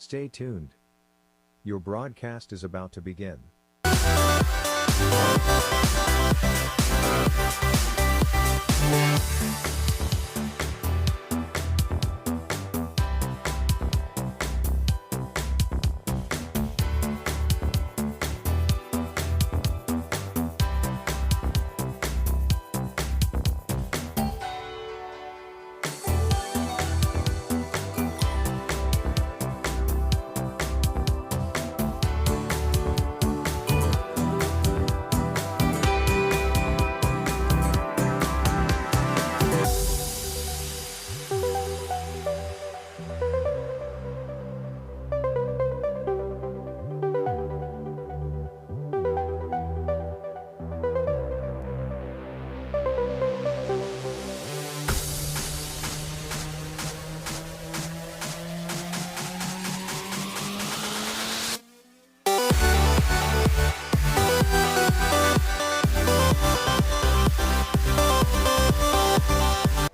Stay tuned. Your broadcast is about to begin.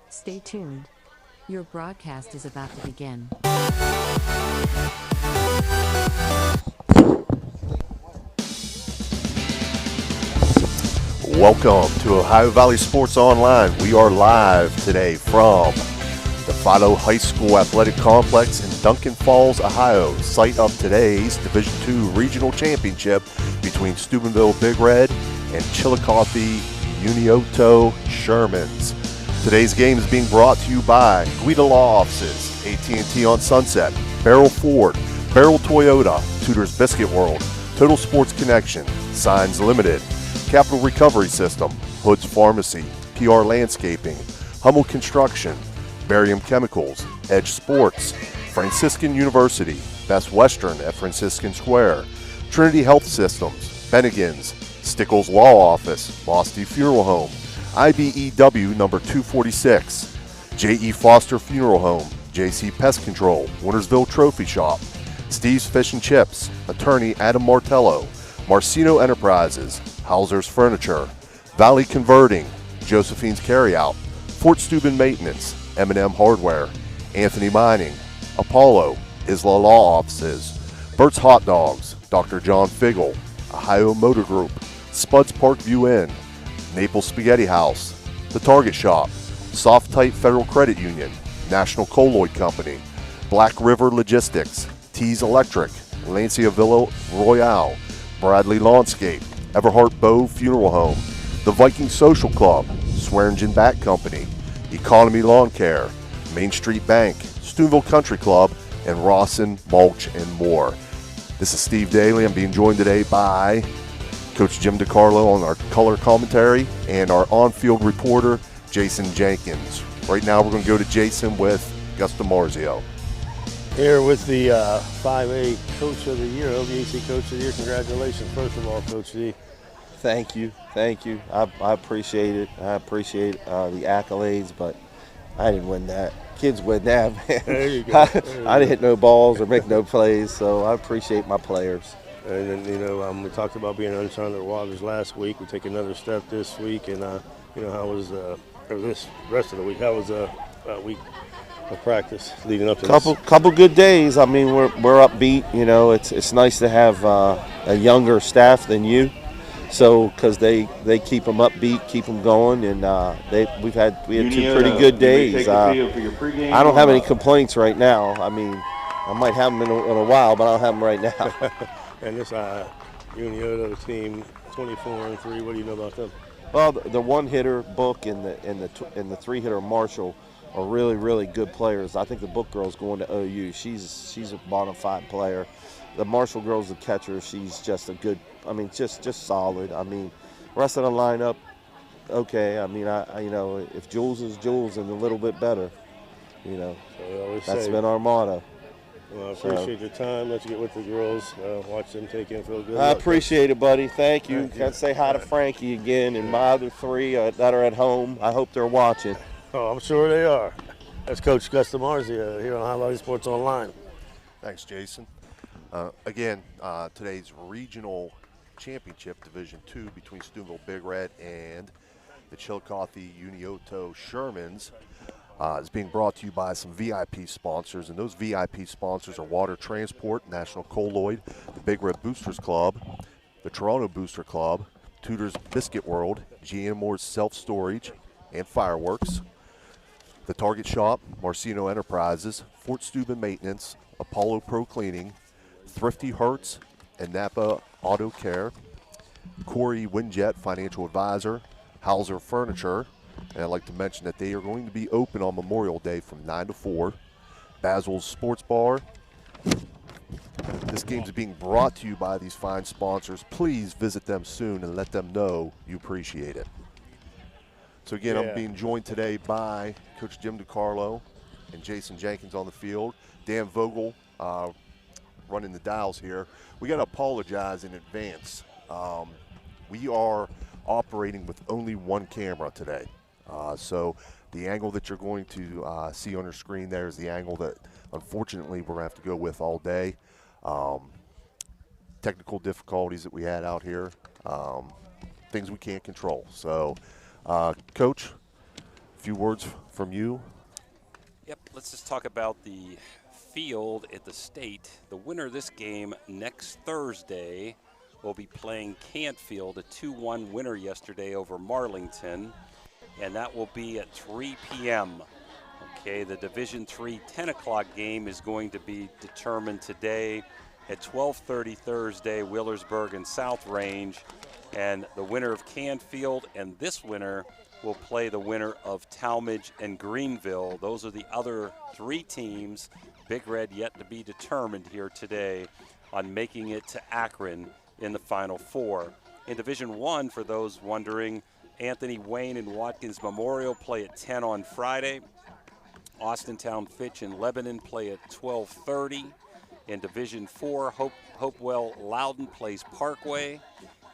Stay tuned. Your broadcast is about to begin. Welcome to Ohio Valley Sports Online. We are live today from the Fido High School Athletic Complex in Duncan Falls, Ohio, site of today's Division II Regional Championship between Steubenville Big Red and Chillicothe Unioto Shermans. Today's game is being brought to you by Guida Law Offices, AT&T on Sunset, Beryl Ford, Beryl Toyota, Tudor's Biscuit World, Total Sports Connection, Signs Limited, Capital Recovery System, Hood's Pharmacy, PR Landscaping, Hummel Construction, Barium Chemicals, Edge Sports, Franciscan University, Best Western at Franciscan Square, Trinity Health Systems, Bennigan's, Stickles Law Office, Bosty Funeral Home, IBEW number 246, J.E. Foster Funeral Home, J.C. Pest Control, Wintersville Trophy Shop, Steve's Fish and Chips, Attorney Adam Martello, Marcino Enterprises, Hauser's Furniture, Valley Converting, Josephine's Carryout, Fort Steuben Maintenance, M&M Hardware, Anthony Mining, Apollo, Isla Law Offices, Bert's Hot Dogs, Dr. John Figgle, Ohio Motor Group, Spuds Park View Inn, Naples Spaghetti House, The Target Shop, Soft Type Federal Credit Union, National Colloid Company, Black River Logistics, Tees Electric, Lancia Villa Royale, Bradley Lawnscape, Everhart Bow Funeral Home, The Viking Social Club, Swearingen Bat Company, Economy Lawn Care, Main Street Bank, Steubenville Country Club, and Rawson Mulch and more. This is Steve Daly. I'm being joined today by Coach Jim DiCarlo on our color commentary and our on-field reporter, Jason Jenkins. Right now we're going to go to Jason with Gus DiMarzio. Here with the 5A Coach of the Year, OVAC Coach of the Year. Congratulations, first of all, Coach D. Thank you. I appreciate it. I appreciate the accolades, but I didn't win that. Kids win that, man. There you go. I didn't hit no balls or make no plays, so I appreciate my players. And then, we talked about being uncharted waters last week. We take another step this week, and how was or this rest of the week? How was week of practice leading up to Couple good days. I mean, we're upbeat. It's nice to have a younger staff than you, so because they keep them upbeat, keep them going, and we had two pretty good days. I don't have any complaints right now. I mean, I might have them in a while, but I don't have them right now. And this Unioto team, 24-3. What do you know about them? Well, the one-hitter Book and the three-hitter Marshall are really, really good players. I think the Book girl's going to OU. She's a bona fide player. The Marshall girl's the catcher. She's just a good. I mean, just solid. I mean, rest of the lineup, okay. I mean, if Jules is Jules and a little bit better, So that's been our motto. Well, I appreciate your time. Let's get with the girls. Watch them take in, feel good. I appreciate it, buddy. Thank you. Can say hi to Frankie again and my other three that are at home. I hope they're watching. Oh, I'm sure they are. That's Coach Gus DiMarzio here on Ohio Valley Sports Online. Thanks, Jason. Again, today's regional championship, Division II, between Steubenville Big Red and the Chillicothe Unioto Shermans. is being brought to you by some VIP sponsors, and those VIP sponsors are Water Transport, National Colloid, the Big Red Boosters Club, the Toronto Booster Club, Tudor's Biscuit World, GM Moore's Self Storage and Fireworks, the Target Shop, Marcino Enterprises, Fort Steuben Maintenance, Apollo Pro Cleaning, Thrifty Hertz, and Napa Auto Care, Corey Winjet Financial Advisor, Hauser Furniture, and I'd like to mention that they are going to be open on Memorial Day from 9 to 4, Basil's Sports Bar. This game is being brought to you by these fine sponsors. Please visit them soon and let them know you appreciate it. So again, I'm being joined today by Coach Jim DiCarlo and Jason Jenkins on the field. Dan Vogel running the dials here. We got to apologize in advance. We are operating with only one camera today. So the angle that you're going to see on your screen there is the angle that unfortunately we're going to have to go with all day. Technical difficulties that we had out here, things we can't control. So, Coach, a few words from you. Yep, let's just talk about the field at the state. The winner of this game next Thursday will be playing Cantfield, a 2-1 winner yesterday over Marlington, and that will be at 3 p.m. Okay, the Division III 10 o'clock game is going to be determined today at 12:30 Thursday, Wheelersburg and South Range. And the winner of Canfield and this winner will play the winner of Talmadge and Greenville. Those are the other three teams. Big Red yet to be determined here today on making it to Akron in the Final Four. In Division I, for those wondering, Anthony Wayne and Watkins Memorial play at 10 on Friday. Austintown Fitch and Lebanon play at 12:30. In Division IV, Hopewell Loudon plays Parkway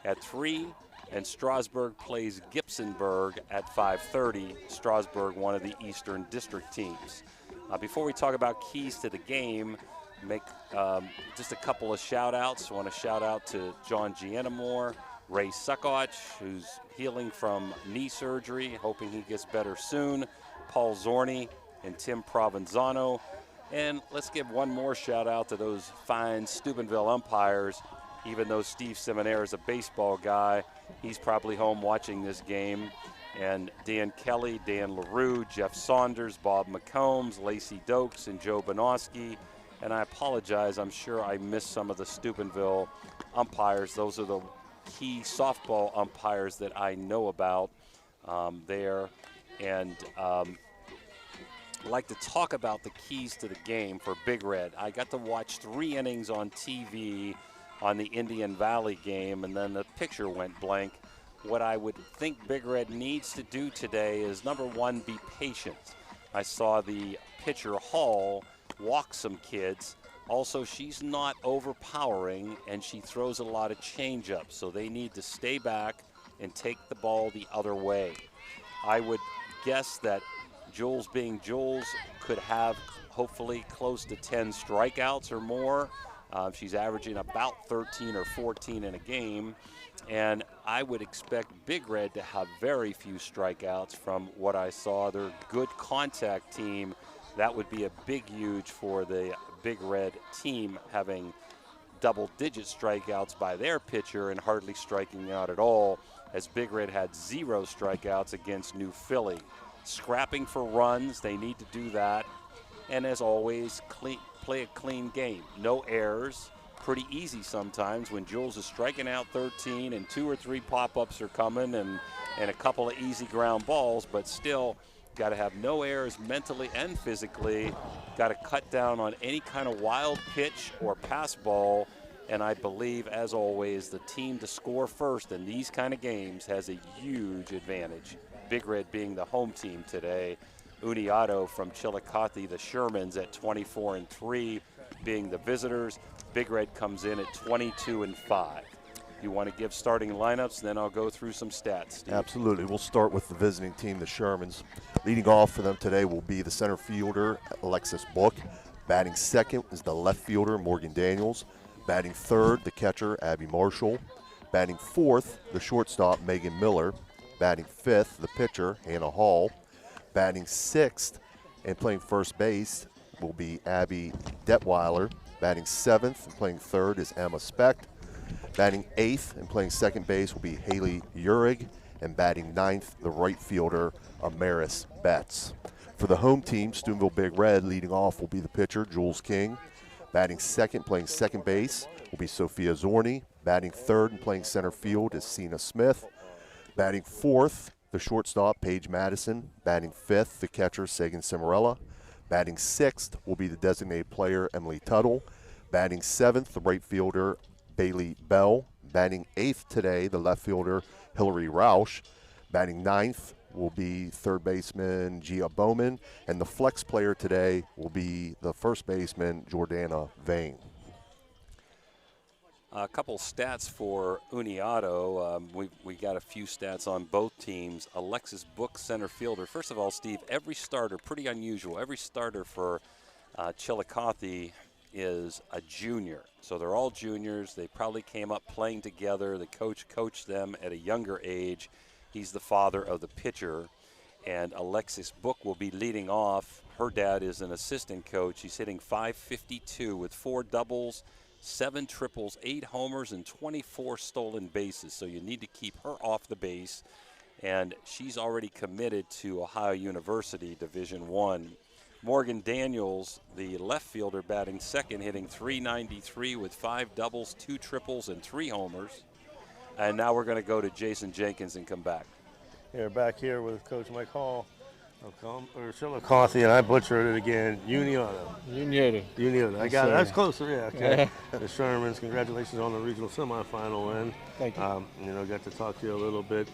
at 3, and Strasburg plays Gibsonburg at 5:30. Strasburg, one of the Eastern District teams. Before we talk about keys to the game, make just a couple of shout-outs. I want to shout out to John Gianamore, Ray Suckoch, who's healing from knee surgery, hoping he gets better soon, Paul Zorni, and Tim Provenzano. And let's give one more shout out to those fine Steubenville umpires. Even though Steve Seminaire is a baseball guy, he's probably home watching this game. And Dan Kelly, Dan LaRue, Jeff Saunders, Bob McCombs, Lacey Dokes, and Joe Bonoski. And I apologize, I'm sure I missed some of the Steubenville umpires. Those are the key softball umpires that I know about there. And I'd like to talk about the keys to the game for Big Red. I got to watch 3 innings on TV on the Indian Valley game, and then the picture went blank. What I would think Big Red needs to do today is, number one, be patient. I saw the pitcher Hall walk some kids. Also, she's not overpowering, and she throws a lot of changeups, so they need to stay back and take the ball the other way. I would guess that Jules, being Jules, could have hopefully close to 10 strikeouts or more. She's averaging about 13 or 14 in a game. And I would expect Big Red to have very few strikeouts from what I saw. They're a good contact team. That would be a big huge for the Big Red team, having double-digit strikeouts by their pitcher and hardly striking out at all, as Big Red had 0 strikeouts against New Philly. Scrapping for runs, they need to do that. And as always, play a clean game. No errors. Pretty easy sometimes when Jules is striking out 13 and 2 or 3 pop-ups are coming and a couple of easy ground balls, but still got to have no errors mentally and physically. Got to cut down on any kind of wild pitch or pass ball. And I believe, as always, the team to score first in these kind of games has a huge advantage. Big Red being the home team today. Unioto from Chillicothe, the Shermans at 24-3, being the visitors. Big Red comes in at 22-5. You want to give starting lineups, then I'll go through some stats, Steve. Absolutely. We'll start with the visiting team, the Shermans. Leading off for them today will be the center fielder, Alexis Book. Batting second is the left fielder, Morgan Daniels. Batting third, the catcher, Abby Marshall. Batting fourth, the shortstop, Megan Miller. Batting fifth, the pitcher, Hannah Hall. Batting sixth, And playing first base will be Abby Detweiler. Batting 7th and playing 3rd is Emma Specht. Batting 8th and playing second base will be Haley Urig. And batting 9th, the right fielder, Amaris Betts. For the home team, Steubenville Big Red, leading off will be the pitcher, Jules King. Batting second, playing second base, will be Sophia Zorni. Batting third and playing center field is Cena Smith. Batting fourth, the shortstop, Paige Madison. Batting fifth, the catcher, Sagan Cimarella. Batting sixth will be the designated player, Emily Tuttle. Batting seventh, the right fielder, Bailey Bell. Batting eighth today, the left fielder, Hillary Roush. Batting ninth will be third baseman, Gia Bowman. And the flex player today will be the first baseman, Jordana Vane. A couple stats for Unioto. We got a few stats on both teams. Alexis Book, center fielder. First of all, Steve, every starter, pretty unusual, every starter for Chillicothe is a junior. So they're all juniors. They probably came up playing together. The coach coached them at a younger age. He's the father of the pitcher. And Alexis Book will be leading off. Her dad is an assistant coach. He's hitting .552 with 4 doubles, 7 triples, 8 homers, and 24 stolen bases. So you need to keep her off the base. And she's already committed to Ohio University Division I. Morgan Daniels, the left fielder, batting second, hitting .393 with 5 doubles, 2 triples, and 3 homers. And now we're going to go to Jason Jenkins and come back. We're back here with Coach Mike Hall of Chillicothe, and I butchered it again. Unioto. I got it. That's closer, yeah. Okay. The Shermans, congratulations on the regional semifinal win. Thank you. Got to talk to you a little bit.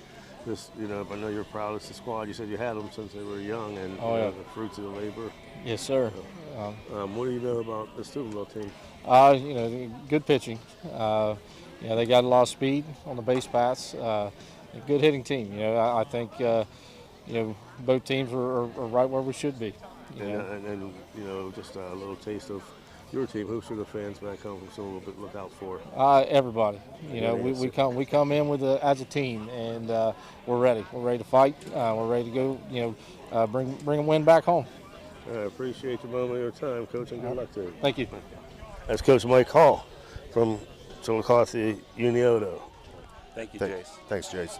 I know you're proud of the squad. You said you had them since they were young, and the fruits of the labor. Yes, sir. What do you know about the Steubenville team? Good pitching. They got a lot of speed on the base paths. A good hitting team. I think both teams are right where we should be. And just a little taste of your team. Who should the fans back home from a little bit look out for? Everybody. We come in as a team, and we're ready. We're ready to fight. We're ready to go. Bring a win back home. I appreciate your moment of your time, Coach, and good luck to you. Thank you. That's Coach Mike Hall from Chillicothe Unioto. Thank you, Jace. Thanks, Jace.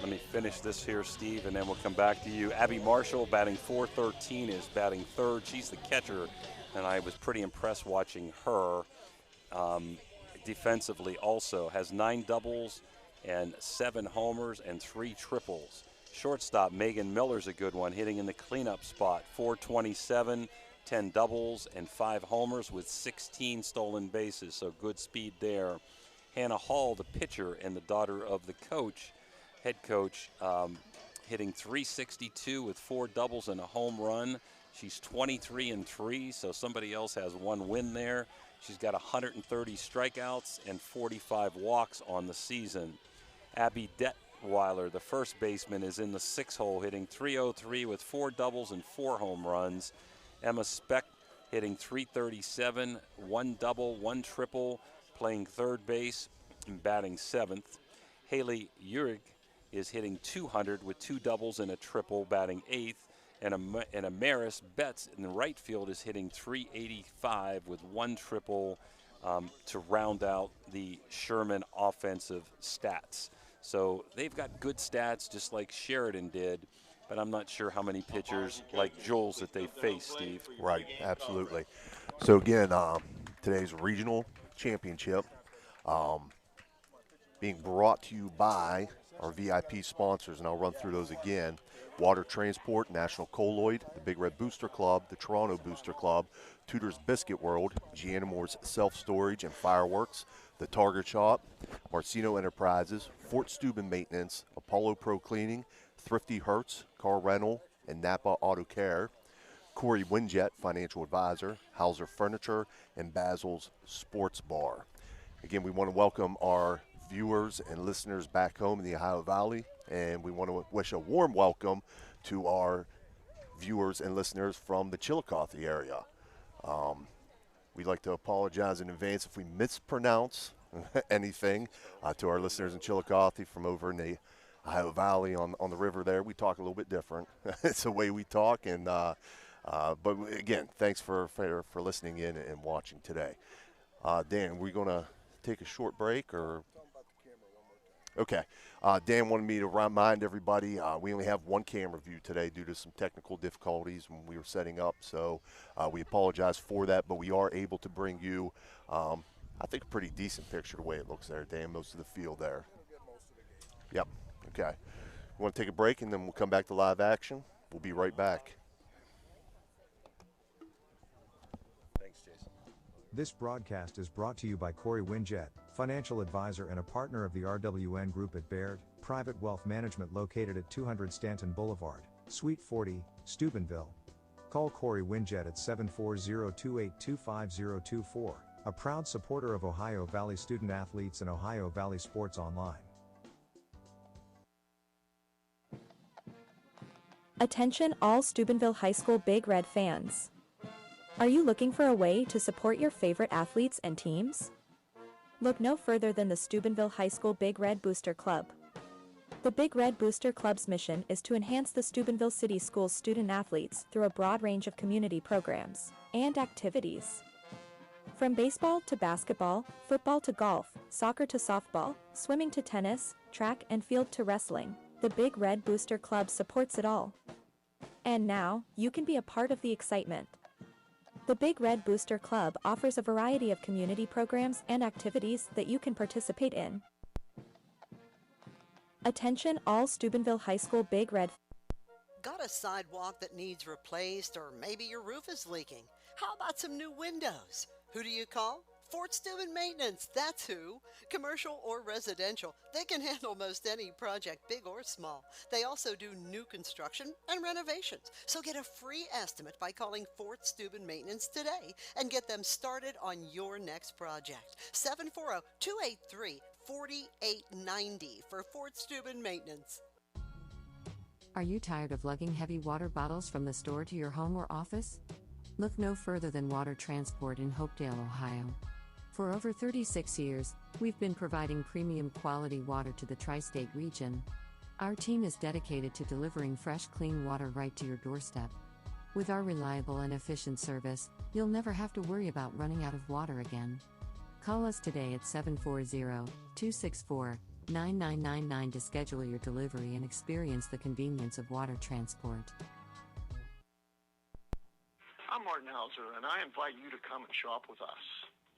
Let me finish this here, Steve, and then we'll come back to you. Abby Marshall, batting .413, is batting third. She's the catcher, and I was pretty impressed watching her. Defensively also has 9 doubles and 7 homers and 3 triples. Shortstop Megan Miller's a good one, hitting in the cleanup spot. .427, 10 doubles and 5 homers with 16 stolen bases, so good speed there. Hannah Hall, the pitcher and the daughter of the head coach, hitting .362 with 4 doubles and a home run. She's 23-3, so somebody else has 1 win there. She's got 130 strikeouts and 45 walks on the season. Abby Detweiler, the first baseman, is in the 6th hole, hitting .303 with 4 doubles and 4 home runs. Emma Specht hitting .337, 1 double, 1 triple, playing third base and batting 7th. Haley Urig is hitting .200 with 2 doubles and a triple, batting 8th. And Amaris Betts in the right field is hitting .385 with 1 triple to round out the Sherman offensive stats. So they've got good stats just like Sheridan did, but I'm not sure how many pitchers like Jules that they face, Steve. Right, absolutely. So again, today's regional championship being brought to you by our VIP sponsors, and I'll run through those again. Water Transport, National Colloid, the Big Red Booster Club, the Toronto Booster Club, Tudor's Biscuit World, Giannamore's Self Storage and Fireworks, the Target Shop, Marcino Enterprises, Fort Steuben Maintenance, Apollo Pro Cleaning, Thrifty Hertz, Car Rental, and Napa Auto Care, Corey Winjet, Financial Advisor, Hauser Furniture, and Basil's Sports Bar. Again, we want to welcome our viewers and listeners back home in the Ohio Valley, and we want to wish a warm welcome to our viewers and listeners from the Chillicothe area. We'd like to apologize in advance if we mispronounce anything to our listeners in Chillicothe from over in the Ohio Valley on the river there. We talk a little bit different. It's the way we talk. And but again, thanks for listening in and watching today. Dan, we're going to take a short break or? Okay. Dan wanted me to remind everybody we only have one camera view today due to some technical difficulties when we were setting up. So we apologize for that, but we are able to bring you, I think, a pretty decent picture the way it looks there, Dan, most of the field there. Yep. Okay. We want to take a break, and then we'll come back to live action. We'll be right back. Thanks, Jason. This broadcast is brought to you by Corey Winjet, financial advisor and a partner of the RWN Group at Baird, Private Wealth Management located at 200 Stanton Boulevard, Suite 40, Steubenville. Call Corey Winjet at 740-282-5024, a proud supporter of Ohio Valley student athletes and Ohio Valley Sports Online. Attention all Steubenville High School Big Red fans. Are you looking for a way to support your favorite athletes and teams? Look no further than the Steubenville High School Big Red Booster Club. The Big Red Booster Club's mission is to enhance the Steubenville City Schools student athletes through a broad range of community programs and activities. From baseball to basketball, football to golf, soccer to softball, swimming to tennis, track and field to wrestling, the Big Red Booster Club supports it all. And now, you can be a part of the excitement. The Big Red Booster Club offers a variety of community programs and activities that you can participate in. Attention all Steubenville High School Big Red. Got a sidewalk that needs replaced, or maybe your roof is leaking? How about some new windows? Who do you call? Fort Steuben Maintenance, that's who. Commercial or residential, they can handle most any project, big or small. They also do new construction and renovations. So get a free estimate by calling Fort Steuben Maintenance today and get them started on your next project. 740-283-4890 for Fort Steuben Maintenance. Are you tired of lugging heavy water bottles from the store to your home or office? Look no further than Water Transport in Hopedale, Ohio. For over 36 years, we've been providing premium quality water to the tri-state region. Our team is dedicated to delivering fresh, clean water right to your doorstep. With our reliable and efficient service, you'll never have to worry about running out of water again. Call us today at 740-264-9999 to schedule your delivery and experience the convenience of water transport. I'm Martin Hauser, and I invite you to come and shop with us.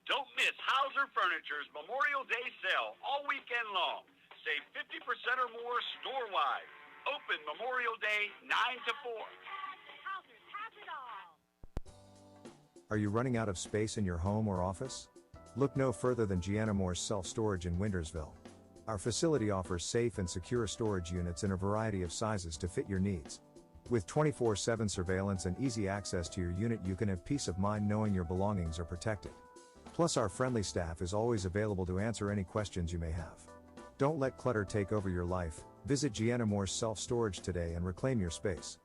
Don't miss Hauser Furniture's Memorial Day sale all weekend long. Save 50% or more store-wide. Open Memorial Day 9 to 4. Hauser's has it all. Are you running out of space in your home or office? Look no further than Gianna Moore's Self-Storage in Wintersville. Our facility offers safe and secure storage units in a variety of sizes to fit your needs. With 24/7 surveillance and easy access to your unit, you can have peace of mind knowing your belongings are protected. Plus, our friendly staff is always available to answer any questions you may have. Don't let clutter take over your life. Visit Gianna Moore's Self-Storage today and reclaim your space.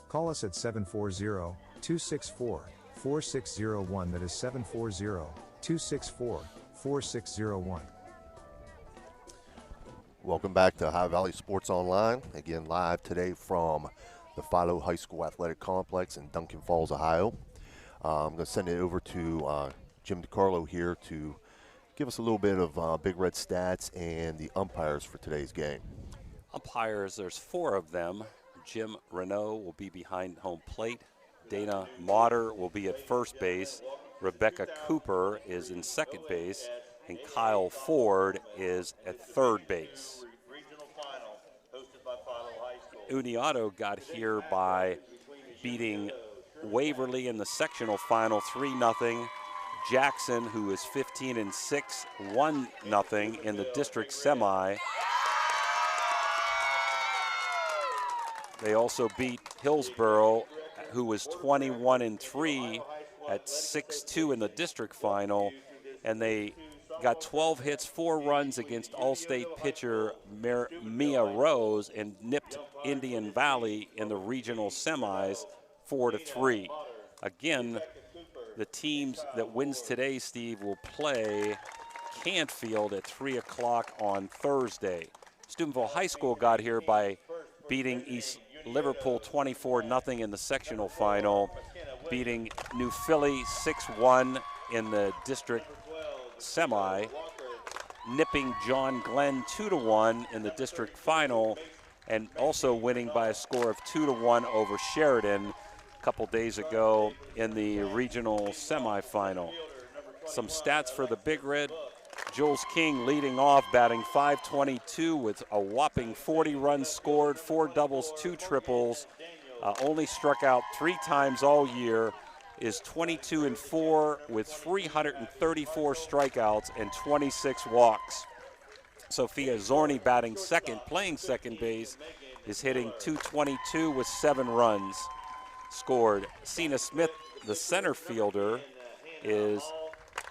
Call us at 740-264-4601. That is 740-264-4601. Welcome back to Ohio Valley Sports Online. Again, live today from the Philo High School Athletic Complex in Duncan Falls, Ohio. I'm going to send it over to Jim DiCarlo here to give us a little bit of Big Red stats and the umpires for today's game. Umpires, there's 4 of them. Jim Renault will be behind home plate. Dana Motter will be at first base. Rebecca Cooper is in second base. And Kyle Ford is at third base. Unioto got here by beating Waverly in the sectional final 3-0. Jackson, who is 15-6, 1-0 in the district semi. They also beat Hillsboro, who was 21-3 at 6-2 in the district final, and they got 12 hits, 4 runs against All-State pitcher Mia Rose, and nipped Indian Valley in the regional semis 4-3. Again, the teams that wins today, Steve, will play Canfield at 3 o'clock on Thursday. Steubenville High School got here by beating East Liverpool 24-0 in the sectional final, beating New Philly 6-1 in the district semi, nipping John Glenn 2-1 in the district final, and also winning by a score of 2-1 over Sheridan a couple days ago in the regional semifinal. Some stats for the Big Red. Jules King leading off, batting .522 with a whopping 40 runs scored, 4 doubles, 2 triples, only struck out 3 times all year, is 22-4 with 334 strikeouts and 26 walks. Sophia Zorni batting second, playing second base, is hitting .222 with 7 runs scored. Cena Smith, the center fielder, is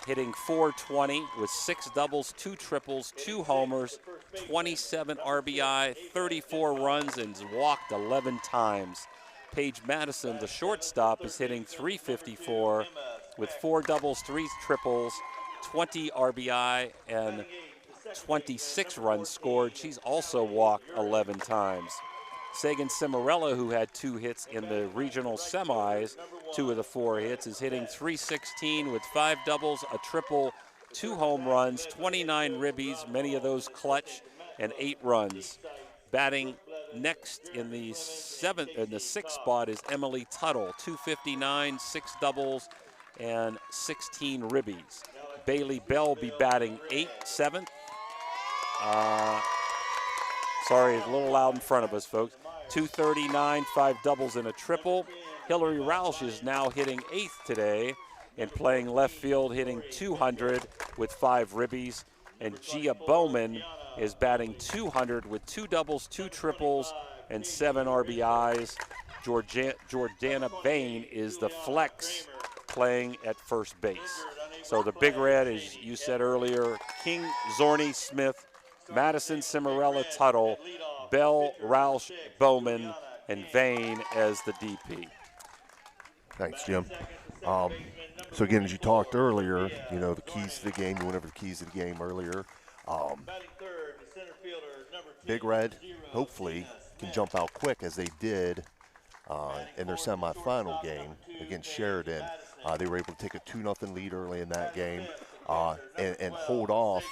hitting .420 with 6 doubles, 2 triples, 2 homers, 27 RBI, 34 runs, and walked 11 times. Paige Madison, the shortstop, is hitting .354 with 4 doubles, 3 triples, 20 RBI, and 26 runs scored. She's also walked 11 times. Sagan Cimarella, who had 2 hits in the regional semis, 2 of the 4 hits, is hitting .316 with 5 doubles, a triple, 2 home runs, 29 ribbies, many of those clutch, and 8 runs. Batting next in the 6th spot is Emily Tuttle, .259, 6 doubles, and 16 ribbies. Bailey Bell be batting 7th. Sorry, it's a little loud in front of us, folks. .239, 5 doubles and a triple. Hillary Roush is now hitting 8th today and playing left field, hitting .200 with 5 ribbies. And Gia Bowman is batting .200 with 2 doubles, 2 triples, and 7 RBIs. Jordana Bain is the flex playing at first base. So the Big Red, as you said earlier, King, Zorni, Smith, Madison, Cimarella, Tuttle, Bell, Roush, Bowman, and Vane as the DP. Thanks, Jim. So again, as you talked earlier, the keys to the game, you went over the keys to the game earlier. Big Red, hopefully, can jump out quick as they did in their semifinal game against Sheridan. They were able to take a 2-0 lead early in that game and hold off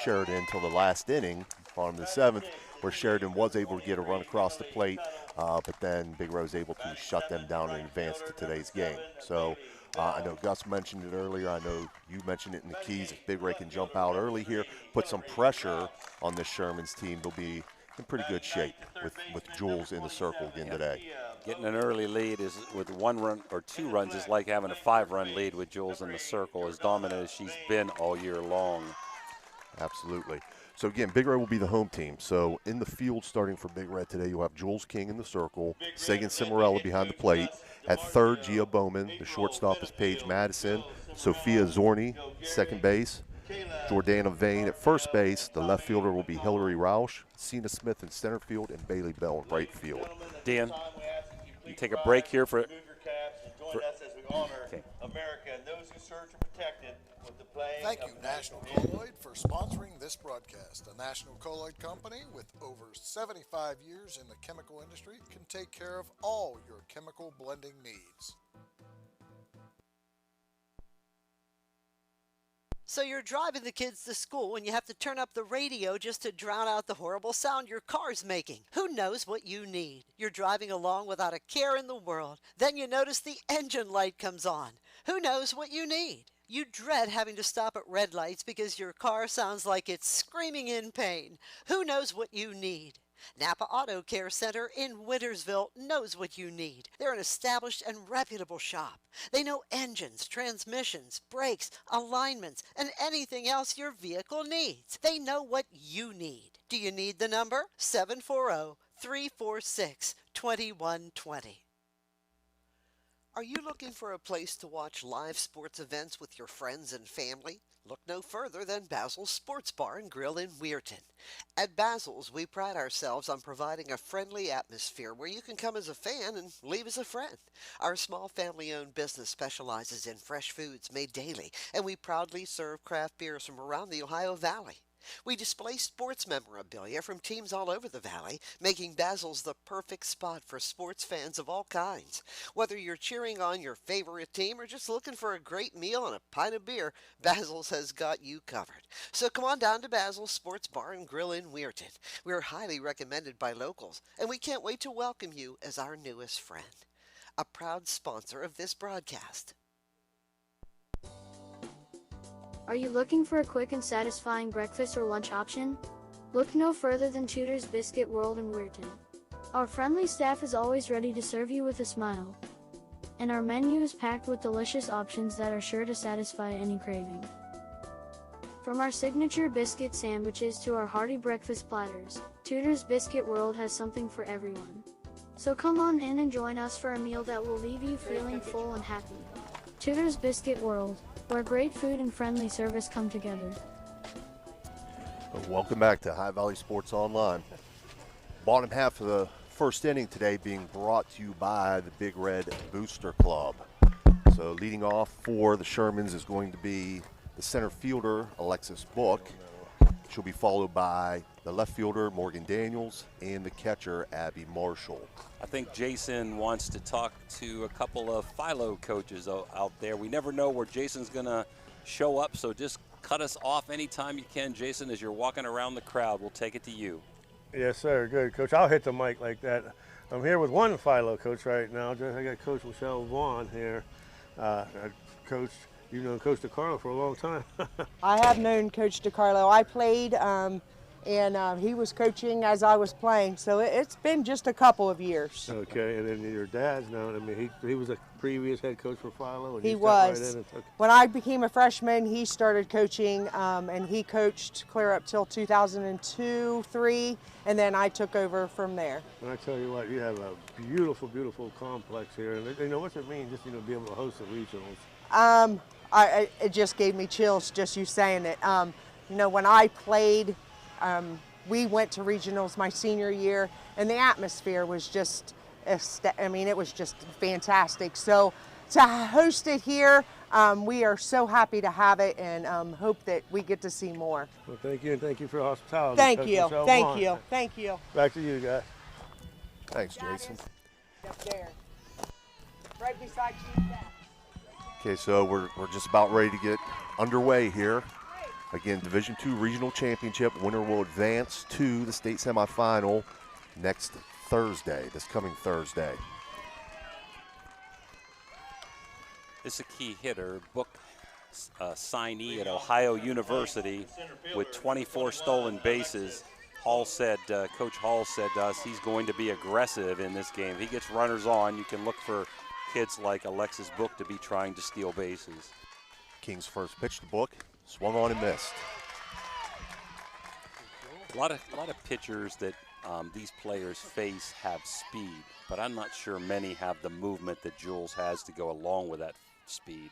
Sheridan until the last inning, bottom of the 7th, where Sheridan was able to get a run across the plate, but then Big Red was able to shut them down in advance to today's game. So I know Gus mentioned it earlier. I know you mentioned it in the keys. If Big Red can jump out early here, put some pressure on this Sherman's team, they'll be in pretty good shape with Jules in the circle again today. Getting an early lead is with 1 run or 2 runs is like having a 5-run lead with Jules in the circle, as dominant as she's been all year long. Absolutely. So again, Big Red will be the home team. So in the field starting for Big Red today, you'll have Jules King in the circle, Sagan Cimarella behind the plate. At third, Gia Bowman. The shortstop is Paige Madison. Sophia Zorni, second base. Jordana Vane at first base. The left fielder will be Hillary Roush, Cena Smith in center field, and Bailey Bell in right field. Dan, you take a break here for okay. America and those who serve to protect it with the playing. Thank you, National Colloid, for sponsoring this broadcast. The National Colloid Company, with over 75 years in the chemical industry, can take care of all your chemical blending needs. So you're driving the kids to school and you have to turn up the radio just to drown out the horrible sound your car's making. Who knows what you need? You're driving along without a care in the world. Then you notice the engine light comes on. Who knows what you need? You dread having to stop at red lights because your car sounds like it's screaming in pain. Who knows what you need? Napa Auto Care Center in Wintersville knows what you need. They're an established and reputable shop. They know engines, transmissions, brakes, alignments, and anything else your vehicle needs. They know what you need. Do you need the number? 740-346-2120. Are you looking for a place to watch live sports events with your friends and family? Look no further than Basil's Sports Bar and Grill in Weirton. At Basil's, we pride ourselves on providing a friendly atmosphere where you can come as a fan and leave as a friend. Our small family-owned business specializes in fresh foods made daily, and we proudly serve craft beers from around the Ohio Valley. We display sports memorabilia from teams all over the valley, making Basil's the perfect spot for sports fans of all kinds. Whether you're cheering on your favorite team or just looking for a great meal and a pint of beer, Basil's has got you covered. So come on down to Basil's Sports Bar and Grill in Weirton. We're highly recommended by locals, and we can't wait to welcome you as our newest friend. A proud sponsor of this broadcast. Are you looking for a quick and satisfying breakfast or lunch option? Look no further than Tudor's Biscuit World in Weirton. Our friendly staff is always ready to serve you with a smile. And our menu is packed with delicious options that are sure to satisfy any craving. From our signature biscuit sandwiches to our hearty breakfast platters, Tudor's Biscuit World has something for everyone. So come on in and join us for a meal that will leave you feeling full and happy. Tudor's Biscuit World, where great food and friendly service come together. Welcome back to High Valley Sports Online. Bottom half of the first inning today being brought to you by the Big Red Booster Club. So leading off for the Shermans is going to be the center fielder, Alexis Book. She'll be followed by the left fielder, Morgan Daniels, and the catcher, Abby Marshall. I think Jason wants to talk to a couple of Philo coaches out there. We never know where Jason's going to show up, so just cut us off anytime you can, Jason, as you're walking around the crowd. We'll take it to you. Yes, sir. Good, Coach. I'll hit the mic like that. I'm here with one Philo coach right now. I got Coach Michelle Vaughn here. Coach, you've known Coach DiCarlo for a long time. I have known Coach DiCarlo. I played, and he was coaching as I was playing, so it's been just a couple of years. Okay, and then your dad's now, I mean, he was a previous head coach for Philo. And He stepped was. Right in and took. When I became a freshman, he started coaching, and he coached clear up till 2002-03, and then I took over from there. And I tell you what, you have a beautiful, beautiful complex here. And you know, what's it mean just, to be able to host the regionals? It just gave me chills just you saying it. When I played, we went to regionals my senior year, and the atmosphere was just, it was just fantastic. So to host it here, we are so happy to have it, and hope that we get to see more. Well, thank you, and thank you for the hospitality. Thank Coach you, Michelle thank Vaughn. you, thank you. Back to you guys. Thanks, Jason. Up there, right beside you. Okay, so we're just about ready to get underway here. Again, Division II Regional Championship winner will advance to the state semifinal next Thursday, this coming Thursday. This is a key hitter, Book signee at Ohio University with 24 stolen bases. Coach Hall said to us he's going to be aggressive in this game. He gets runners on. You can look for kids like Alexis Book to be trying to steal bases. King's first pitch to Book, swung on and missed. A lot of pitchers that these players face have speed, but I'm not sure many have the movement that Jules has to go along with that speed.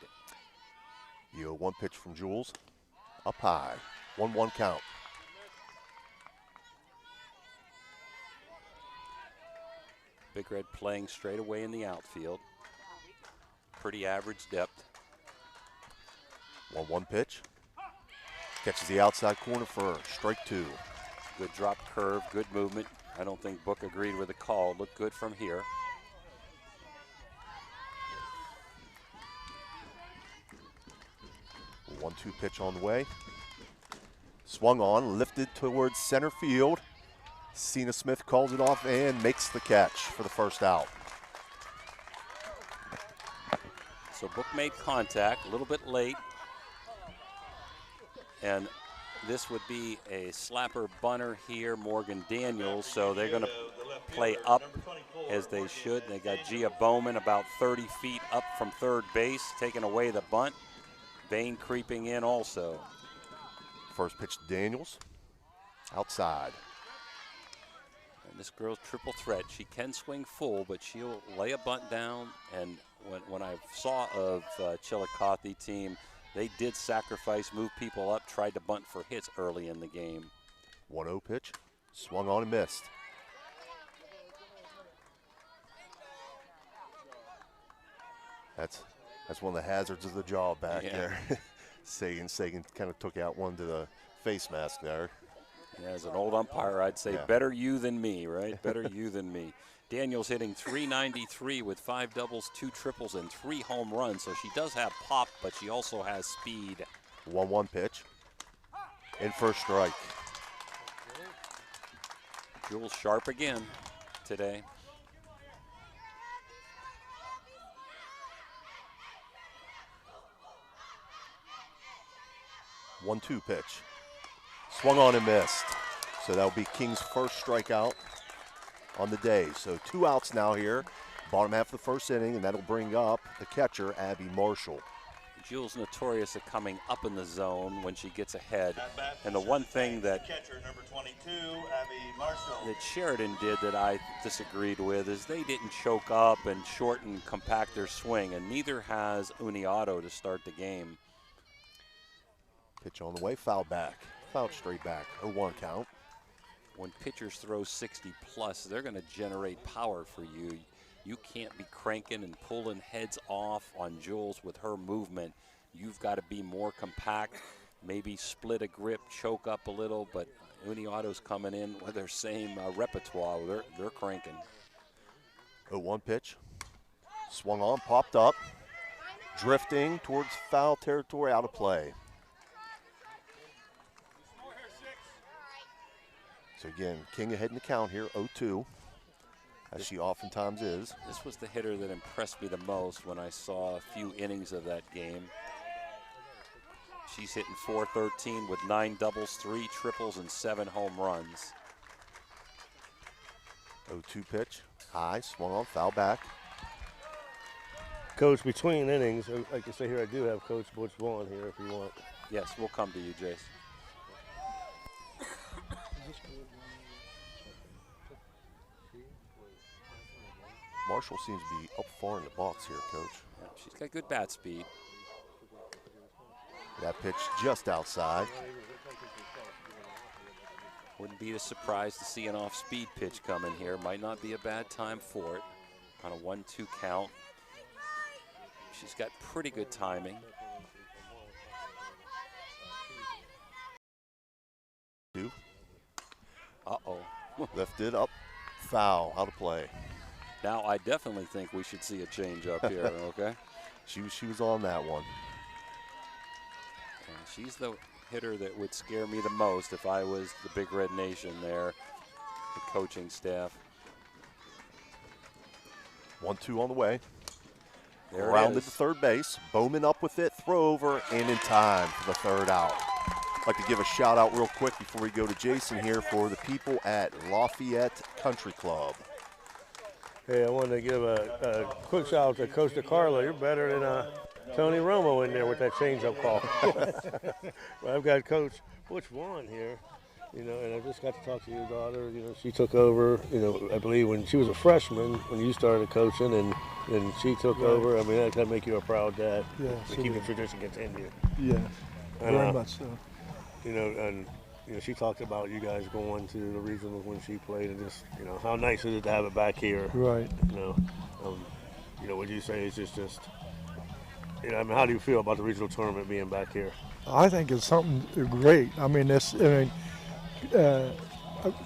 1 pitch from Jules, up high, 1-1 count. Big Red playing straight away in the outfield. Pretty average depth. 1-1 pitch. Catches the outside corner for strike 2. Good drop curve, good movement. I don't think Book agreed with the call. Looked good from here. A 1-2 pitch on the way. Swung on, lifted towards center field. Cena Smith calls it off and makes the catch for the first out. So Book made contact a little bit late. And this would be a slapper bunter here, Morgan Daniels. So they're going to play up as they should. They got Gia Bowman about 30 feet up from third base, taking away the bunt. Bain creeping in also. First pitch to Daniels, outside. And this girl's triple threat. She can swing full, but she'll lay a bunt down. And when I saw of Chillicothe team, they did sacrifice, move people up, tried to bunt for hits early in the game. 1-0 pitch, swung on and missed. That's one of the hazards of the job back there. Sagan kind of took out one to the face mask there. Yeah, as an old umpire, I'd say better you than me, right? Better you than me. Daniel's hitting .393 with 5 doubles, 2 triples, and 3 home runs. So she does have pop, but she also has speed. 1-1 pitch. In for a strike. Jules sharp again today. One-two pitch. Swung on and missed. So that'll be King's first strikeout on the day. So 2 outs now here. Bottom half of the first inning, and that'll bring up the catcher, Abby Marshall. Jules notorious at coming up in the zone when she gets ahead. And the one thing that catcher, number 22, Abby Marshall. that Sheridan did that I disagreed with is they didn't choke up and shorten, compact their swing, and neither has Unioto to start the game. Pitch on the way, foul back. Foul straight back, 0-1 count. When pitchers throw 60 plus, they're going to generate power for you. You can't be cranking and pulling heads off on Jules with her movement. You've got to be more compact, maybe split a grip, choke up a little, but Unioto's coming in with their same repertoire. They're cranking. 0-1 pitch. Swung on, popped up. Drifting towards foul territory, out of play. So again, King ahead in the count here, 0-2, as she oftentimes is. This was the hitter that impressed me the most when I saw a few innings of that game. She's hitting .413 with 9 doubles, 3 triples, and 7 home runs. 0-2 pitch, high, swung on, foul back. Coach, between innings, like I say here, I do have Coach Butch Vaughn here if you want. Yes, we'll come to you, Jace. Marshall seems to be up far in the box here, Coach. Yeah, she's got good bat speed. That pitch just outside. Wouldn't be a surprise to see an off-speed pitch coming here. Might not be a bad time for it on a 1-2 count. She's got pretty good timing. Uh-oh. Lifted up, foul, out of play. Now I definitely think we should see a change up here, okay? She was on that one. And she's the hitter that would scare me the most if I was the Big Red Nation there, the coaching staff. 1-2 on the way. There Rounded it to is. third base. Bowman up with it, throw over, and in time for the third out. I'd like to give a shout out real quick before we go to Jason here for the people at Lafayette Country Club. Hey, I wanted to give a quick shout out to Coach DeCarlo. You're better than Tony Romo in there with that changeup call. Well, I've got Coach Butch Vaughn here, and I just got to talk to your daughter. She took over, I believe when she was a freshman when you started coaching, and she took over. I mean, that can make you a proud dad. Yeah, to keep the tradition continue. Yeah, very much so. And she talked about you guys going to the regionals when she played, and just how nice is it to have it back here. Right. Would you say it's just how do you feel about the regional tournament being back here? I think it's something great. I mean, of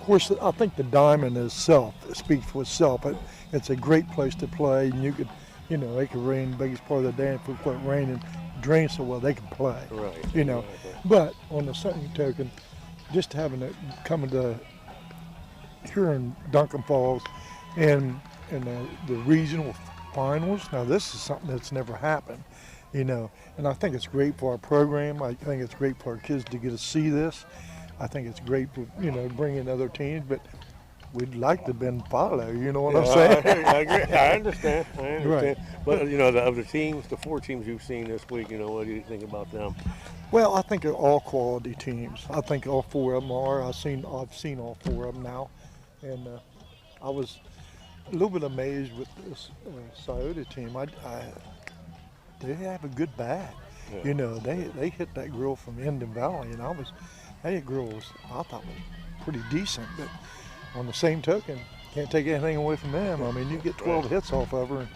course, I think the diamond itself speaks for itself. But it's a great place to play, and you could, it could rain the biggest part of the day. If it quit raining, drain so well they can play. Right. But on the same token, just having it coming to here in Duncan Falls and the regional finals. Now this is something that's never happened, and I think it's great for our program. I think it's great for our kids to get to see this. I think it's great for bringing other teams, but we'd like to been follow. You know what I'm saying? I agree. I understand. Right. But of the teams, the 4 teams you've seen this week, what do you think about them? Well, I think they're all quality teams. I think all 4 of them are. I've seen all 4 of them now, and I was a little bit amazed with this Scioto team. They have a good bat. Yeah. They hit that girl from Indian Valley, and that girl I thought was pretty decent. But on the same token, can't take anything away from them. I mean, you get 12 hits off of her,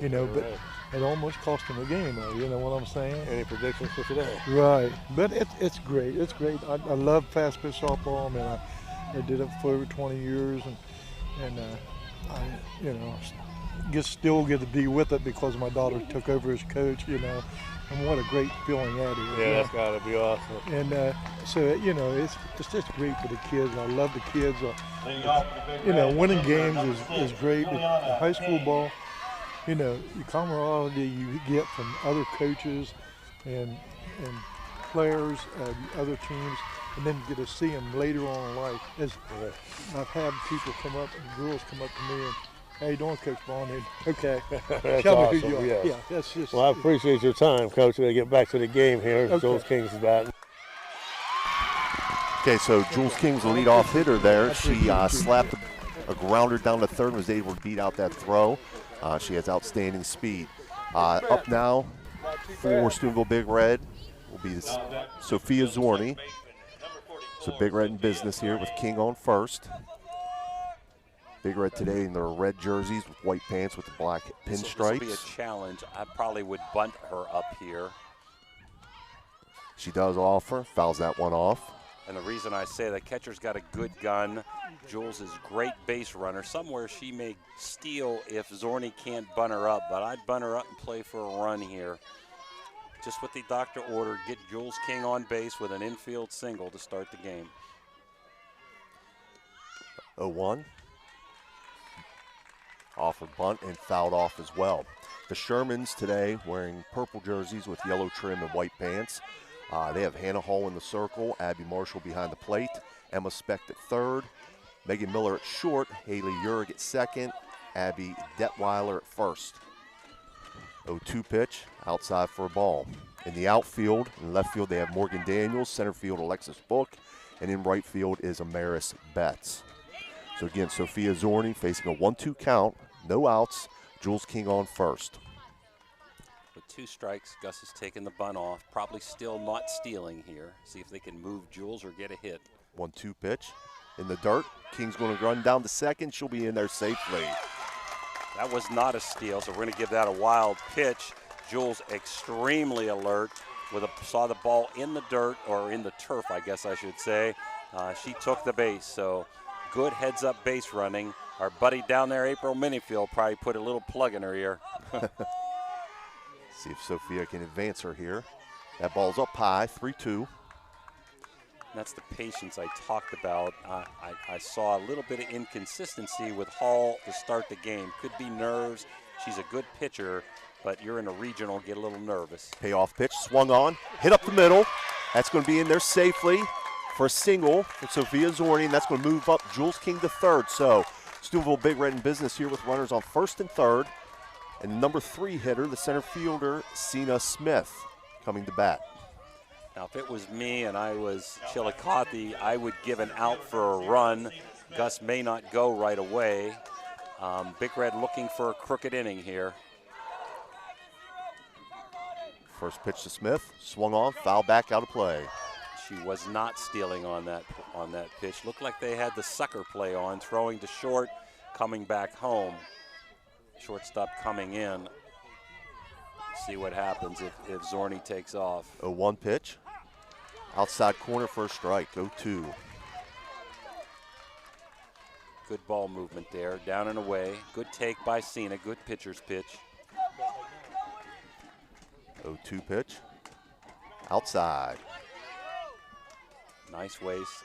but it almost cost him a game, though, you know what I'm saying? Any predictions for today? Right, but it's great. It's great. I love fast pitch softball. I mean, I did it for over 20 years, and I, you know, still get to be with it because my daughter took over as coach, you know, and what a great feeling that is. Yeah, that's got to be awesome. And so, you know, it's just great for the kids. I love the kids. You know, winning games is great. But high school ball, you know, the camaraderie you get from other coaches and players, other teams, and then you get to see them later on in life. I've had people come up, girls come up to me and, how you doing, Coach Bond? Okay. That's Tell awesome. me who you are. Yes. Yeah, that's just. Well, I appreciate your time, Coach. We're going to get back to the game here. Okay. Jules King's batting. Okay, so Jules King was the leadoff hitter there. She slapped a grounder down to third and was able to beat out that throw. She has outstanding speed. Up now for Steubenville Big Red will be Sophia Zorni. So Big Red in business here with King on first. Big Red today in their red jerseys with white pants with the black This pinstripes. will be a challenge. I probably would bunt her up here. She does offer, fouls that one off. And the reason I say that, catcher's got a good gun. Jules is great base runner. Somewhere she may steal if Zorni can't bunt her up, but I'd bunt her up and play for a run here. Just what the doctor ordered, get Jules King on base with an infield single to start the game. 0-1. Offer bunt and fouled off as well. The Shermans today wearing purple jerseys with yellow trim and white pants. They have Hannah Hall in the circle, Abby Marshall behind the plate, Emma Specht at third, Megan Miller at short, Haley Urig at second, Abby Detweiler at first. 0-2 pitch, outside for a ball. In the outfield, in left field, they have Morgan Daniels, center field, Alexis Book, and in right field is Amaris Betts. So again, Sophia Zorni facing a 1-2 count, no outs, Jules King on first. With 2 strikes, Gus is taking the bunt off, probably still not stealing here. See if they can move Jules or get a hit. 1-2 pitch in the dirt. King's going to run down to second. She'll be in there safely. That was not a steal, so we're going to give that a wild pitch. Jules extremely alert. Saw the ball in the dirt, or in the turf, I guess I should say. She took the base, so good heads-up base running. Our buddy down there, April Minifield, probably put a little plug in her ear. See if Sophia can advance her here. That ball's up high, 3-2. That's the patience I talked about. I saw a little bit of inconsistency with Hall to start the game. Could be nerves. She's a good pitcher, but you're in a regional, get a little nervous. Payoff pitch, swung on, hit up the middle. That's going to be in there safely for a single for Sophia Zorni, and that's going to move up Jules King to third. So Steubenville Big Red in business here with runners on first and third. And number 3 hitter, the center fielder, Sina Smith, coming to bat. Now, if it was me and I was Chillicothe, I would give an out for a run. Gus may not go right away. Big Red looking for a crooked inning here. First pitch to Smith, swung on, foul back out of play. She was not stealing on that pitch. Looked like they had the sucker play on, throwing to short, coming back home. Shortstop coming in. See what happens if Zorni takes off. 0-1 pitch. Outside corner for a strike, 0-2. Good ball movement there, down and away. Good take by Cena, good pitcher's pitch. 0-2 pitch. Outside. Nice waste.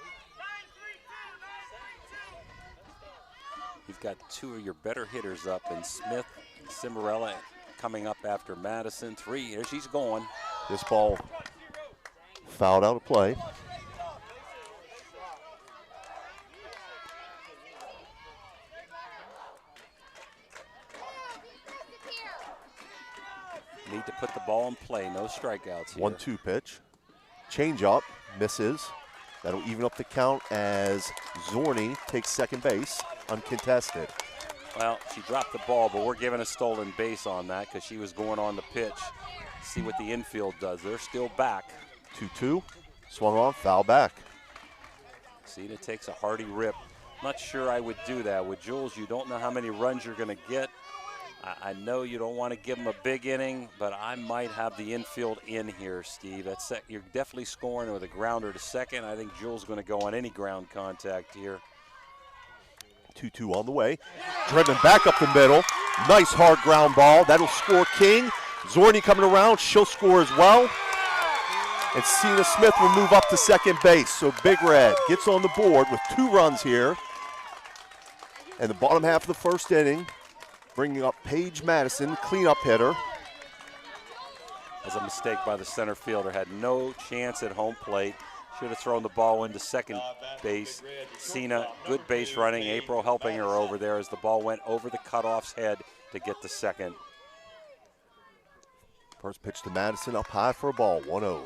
You've got 2 of your better hitters up, and Smith, Cimarella coming up after Madison. 3, here she's going. This ball fouled out of play. Need to put the ball in play, no strikeouts here. 1-2 pitch. Change up, misses. That'll even up the count as Zorni takes second base, uncontested. Well, she dropped the ball, but we're giving a stolen base on that because she was going on the pitch. See what the infield does. They're still back. 2-2, swung on, foul back. Cena takes a hearty rip. Not sure I would do that. With Jules, you don't know how many runs you're going to get. I know you don't want to give him a big inning, but I might have the infield in here, Steve. You're definitely scoring with a grounder to second. I think Jules going to go on any ground contact here. 2-2 on the way. Driven back up the middle. Nice hard ground ball. That'll score King. Zorni coming around. She'll score as well. And Cena Smith will move up to second base. So Big Red gets on the board with 2 runs here. And the bottom half of the first inning, bringing up Paige Madison, cleanup hitter. As a mistake by the center fielder, had no chance at home plate. Should have thrown the ball into second base. Cena, good base running. April helping her over there as the ball went over the cutoff's head to get to second. First pitch to Madison, up high for a ball, 1-0.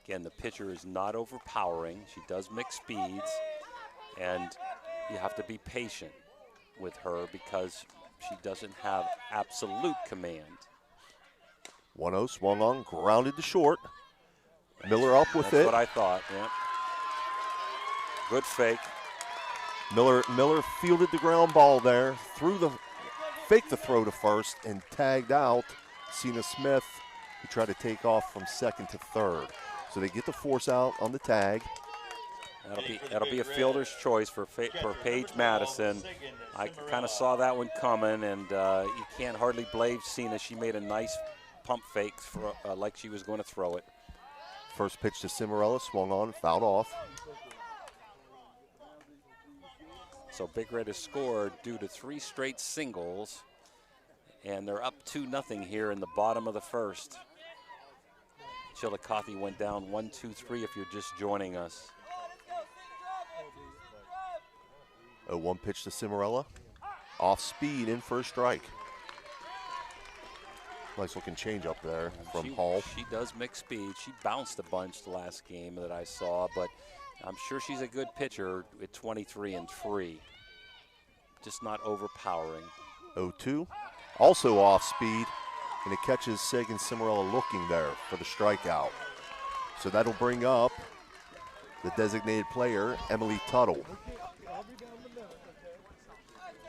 Again, the pitcher is not overpowering. She does mix speeds, and you have to be patient with her because she doesn't have absolute command. 1-0, swung on, grounded to short. Miller up with it. That's what I thought, yeah. Good fake. Miller fielded the ground ball there, faked the throw to first, and tagged out Cena Smith, who tried to take off from second to third. So they get the force out on the tag. That'll be a fielder's choice for Paige Madison. I kind of saw that one coming, and you can't hardly blame Cena. She made a nice pump fake like she was going to throw it. First pitch to Cimarella, swung on, fouled off. So Big Red has scored due to 3 straight singles, and they're up 2-0 here in the bottom of the first. Chillicothe went down 1-2-3 if you're just joining us. 0-1 pitch to Cimarella. Off speed, in for a strike. Nice looking change up there from Hall. She does mix speed. She bounced a bunch the last game that I saw, but I'm sure she's a good pitcher at 23-3. Just not overpowering. 0-2, also off speed, and it catches Sagan Cimarella looking there for the strikeout. So that'll bring up the designated player, Emily Tuttle.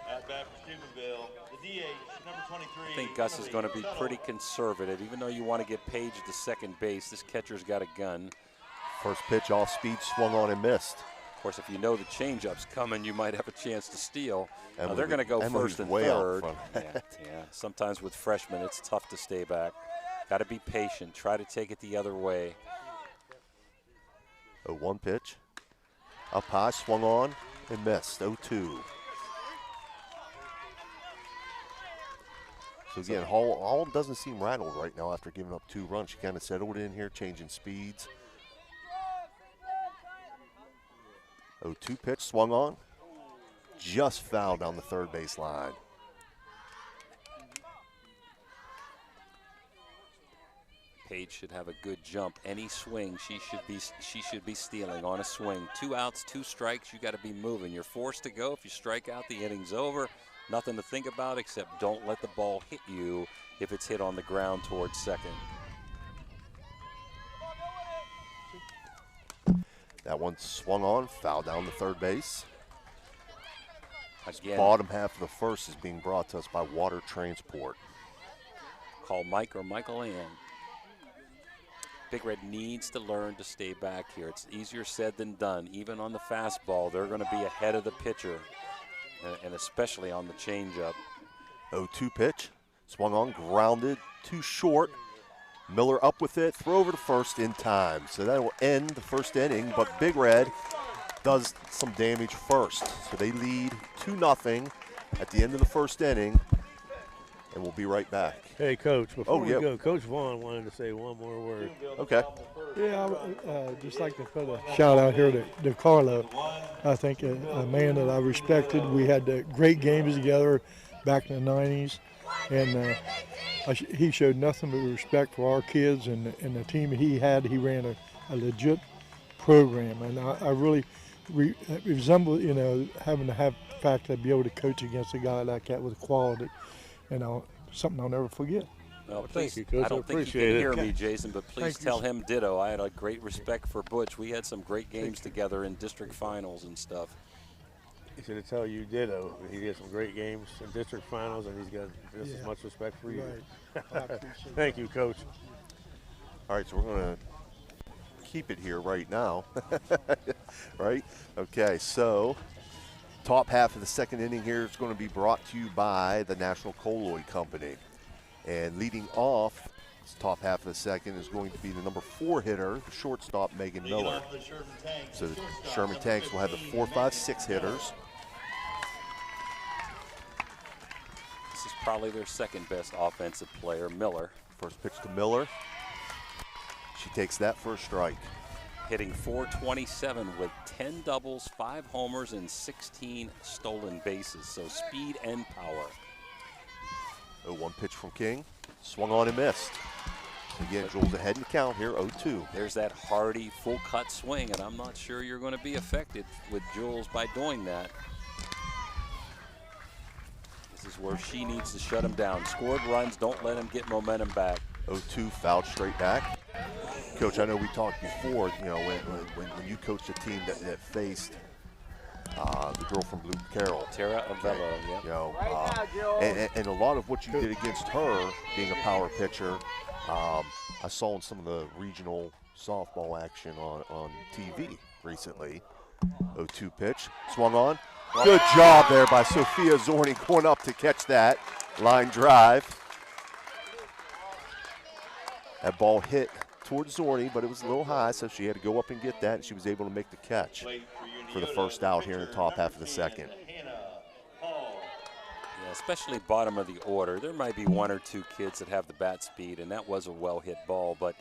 At bat for Steubenville, the DH, number 23. I think Gus is going to be pretty conservative. Even though you want to get Paige to second base, this catcher's got a gun. First pitch off speed, swung on and missed. Of course, if you know the changeup's coming, you might have a chance to steal. They're going to go first and way third. Out front. yeah. Sometimes with freshmen, it's tough to stay back. Got to be patient. Try to take it the other way. 0-1 pitch. Up high, swung on and missed. 0-2. So again, Hall doesn't seem rattled right now after giving up 2 runs. She kind of settled in here, changing speeds. 0-2 pitch, swung on. Just fouled down the third base line. Paige should have a good jump. Any swing, she should be stealing on a swing. 2 outs, 2 strikes, you got to be moving. You're forced to go. If you strike out, the inning's over. Nothing to think about except don't let the ball hit you if it's hit on the ground towards second. That one swung on, foul down the third base. Again, bottom half of the first is being brought to us by Water Transport. Call Mike or Michael Ann. Big Red needs to learn to stay back here. It's easier said than done. Even on the fastball, they're going to be ahead of the pitcher, and especially on the changeup. 0-2 pitch, swung on, grounded, too short. Miller up with it, throw over to first in time. So that will end the first inning, but Big Red does some damage first. So they lead 2-0 at the end of the first inning, and we'll be right back. Hey, Coach, before we go, Coach Vaughn wanted to say one more word. Okay. Yeah, I would just like to put a shout out here to Carlo. I think a man that I respected. We had great games together back in the 90s, and he showed nothing but respect for our kids and the team he had. He ran a legit program, and I really resemble, having to have the fact to be able to coach against a guy like that with quality, something I'll never forget. Well, thank you, Coach. I don't think you can hear me, Jason, but please tell him ditto. I had a great respect for Butch. We had some great games together in district finals and stuff. He should have told you ditto. He did some great games in district finals, and he's got just as much respect for you. Right. Thank you, Coach. All right, so we're going to keep it here right now. Right? Okay, so top half of the second inning here is going to be brought to you by the National Colloid Company. And leading off this top half of the second is going to be the number 4 hitter, the shortstop, Megan Miller. So the Sherman Tanks will have the 4, 5, 6 hitters. This is probably their second best offensive player, Miller. First pitch to Miller. She takes that for a strike. Hitting .427 with 10 doubles, 5 homers, and 16 stolen bases. So speed and power. 0-1 pitch from King. Swung on and missed. Again, Jules ahead in the count here, 0-2. There's that hardy, full cut swing, and I'm not sure you're going to be affected with Jules by doing that. This is where she needs to shut him down. Scored runs, don't let him get momentum back. 0-2, fouled straight back. Coach, I know we talked before, you know, when you coached a team that faced the girl from Blue Carroll. Tara Avello, yeah. You know, and a lot of what you did against her, being a power pitcher, I saw in some of the regional softball action on TV recently. 0-2 pitch, swung on. Good job there by Sophia Zorni going up to catch that. Line drive. That ball hit towards Zorni, but it was a little high, so she had to go up and get that, and she was able to make the catch for the first out here in the top half of the second. Yeah, especially bottom of the order. There might be 1 or 2 kids that have the bat speed, and that was a well-hit ball, but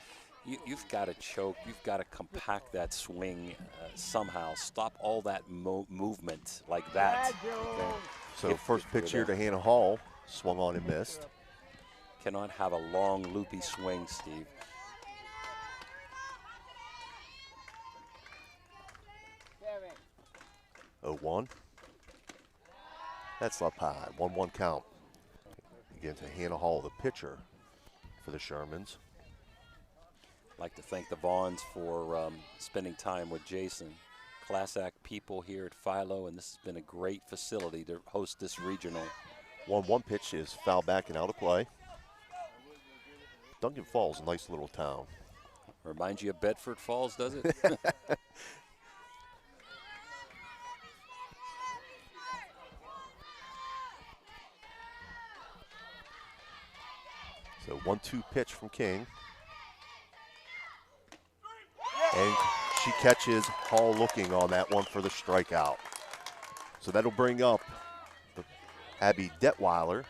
you've got to choke. You've got to compact that swing somehow. Stop all that movement like that. Okay. So first pitch here to Hannah Hall, swung on and missed. Cannot have a long, loopy swing, Steve. Oh, 1. That's up high. 1-1 count. Again to Hannah Hall, the pitcher for the Shermans. I'd like to thank the Vaughns for spending time with Jason. Class act people here at Philo, and this has been a great facility to host this regional. 1-1 pitch is foul back and out of play. Duncan Falls, a nice little town. Reminds you of Bedford Falls, does it? So 1-2 pitch from King. And she catches Hall looking on that one for the strikeout. So that'll bring up Abby Detweiler.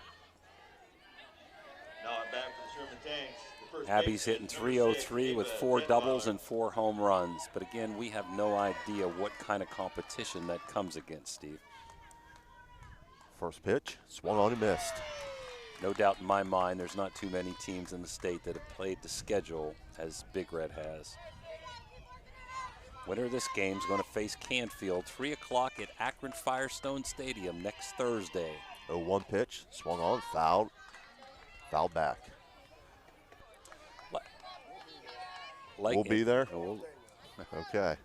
Abby's hitting .303 with 4 doubles and 4 home runs. But again, we have no idea what kind of competition that comes against, Steve. First pitch, swung on and missed. No doubt in my mind, there's not too many teams in the state that have played the schedule as Big Red has. Winner of this game is going to face Canfield, 3 o'clock at Akron Firestone Stadium next Thursday. 0-1 pitch, swung on, fouled back. We'll be there? Okay.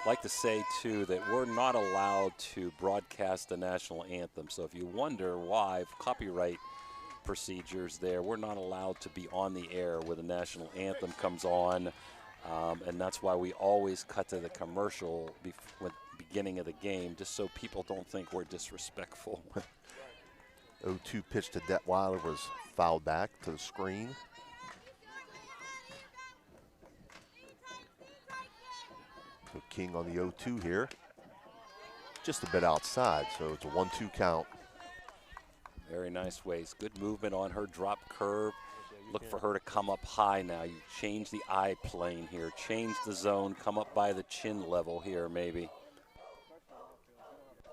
Like to say, too, that we're not allowed to broadcast the national anthem. So if you wonder why, copyright procedures there, we're not allowed to be on the air where the national anthem comes on. And that's why we always cut to the commercial with the beginning of the game, just so people don't think we're disrespectful. 0-2 pitch to Detweiler was fouled back to the screen. So King on the 0-2 here. Just a bit outside, so it's a 1-2 count. Very nice ways. Good movement on her drop curve. Look for her to come up high now. You change the eye plane here. Change the zone. Come up by the chin level here, maybe.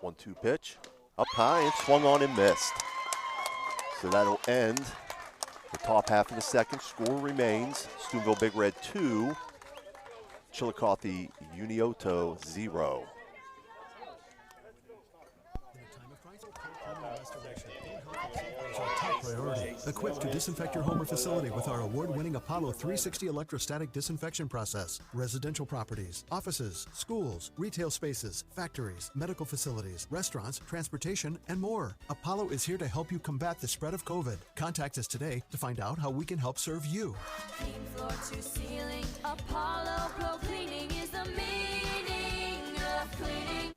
1-2 pitch. Up high and swung on and missed. So that'll end the top half of the second. Score remains Steubenville Big Red 2, Chillicothe Unioto 0. priority. Equipped to disinfect your home or facility with our award-winning Apollo 360 electrostatic disinfection process. Residential properties, offices, schools, retail spaces, factories, medical facilities, restaurants, transportation, and more. Apollo is here to help you combat the spread of COVID. Contact us today to find out how we can help serve you. Clean floor to ceiling, Apollo Pro Cleaning is the meaning of cleaning.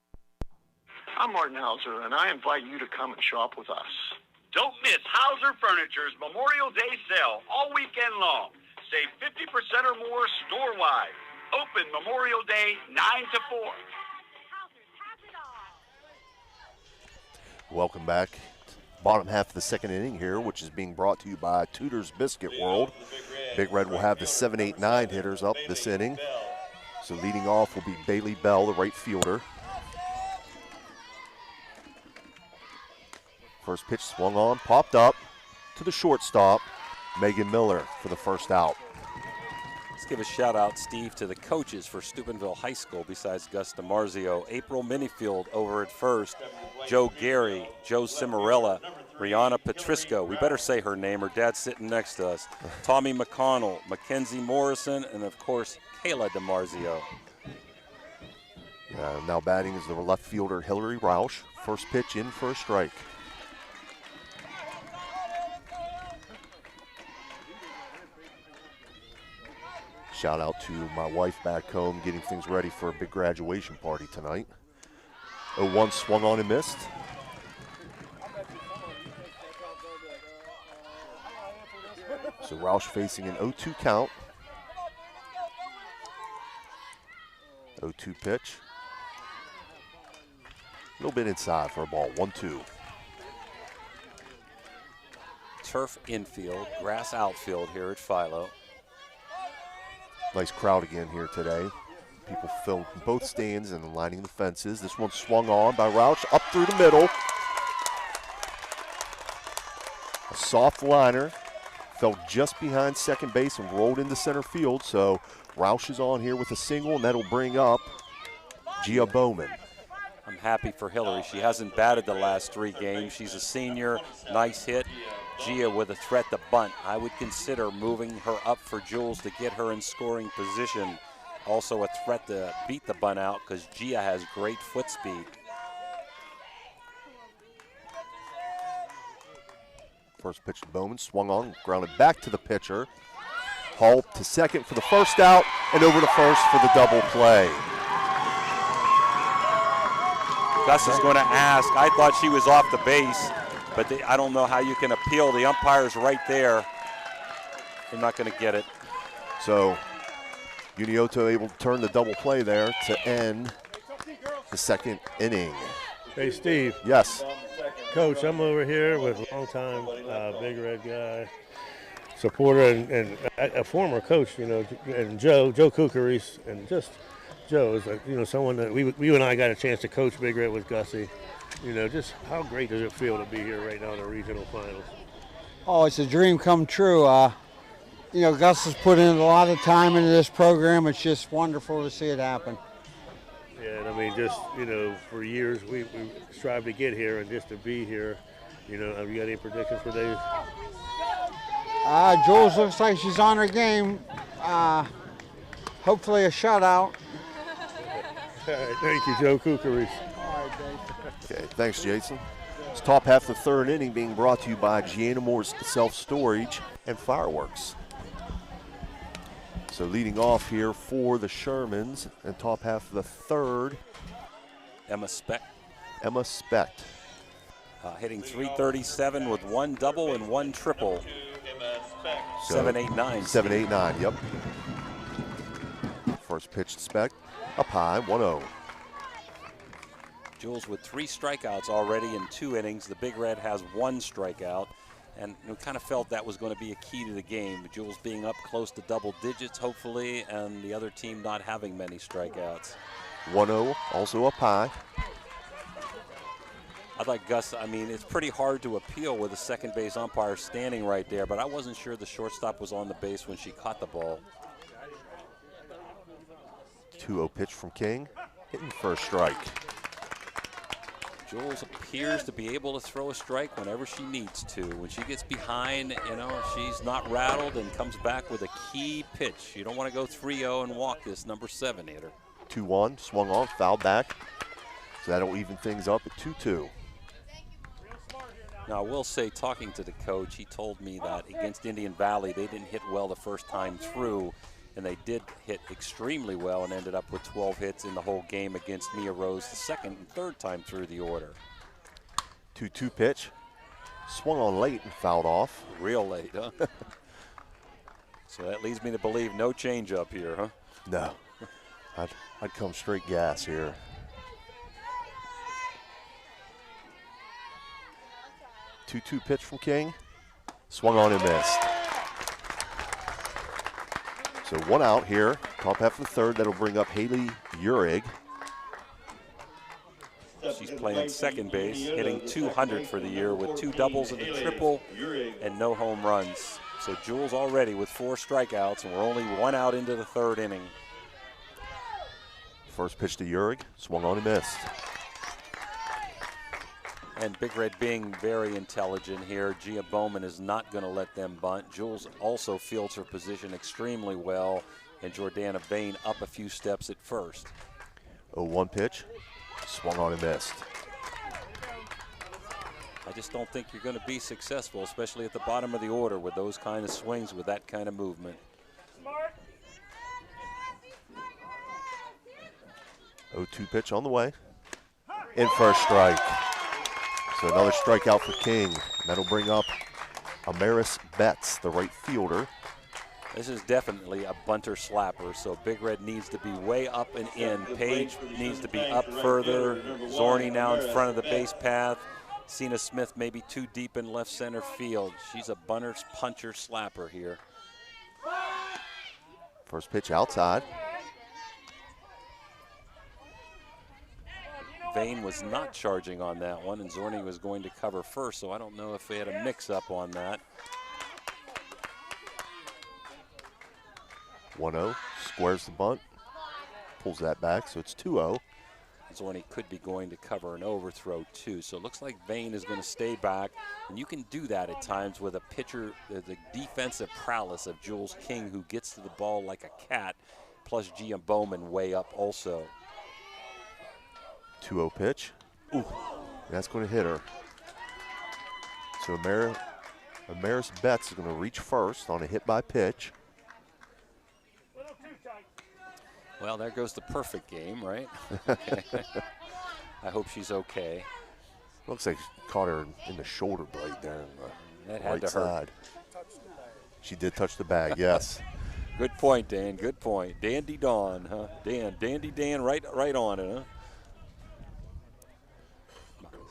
I'm Martin Hauser, and I invite you to come and shop with us. Don't miss Hauser Furniture's Memorial Day sale all weekend long. Save 50% or more store-wide. Open Memorial Day 9 to 4. Welcome back. Bottom half of the second inning here, which is being brought to you by Tudor's Biscuit World. Big Red will have the 7, 8, 9 hitters up this inning. So leading off will be Bailey Bell, the right fielder. First pitch swung on, popped up to the shortstop, Megan Miller for the first out. Let's give a shout out, Steve, to the coaches for Steubenville High School besides Gus DiMarzio. April Minifield over at first, Joe Gary, Joe Cimarella, Rihanna Patrisco. We better say her name, her dad's sitting next to us. Tommy McConnell, Mackenzie Morrison, and of course, Kayla DiMarzio. Now batting is the left fielder, Hillary Roush. First pitch in for a strike. Shout out to my wife back home getting things ready for a big graduation party tonight. 0-1 swung on and missed. So Roush facing an 0-2 count. 0-2 pitch. A little bit inside for a ball, 1-2. Turf infield, grass outfield here at Philo. Nice crowd again here today. People filled both stands and lining the fences. This one swung on by Roush up through the middle. A soft liner, fell just behind second base and rolled into center field. So Roush is on here with a single, and that'll bring up Gia Bowman. I'm happy for Hillary. She hasn't batted the last 3 games. She's a senior, nice hit. Gia with a threat to bunt. I would consider moving her up for Jules to get her in scoring position. Also a threat to beat the bunt out because Gia has great foot speed. First pitch to Bowman, swung on, grounded back to the pitcher. Hall to second for the first out, and over to first for the double play. Gus is going to ask. I thought she was off the base, but I don't know how you can appeal. The umpire's right there. They're not going to get it. So Unioto able to turn the double play there to end the second inning. Hey, Steve. Yes. Coach, I'm over here with a long-time Big Red guy, supporter, and a former coach, you know, and Joe Kukaris, and just Joe is, you know, someone that we and I got a chance to coach Big Red with Gussie. You know, just how great does it feel to be here right now in the regional finals? Oh, it's a dream come true. You know, Gus has put in a lot of time into this program. It's just wonderful to see it happen. Yeah, and I mean, just, you know, for years we strived to get here, and just to be here, you know, have you got any predictions for Dave? Jules looks like she's on her game. Hopefully a shutout. All right, thank you, Joe Kukaris. Okay, thanks, Jason. It's top half of the third inning being brought to you by Gianna Moore's Self-Storage and Fireworks. So leading off here for the Shermans and top half of the third. Emma Speck. Emma Specht. Hitting .337 with 1 double and 1 triple. So 7-8-9. 7-8-9, yep. First pitch to Specht, up high, 1-0. Jules with 3 strikeouts already in 2 innings. The Big Red has 1 strikeout. And we kind of felt that was going to be a key to the game. Jules being up close to double digits, hopefully, and the other team not having many strikeouts. 1-0, also up high. I'd like Gus, I mean, it's pretty hard to appeal with a second base umpire standing right there, but I wasn't sure the shortstop was on the base when she caught the ball. 2-0 pitch from King, hitting for a strike. Jules appears to be able to throw a strike whenever she needs to. When she gets behind, you know, she's not rattled and comes back with a key pitch. You don't want to go 3-0 and walk this number 7 hitter. 2-1, swung on, fouled back. So that'll even things up at 2-2. Now, I will say, talking to the coach, he told me that against Indian Valley, they didn't hit well the first time through, and they did hit extremely well and ended up with 12 hits in the whole game against Mia Rose the second and third time through the order. 2-2 pitch. Swung on late and fouled off. Real late, huh? So that leads me to believe no changeup here, huh? No. I'd come straight gas here. Two-two pitch from King. Swung on and missed. So 1 out here. Top half of the third. That'll bring up Haley Urig. She's playing second base, hitting .200 for the year with 2 doubles and a triple and no home runs. So Jules already with 4 strikeouts, and we're only 1 out into the third inning. First pitch to Urig. Swung on and missed. And Big Red being very intelligent here. Gia Bowman is not going to let them bunt. Jules also fields her position extremely well, and Jordana Bain up a few steps at first. 0-1 pitch. Swung on and missed. I just don't think you're going to be successful, especially at the bottom of the order with those kind of swings, with that kind of movement. 0-2 pitch on the way. In for a strike. So another strikeout for King. That'll bring up Amaris Betts, the right fielder. This is definitely a bunter slapper, so Big Red needs to be way up and in. Page needs to be up further. Zorni now in front of the base path. Cena Smith maybe too deep in left center field. She's a bunter, puncher, slapper here. First pitch outside. Vane was not charging on that one, and Zorni was going to cover first, so I don't know if they had a mix-up on that. 1-0, squares the bunt, pulls that back, so it's 2-0. Zorni could be going to cover an overthrow too, so it looks like Vane is going to stay back, and you can do that at times with a pitcher, the defensive prowess of Jules King, who gets to the ball like a cat, plus Gia Bowman way up also. 2-0 pitch. Ooh, that's going to hit her. So Amaris Betts is going to reach first on a hit by pitch. Well, there goes the perfect game, right? I hope she's okay. Looks like she caught her in the shoulder blade there on the That had right to side. She did touch the bag, yes. Good point, Dan. Good point. Dandy Dawn, huh? Dandy Dan, right on it, huh?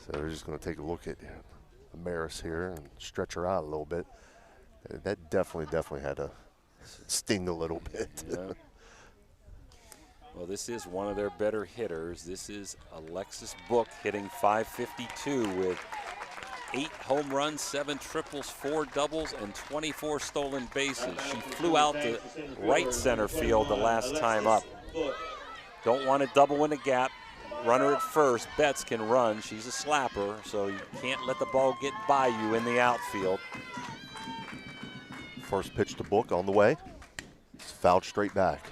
So they're just going to take a look at Amaris here and stretch her out a little bit. That definitely had to sting a little bit. Yeah. Well, this is one of their better hitters. This is Alexis Book hitting .552 with 8 home runs, 7 triples, 4 doubles, and 24 stolen bases. She flew out to right center field the last time up. Don't want to double in the gap. Runner at first. Betts can run. She's a slapper, so you can't let the ball get by you in the outfield. First pitch to Book on the way. It's fouled straight back.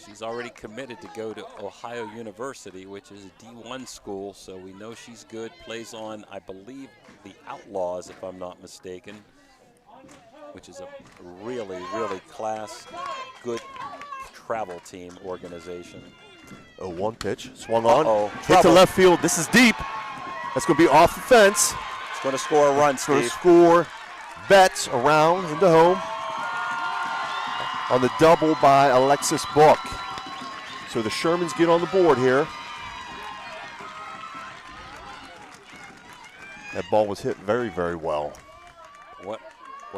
She's already committed to go to Ohio University, which is a D1 school, so we know she's good. Plays on, I believe, the Outlaws, if I'm not mistaken, which is a really, really good travel team organization. 0-1 pitch, swung on, hit trouble. to left field. This is deep. That's going to be off the fence. It's going to score a run, Steve. Going to score. Betts around into home on the double by Alexis Book. So the Shermans get on the board here. That ball was hit very, very well. What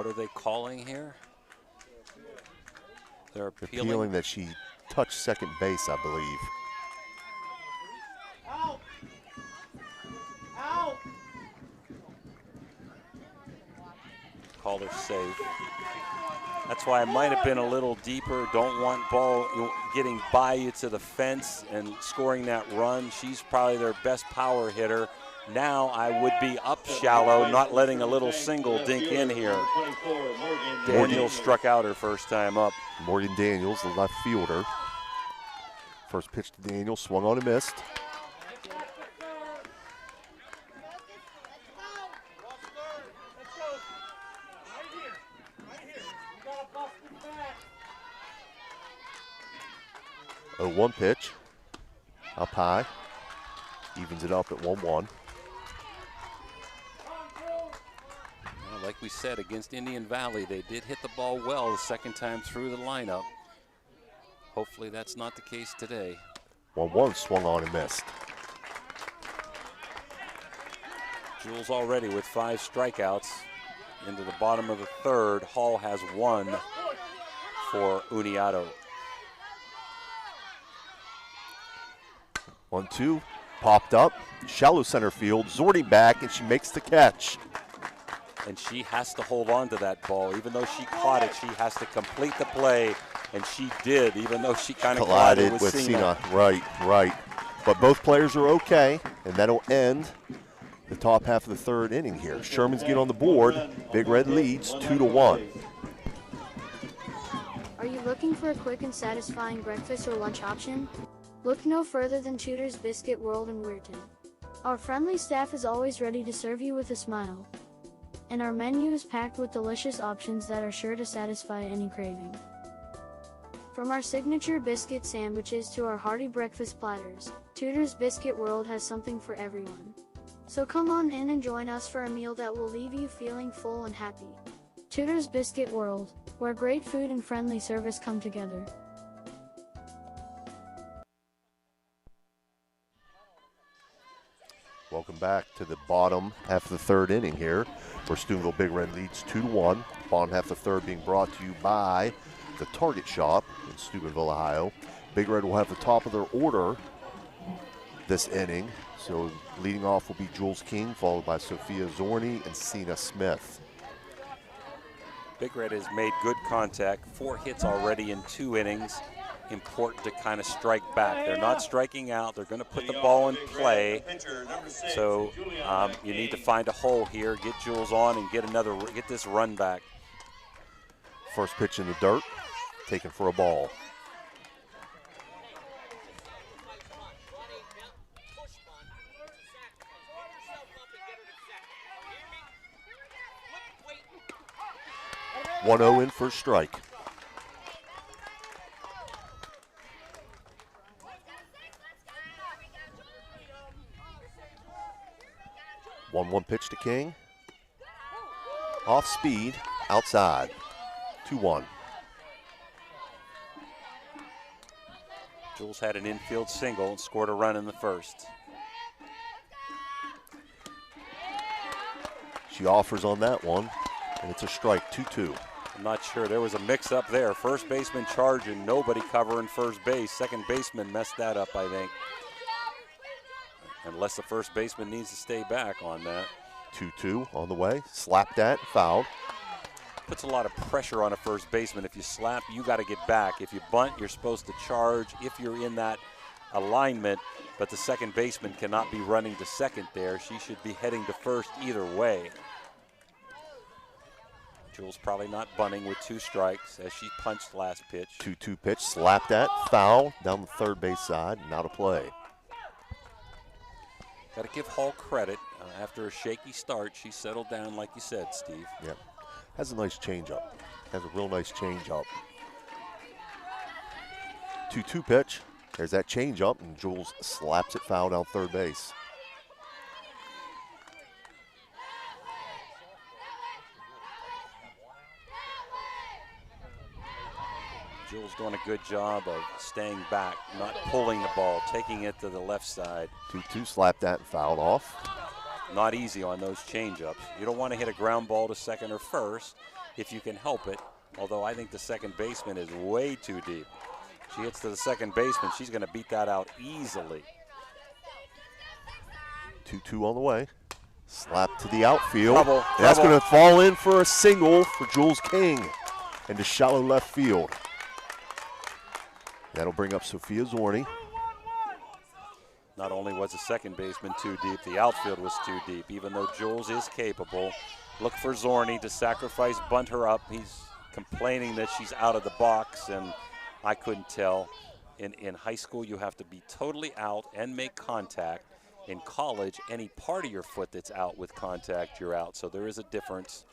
are they calling here? They're appealing that she touched second base, I believe. Out. Out. Called her safe. That's why I might have been a little deeper. Don't want ball getting by you to the fence and scoring that run. She's probably their best power hitter. Now I would be up shallow, not letting a little single dink in here. Daniels struck out her first time up. Morgan Daniels, the left fielder. First pitch to Daniels, swung on and missed. A 1 pitch, up high, evens it up at 1-1. Well, like we said, against Indian Valley, they did hit the ball well the second time through the lineup. Hopefully that's not the case today. 1-1, swung on and missed. Jules already with 5 strikeouts into the bottom of the third. Hall has 1 for Unioto. 1-2, popped up, shallow center field, Zordy back, and she makes the catch. And she has to hold on to that ball. Even though she caught it, she has to complete the play, and she did, even though she kind of collided with Cena. Right. But both players are okay, and that'll end the top half of the third inning here. Sherman's getting on the board. Big Red leads 2-1. Are you looking for a quick and satisfying breakfast or lunch option? Look no further than Tudor's Biscuit World in Weirton. Our friendly staff is always ready to serve you with a smile. And our menu is packed with delicious options that are sure to satisfy any craving. From our signature biscuit sandwiches to our hearty breakfast platters, Tudor's Biscuit World has something for everyone. So come on in and join us for a meal that will leave you feeling full and happy. Tudor's Biscuit World, where great food and friendly service come together. Welcome back to the bottom half of the third inning here, where Steubenville Big Red leads 2-1. Bottom half of the third being brought to you by the Target Shop in Steubenville, Ohio. Big Red will have the top of their order this inning. So leading off will be Jules King, followed by Sophia Zorni and Cena Smith. Big Red has made good contact, 4 hits already in 2 innings. Important to kind of strike back. They're not striking out. They're going to put the ball in play. So you need to find a hole here, get Jules on, and get this run back. First pitch in the dirt, taken for a ball. (1-0) in for a strike. 1-1 pitch to King. Off speed, outside. 2-1. Jules had an infield single and scored a run in the first. She offers on that one, and it's a strike, 2-2. I'm not sure. There was a mix-up there. First baseman charging, nobody covering first base. Second baseman messed that up, I think. Unless the first baseman needs to stay back on that. 2-2 on the way. Slapped that, fouled. Puts a lot of pressure on a first baseman. If you slap, you got to get back. If you bunt, you're supposed to charge if you're in that alignment, but the second baseman cannot be running to second there. She should be heading to first either way. Jules probably not bunting with 2 strikes as she punched last pitch. 2-2 pitch, slapped that, foul down the third base side, and out of play. Got to give Hall credit. After a shaky start, she settled down like you said, Steve. Yeah, has a nice changeup. Has a real nice changeup. 2-2 pitch. There's that changeup, and Jules slaps it foul down third base. Jules doing a good job of staying back, not pulling the ball, taking it to the left side. 2-2, slapped that and fouled off. Not easy on those changeups. You don't want to hit a ground ball to second or first if you can help it, although I think the second baseman is way too deep. She hits to the second baseman, she's going to beat that out easily. 2-2 on the way. Slap to the outfield. Trouble. That's going to fall in for a single for Jules King. into shallow left field. That'll bring up Sophia Zorni. Not only was the second baseman too deep, the outfield was too deep. Even though Jules is capable, look for Zorni to sacrifice, bunt her up. He's complaining that she's out of the box, and I couldn't tell. In high school, you have to be totally out and make contact. In college, any part of your foot that's out with contact, you're out. So there is a difference.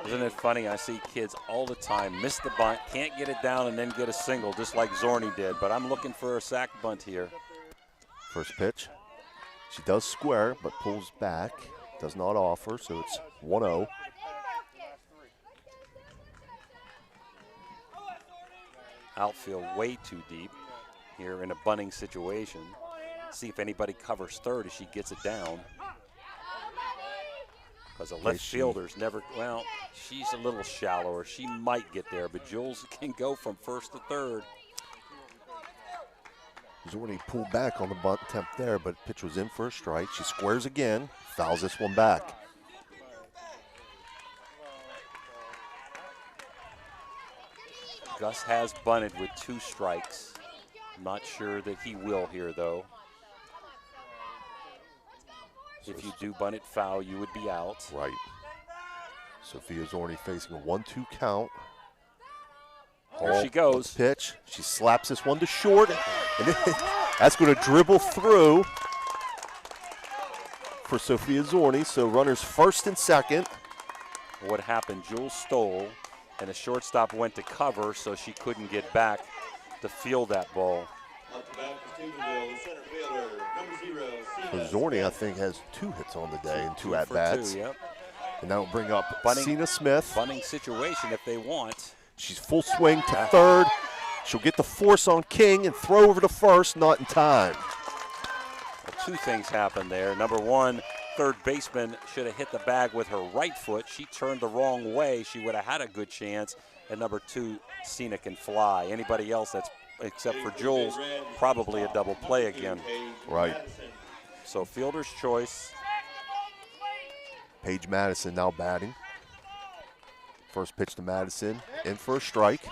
Isn't it funny? I see kids all the time miss the bunt, can't get it down, and then get a single, just like Zorni did. But I'm looking for a sack bunt here. First pitch. She does square, but pulls back. Does not offer, so it's 1-0. Outfield way too deep here in a bunting situation. See if anybody covers third as she gets it down. Because the left fielder's never, well, she's a little shallower. She might get there, but Jules can go from first to third. Zorni pulled back on the bunt attempt there, but pitch was in for a strike. She squares again, fouls this one back. Gus has bunted with 2 strikes. Not sure that he will here, though. If you do bunt it foul, you would be out. Right. Sophia Zorni facing a 1-2 count. There she goes. Pitch. She slaps this one to short. And that's going to dribble through for Sophia Zorni. So runners first and second. What happened? Jules stole, and the shortstop went to cover, so she couldn't get back to field that ball. So Zorni, I think, has 2 hits on the day and 2 at-bats. Yep. And that'll bring up Bunting, Cena Smith. Bunting situation if they want. She's full swing to third. She'll get the force on King and throw over to first, not in time. Well, 2 things happened there. Number 1, third baseman should have hit the bag with her right foot. She turned the wrong way. She would have had a good chance. And number 2, Cena can fly. Anybody else that's, except for Jules, probably a double play again. Right. So fielder's choice. Paige Madison now batting. First pitch to Madison, in for a strike.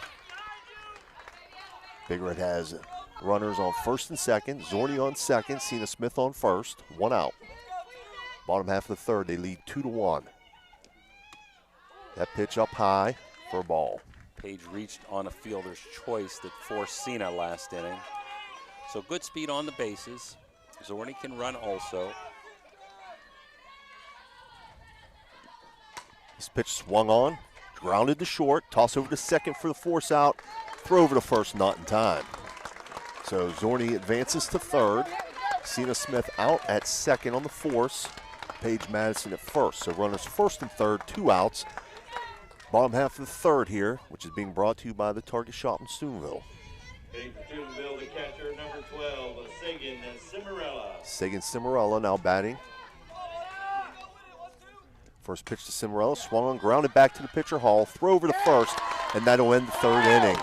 Big Red has runners on first and second. Zorni on second, Cena Smith on first. 1 out. Bottom half of the third, they lead 2-1. That pitch up high for a ball. Paige reached on a fielder's choice that forced Cena last inning. So good speed on the bases. Zorni can run also. This pitch swung on, grounded to short, toss over to second for the force out, throw over to first, not in time. So Zorni advances to third. Cena Smith out at second on the force. Paige Madison at first. So runners first and third, 2 outs. Bottom half of the third here, which is being brought to you by the Target Shop in Steubenville. Steubenville, the catcher, number 12, Sagan Cimarella. Sagan Cimarella now batting. First pitch to Cimarella, swung on, grounded back to the pitcher Hall, throw over to first, and that'll end the third inning.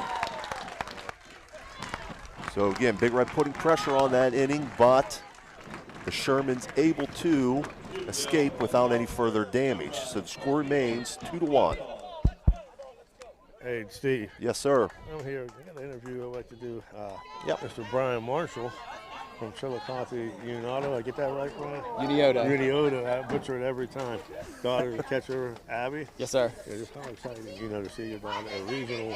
So again, Big Red putting pressure on that inning, but the Sherman's able to escape without any further damage. So the score remains 2-1. Hey, Steve. Yes, sir. I'm here. I got an interview I'd like to do. Yep. Mr. Brian Marshall from Chillicothe Unioto. I get that right, Brian? Unioto. Unioto. I butcher it every time. Daughter, catcher, Abby. Yes, sir. Yeah, just kind of excited, to see you down at a regional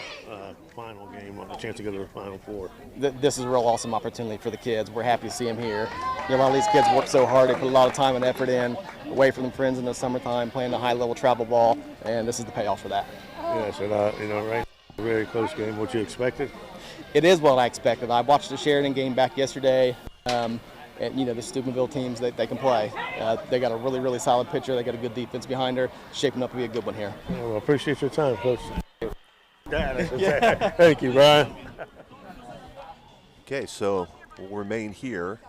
final game, a chance to go to the Final Four. This is a real awesome opportunity for the kids. We're happy to see them here. A lot of these kids work so hard. They put a lot of time and effort in, away from their friends in the summertime, playing the high-level travel ball, and this is the payoff for that. Yes, and right, a very close game. What you expected? It is what I expected. I watched the Sheridan game back yesterday, and the Steubenville teams that they can play. They got a really, really solid pitcher. They got a good defense behind her. Shaping up to be a good one here. Well, appreciate your time, Coach. Thank you, Brian. Okay, so we'll remain here.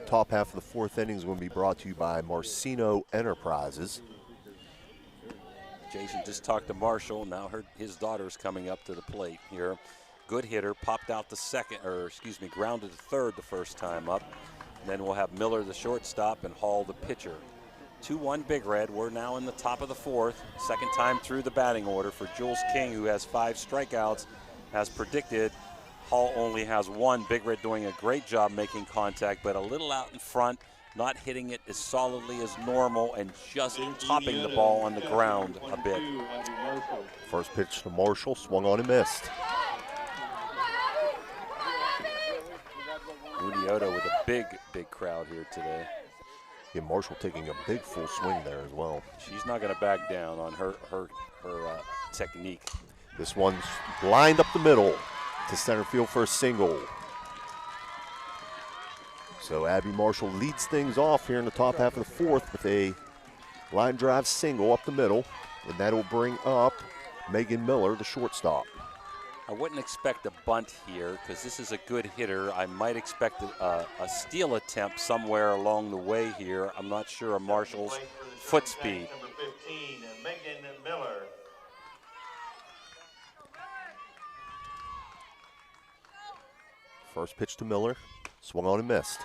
Top half of the fourth inning is going to be brought to you by Marcino Enterprises. Jason just talked to Marshall. Now his daughter's coming up to the plate here. Good hitter, popped out grounded to third the first time up. And then we'll have Miller, the shortstop, and Hall, the pitcher. 2-1 Big Red. We're now in the top of the fourth. Second time through the batting order for Jules King, who has 5 strikeouts. As predicted, Hall only has 1. Big Red doing a great job making contact, but a little out in front, not hitting it as solidly as normal, and just topping the ball on the ground a bit. First pitch to Marshall, swung on and missed. Unioto with a big crowd here today. Yeah, Marshall taking a big full swing there as well. She's not going to back down on her technique. This one's lined up the middle to center field for a single. So Abby Marshall leads things off here in the top half of the fourth with a line drive single up the middle, and that'll bring up Megan Miller, the shortstop. I wouldn't expect a bunt here because this is a good hitter. I might expect a steal attempt somewhere along the way here. I'm not sure of Marshall's foot speed. Number 15, Megan Miller. First pitch to Miller, swung on and missed.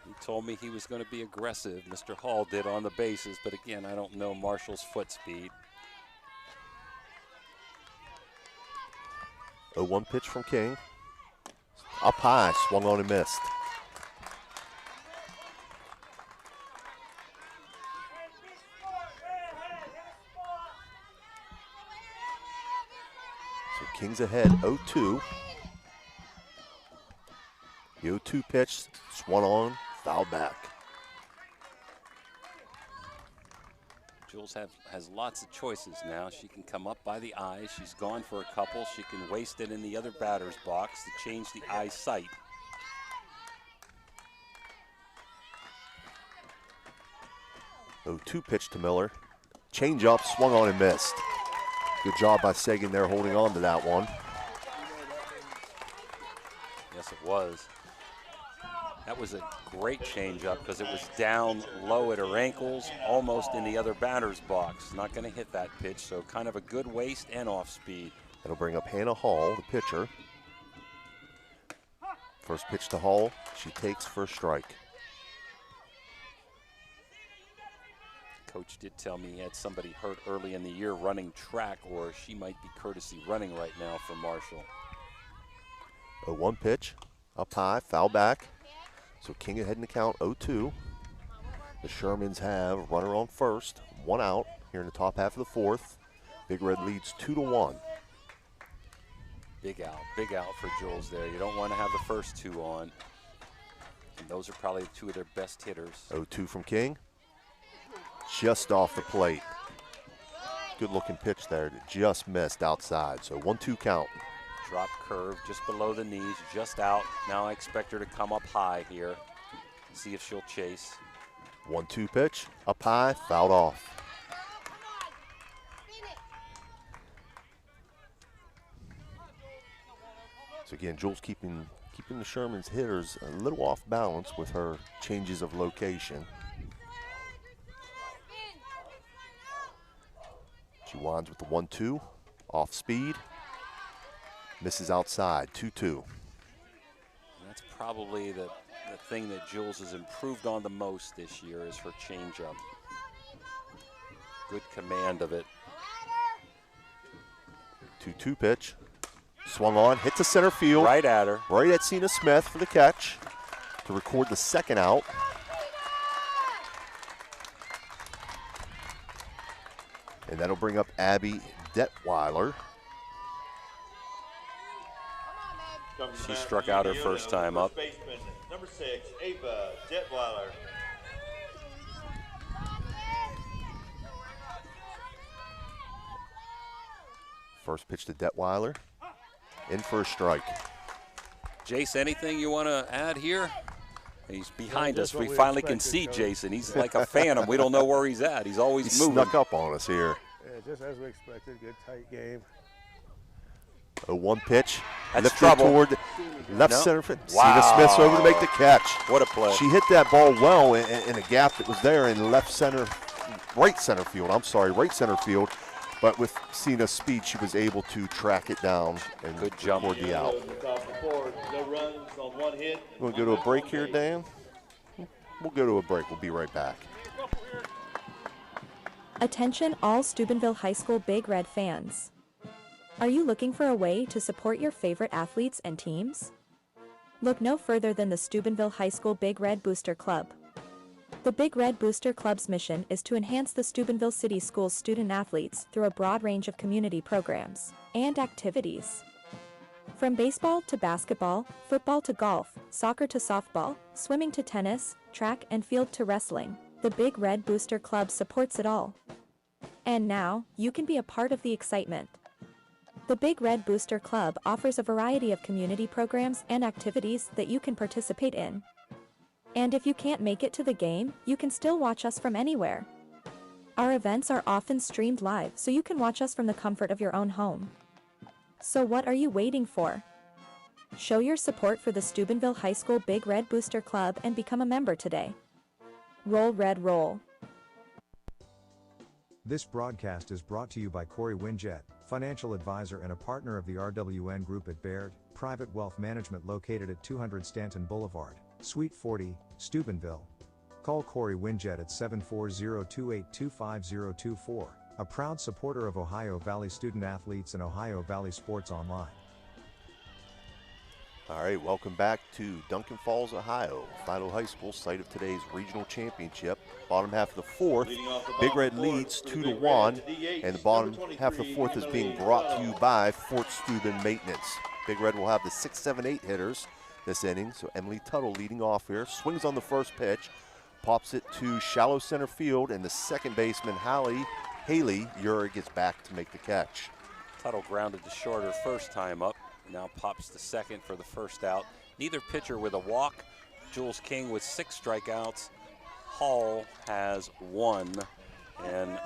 He told me he was going to be aggressive. Mr. Hall did on the bases, but again, I don't know Marshall's foot speed. 0-1 pitch from King. Up high, swung on and missed. So King's ahead, 0-2. The 0-2 pitch, swung on, fouled back. Jules has lots of choices now. She can come up by the eyes. She's gone for a couple. She can waste it in the other batter's box to change the eyesight. Oh, 2 pitch to Miller. Change up, swung on and missed. Good job by Sagan there holding on to that one. Yes, it was. That was a great changeup because it was down low at her ankles, almost in the other batter's box. Not going to hit that pitch, so kind of a good waist and off speed. That'll bring up Hannah Hall, the pitcher. First pitch to Hall, she takes for a strike. Coach did tell me he had somebody hurt early in the year running track, or she might be courtesy running right now for Marshall. 0-1 pitch, up high, foul back. So King ahead in the count, 0-2. The Shermans have runner on first, 1 out here in the top half of the fourth. Big Red leads 2-1. Big out for Jules there. You don't want to have the first 2 on. And those are probably 2 of their best hitters. 0-2 from King. Just off the plate. Good looking pitch there that just missed outside. So 1-2 count. Drop curve just below the knees, just out. Now I expect her to come up high here. See if she'll chase. 1-2 pitch, up high, fouled off. So again, Jules keeping the Sherman's hitters a little off balance with her changes of location. She winds with the 1-2, off speed. Misses outside, 2-2. That's probably the thing that Jules has improved on the most this year is her changeup. Good command of it. 2-2 pitch. Swung on, hit to center field. Right at her. Right at Cena Smith for the catch to record the second out. And that'll bring up Abby Detweiler. She struck out her first time up. Baseman, number 6, Ava Detweiler. First pitch to Detweiler. In for a strike. Jace, anything you want to add here? He's behind us. What We we finally can expected, see Coach. Jason. He's like a phantom. We don't know where he's at. He's always He moving. snuck up on us here. Yeah, just as we expected. Good tight game. A 1 pitch. That's Lifted trouble. toward left No. center field. Wow. Cena Smith's over to make the catch. What a play. She hit that ball well in a gap that was there in left center right center field. But with Cena's speed, she was able to track it down and good jump record the out. We'll go to a break here, Dan? We'll go to a break. We'll be right back. Attention all Steubenville High School Big Red fans. Are you looking for a way to support your favorite athletes and teams? Look no further than the Steubenville High School Big Red Booster Club. The Big Red Booster Club's mission is to enhance the Steubenville City Schools student athletes through a broad range of community programs and activities. From baseball to basketball, football to golf, soccer to softball, swimming to tennis, track and field to wrestling, the Big Red Booster Club supports it all. And now, you can be a part of the excitement. The Big Red Booster Club offers a variety of community programs and activities that you can participate in. And if you can't make it to the game, you can still watch us from anywhere. Our events are often streamed live, so you can watch us from the comfort of your own home. So what are you waiting for? Show your support for the Steubenville High School Big Red Booster Club and become a member today. Roll Red Roll. This broadcast is brought to you by Corey Winjet, financial advisor and a partner of the RWN Group at Baird, Private Wealth Management located at 200 Stanton Boulevard, Suite 40, Steubenville. Call Corey Winjet at 740-2825024, a proud supporter of Ohio Valley student athletes and Ohio Valley Sports Online. All right, welcome back to Duncan Falls, Ohio. Fido High School, site of today's regional championship. Bottom half of the fourth, Big Red leads 2-1, and the bottom half of the fourth is being brought to you by Fort Steuben Maintenance. Big Red will have the 6, 7, 8 hitters this inning. So Emily Tuttle leading off here, swings on the first pitch, pops it to shallow center field, and the second baseman Haley Uri gets back to make the catch. Tuttle grounded to short her first time up. Now pops to second for the first out. Neither pitcher with a walk. Jules King with 6 strikeouts. Hall has 1, and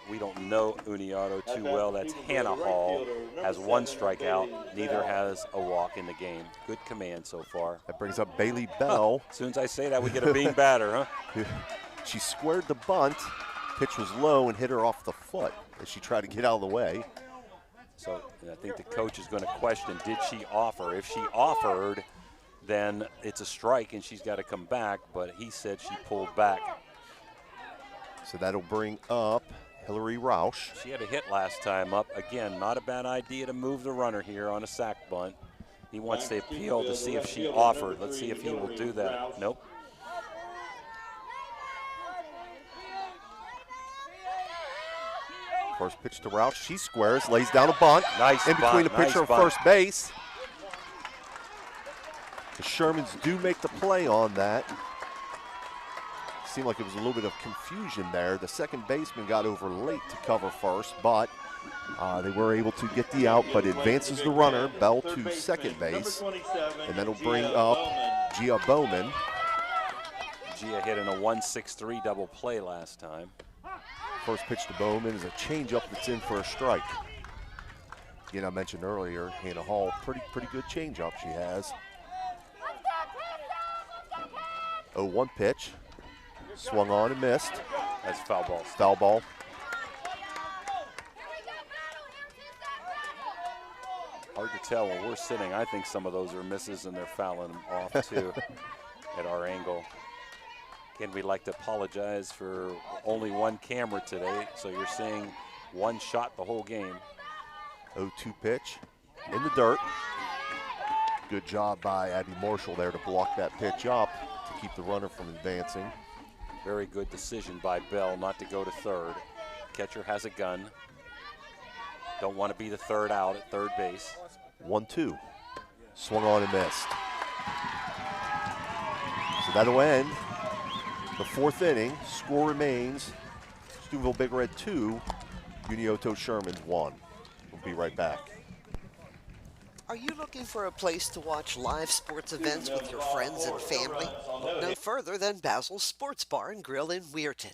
we don't know Unioto too well. That's Hannah Hall, has 1 strikeout. Neither has a walk in the game. Good command so far. That brings up Bailey Bell. As soon as I say that, we get a bean batter, huh? She squared the bunt. Pitch was low and hit her off the foot as she tried to get out of the way. So I think the coach is going to question, did she offer? If she offered, then it's a strike and she's got to come back, but he said she pulled back. So that'll bring up Hillary Roush. She had a hit last time up. Again, not a bad idea to move the runner here on a sac bunt. He wants to appeal to see if she offered. Let's see if he will do that. Nope. First pitch to Roush, she squares, lays down a bunt. Nice in between the pitcher and bunt. first base. The Shermans do make the play on that. Seemed like it was a little bit of confusion there. The second baseman got over late to cover first, but they were able to get the out, but advances the runner, Bell to second base. And that'll bring up Gia Bowman. Gia hit in a 1-6-3 double play last time. First pitch to Bowman is a changeup that's in for a strike. Again, I mentioned earlier, Hannah Hall, pretty good changeup she has. 0-1 pitch, swung on and missed. That's foul ball. Foul ball. Hard to tell when we're sitting. I think some of those are misses and they're fouling them off too at our angle. Again, we'd like to apologize for only 1 camera today, so you're seeing 1 shot the whole game. 0-2 pitch in the dirt. Good job by Abby Marshall there to block that pitch up to keep the runner from advancing. Very good decision by Bell not to go to third. Catcher has a gun. Don't want to be the third out at third base. 1-2. Swung on and missed. So that'll end the 4th inning. Score remains Steubenville Big Red 2, Unioto Sherman 1. We'll be right back. Are you looking for a place to watch live sports events with your friends and family? Look no further than Basil's Sports Bar and Grill in Weirton.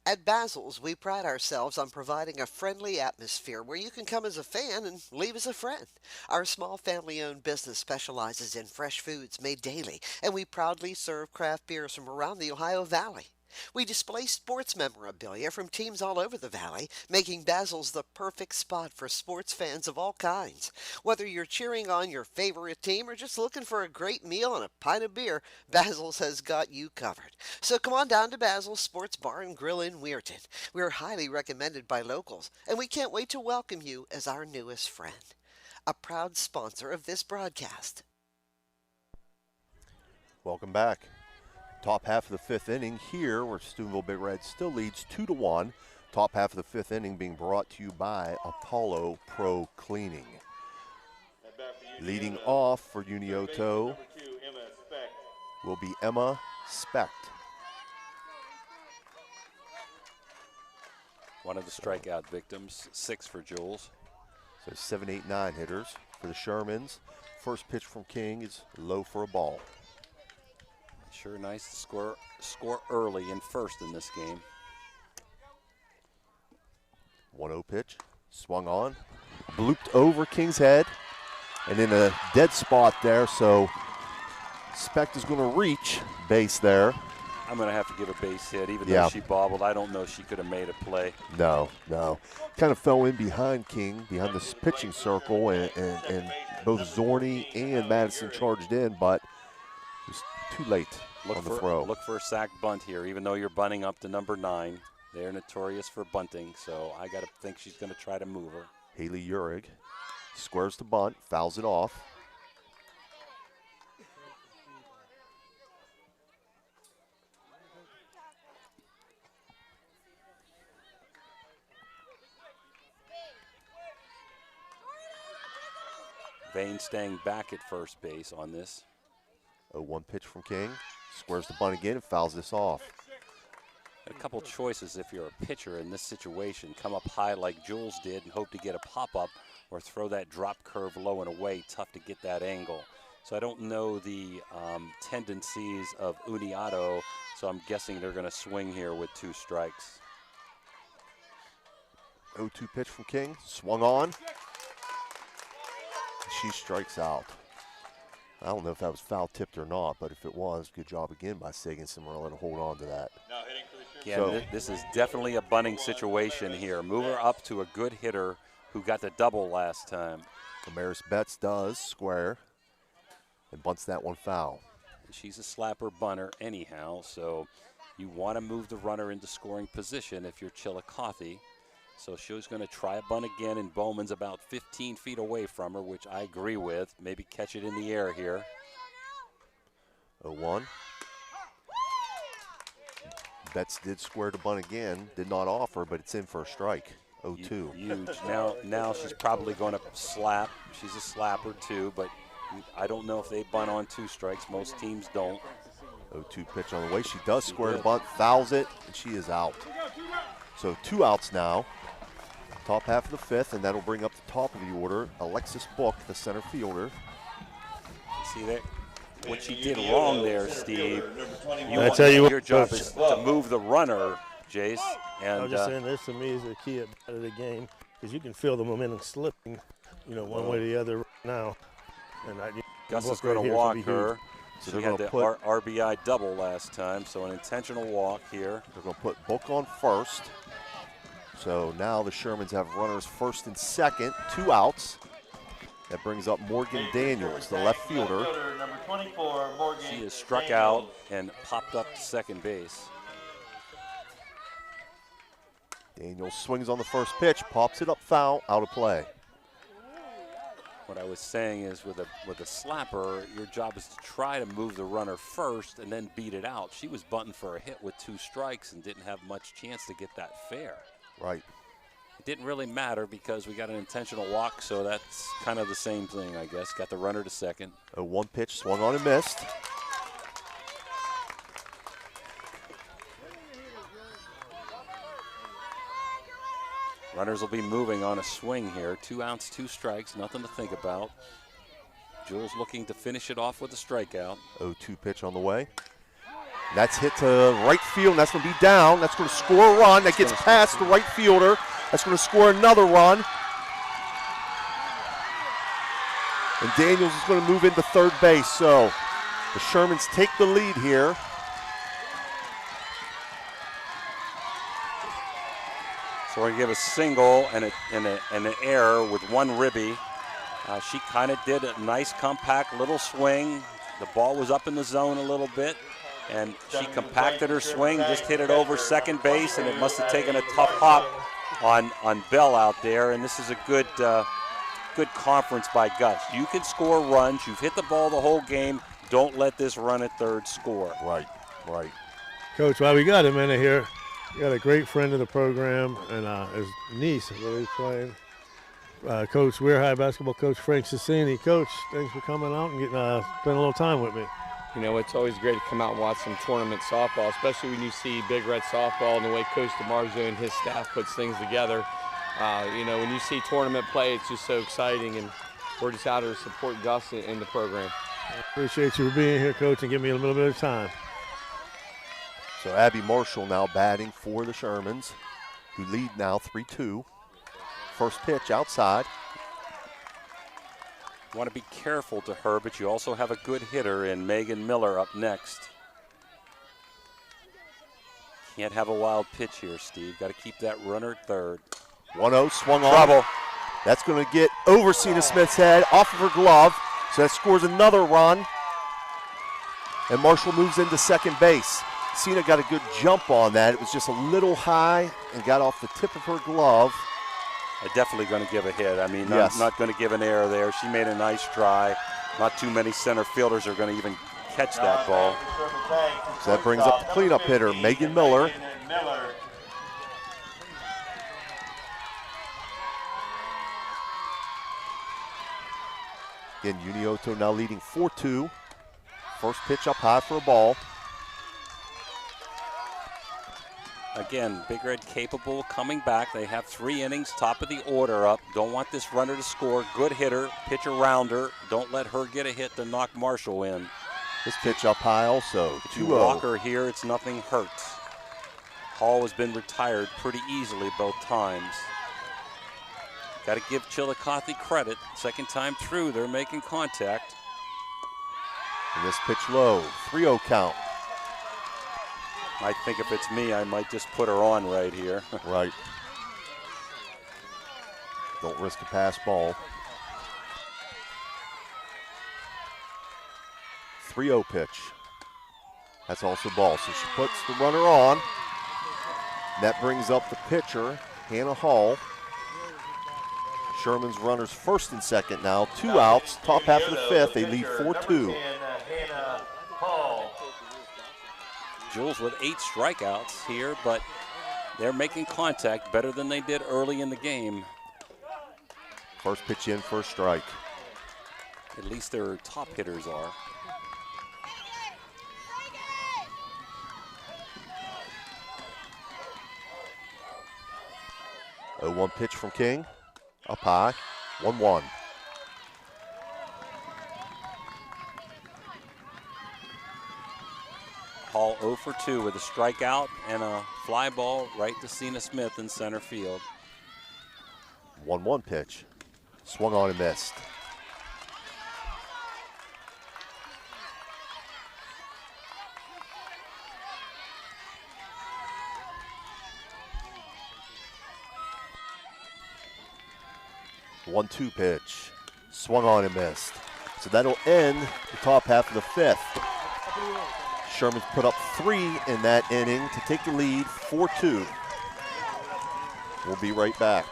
At Basil's, we pride ourselves on providing a friendly atmosphere where you can come as a fan and leave as a friend. Our small family-owned business specializes in fresh foods made daily, and we proudly serve craft beers from around the Ohio Valley. We display sports memorabilia from teams all over the Valley, making Basil's the perfect spot for sports fans of all kinds. Whether you're cheering on your favorite team or just looking for a great meal and a pint of beer, Basil's has got you covered. So come on down to Basil's Sports Bar and Grill in Weirton. We're highly recommended by locals, and we can't wait to welcome you as our newest friend. A proud sponsor of this broadcast. Welcome back. Top half of the fifth inning here, where Steubenville Big Red still leads 2-1. Top half of the fifth inning being brought to you by Apollo Pro Cleaning. Leading off for Unioto will be Emma Specht. One of the strikeout victims, 6 for Jules. So 7, 8, 9 hitters for the Shermans. First pitch from King is low for a ball. Sure nice to score early in first in this game. 1-0 pitch, swung on, blooped over King's head, and in a dead spot there, so Specht is going to reach base there. I'm going to have to give a base hit, even though she bobbled. I don't know she could have made a play. No. Kind of fell in behind King, behind the pitching circle, and both Zorney and Madison charged in, but it was too late on the throw. Look for a sack bunt here, even though you're bunting up to number 9. They're notorious for bunting, so I got to think she's going to try to move her. Haley Uhrig squares the bunt, fouls it off. Vane staying back at first base on this. 0-1 pitch from King. Squares the bunt again and fouls this off. A couple choices if you're a pitcher in this situation. Come up high like Jules did and hope to get a pop-up, or throw that drop curve low and away. Tough to get that angle. So I don't know the tendencies of Unioto, so I'm guessing they're going to swing here with 2 strikes. 0-2 pitch from King. Swung on. She strikes out. I don't know if that was foul tipped or not, but if it was, good job again by Sagan Cimarella to hold on to that. Yeah, this is definitely a bunting situation here. Move her up to a good hitter who got the double last time. Damaris Betts does square and bunts that one foul. She's a slapper bunter anyhow, so you want to move the runner into scoring position if you're Chillicothe. So she's going to try a bunt again, and Bowman's about 15 feet away from her, which I agree with. Maybe catch it in the air here. 0-1. Betts did square the bunt again, did not offer, but it's in for a strike. 0-2. Huge. Now she's probably going to slap. She's a slapper too, but I don't know if they bunt on 2 strikes. Most teams don't. 0-2 pitch on the way. She does square the bunt, fouls it, and she is out. So 2 outs now. Top half of the fifth, and that'll bring up the top of the order. Alexis Book, the center fielder. See that? What she did wrong there, Steve. Your job is to move the runner, Jace. And I was just saying, this to me is the key of the game, because you can feel the momentum slipping, one way or the other right now. And Gus is going to walk her. So she had the RBI double last time, so an intentional walk here. They're going to put Book on first. So now the Shermans have runners first and second, 2 outs. That brings up Morgan Daniels, the left fielder. Number 24, Morgan She is struck out and popped up to second base. Daniels swings on the first pitch, pops it up foul, out of play. What I was saying is with a slapper, your job is to try to move the runner first and then beat it out. She was bunting for a hit with 2 strikes and didn't have much chance to get that fair. Right. It didn't really matter because we got an intentional walk, so that's kind of the same thing, I guess. Got the runner to second. A 1 pitch swung on and missed. Runners will be moving on a swing here. 2 outs, 2 strikes, nothing to think about. Jules looking to finish it off with a strikeout. 0-2 pitch on the way. That's hit to right field, and that's going to be down. That's going to score a run. That gets past the right fielder. That's going to score another run. And Daniels is going to move into third base. So the Shermans take the lead here. So we're going to give a single and an error with one ribby. She kind of did a nice compact little swing. The ball was up in the zone a little bit, and she compacted her swing, just hit it over second base, and it must have taken a tough hop on Bell out there. And this is a good conference by Gus. You can score runs. You've hit the ball the whole game. Don't let this run at third score. Right. Coach, while we got him in here, we got a great friend of the program and his niece is really playing. Coach Weir High basketball coach Frank Sassini. Coach, thanks for coming out and getting spend a little time with me. You know, it's always great to come out and watch some tournament softball, especially when you see Big Red softball and the way Coach DeMarzio and his staff puts things together. You know, when you see tournament play, it's just so exciting, and we're just out here to support Gus in the program. I appreciate you for being here, Coach, and giving me a little bit of time. So Abby Marshall now batting for the Shermans, who lead now 3-2. First pitch outside. You want to be careful to her, but you also have a good hitter in Megan Miller up next. Can't have a wild pitch here, Steve. Got to keep that runner at third. 1-0 swung on. Trouble. That's going to get over Cena Smith's head, off of her glove. So that scores another run. And Marshall moves into second base. Cena got a good jump on that. It was just a little high and got off the tip of her glove. Definitely going to give a hit. I mean, Yes. not going to give an error there. She made a nice try. Not too many center fielders are going to even catch that ball. So that brings up the cleanup hitter, Megan Miller. Again, Unioto now leading 4-2. First pitch up high for a ball. Again, Big Red capable coming back. They have 3 innings, top of the order up. Don't want this runner to score. Good hitter, pitch around her. Don't let her get a hit to knock Marshall in. This pitch up high also, If you 2-0. walk her here, it's nothing hurts. Hall has been retired pretty easily both times. Got to give Chillicothe credit. Second time through, they're making contact. And this pitch low, 3-0 count. I think if it's me, I might just put her on right here. Right. Don't risk a pass ball. 3-0 pitch. That's also ball. So she puts the runner on. That brings up the pitcher, Hannah Hall. Sherman's runners first and second now. 2 outs, top half of the fifth. They lead 4-2. Jules with 8 strikeouts here, but they're making contact better than they did early in the game. First pitch in, first strike. At least their top hitters are. Oh, 1 pitch from King. Up high, 1-1. Hall 0 for 2 with a strikeout and a fly ball right to Cena Smith in center field. 1-1 pitch. Swung on and missed. One-two pitch. Swung on and missed. So that'll end the top half of the fifth. Sherman's put up 3 in that inning to take the lead, 4-2. We'll be right back.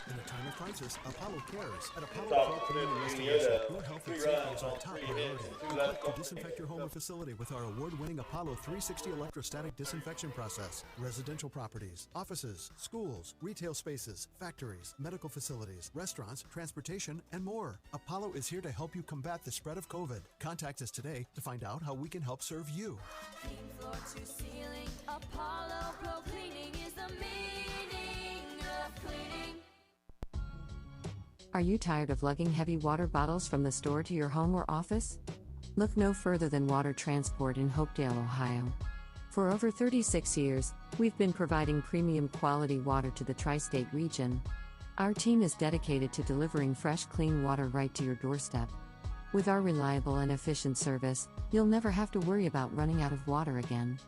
In a time of crisis, Apollo cares. At Apollo Care Community Restoration, your health and safety is our top priority. We like to disinfect your home or facility with our award-winning Apollo 360 electrostatic disinfection process. Residential properties, offices, schools, retail spaces, factories, medical facilities, restaurants, transportation, and more. Apollo is here to help you combat the spread of COVID. Contact us today to find out how we can help serve you. Floor to ceiling, Apollo Pro Cleaning is the meaning of cleaning. Are you tired of lugging heavy water bottles from the store to your home or office? Look no further than Water Transport in Hopedale, Ohio. For over 36 years, we've been providing premium quality water to the tri-state region. Our team is dedicated to delivering fresh, clean water right to your doorstep. With our reliable and efficient service, you'll never have to worry about running out of water again.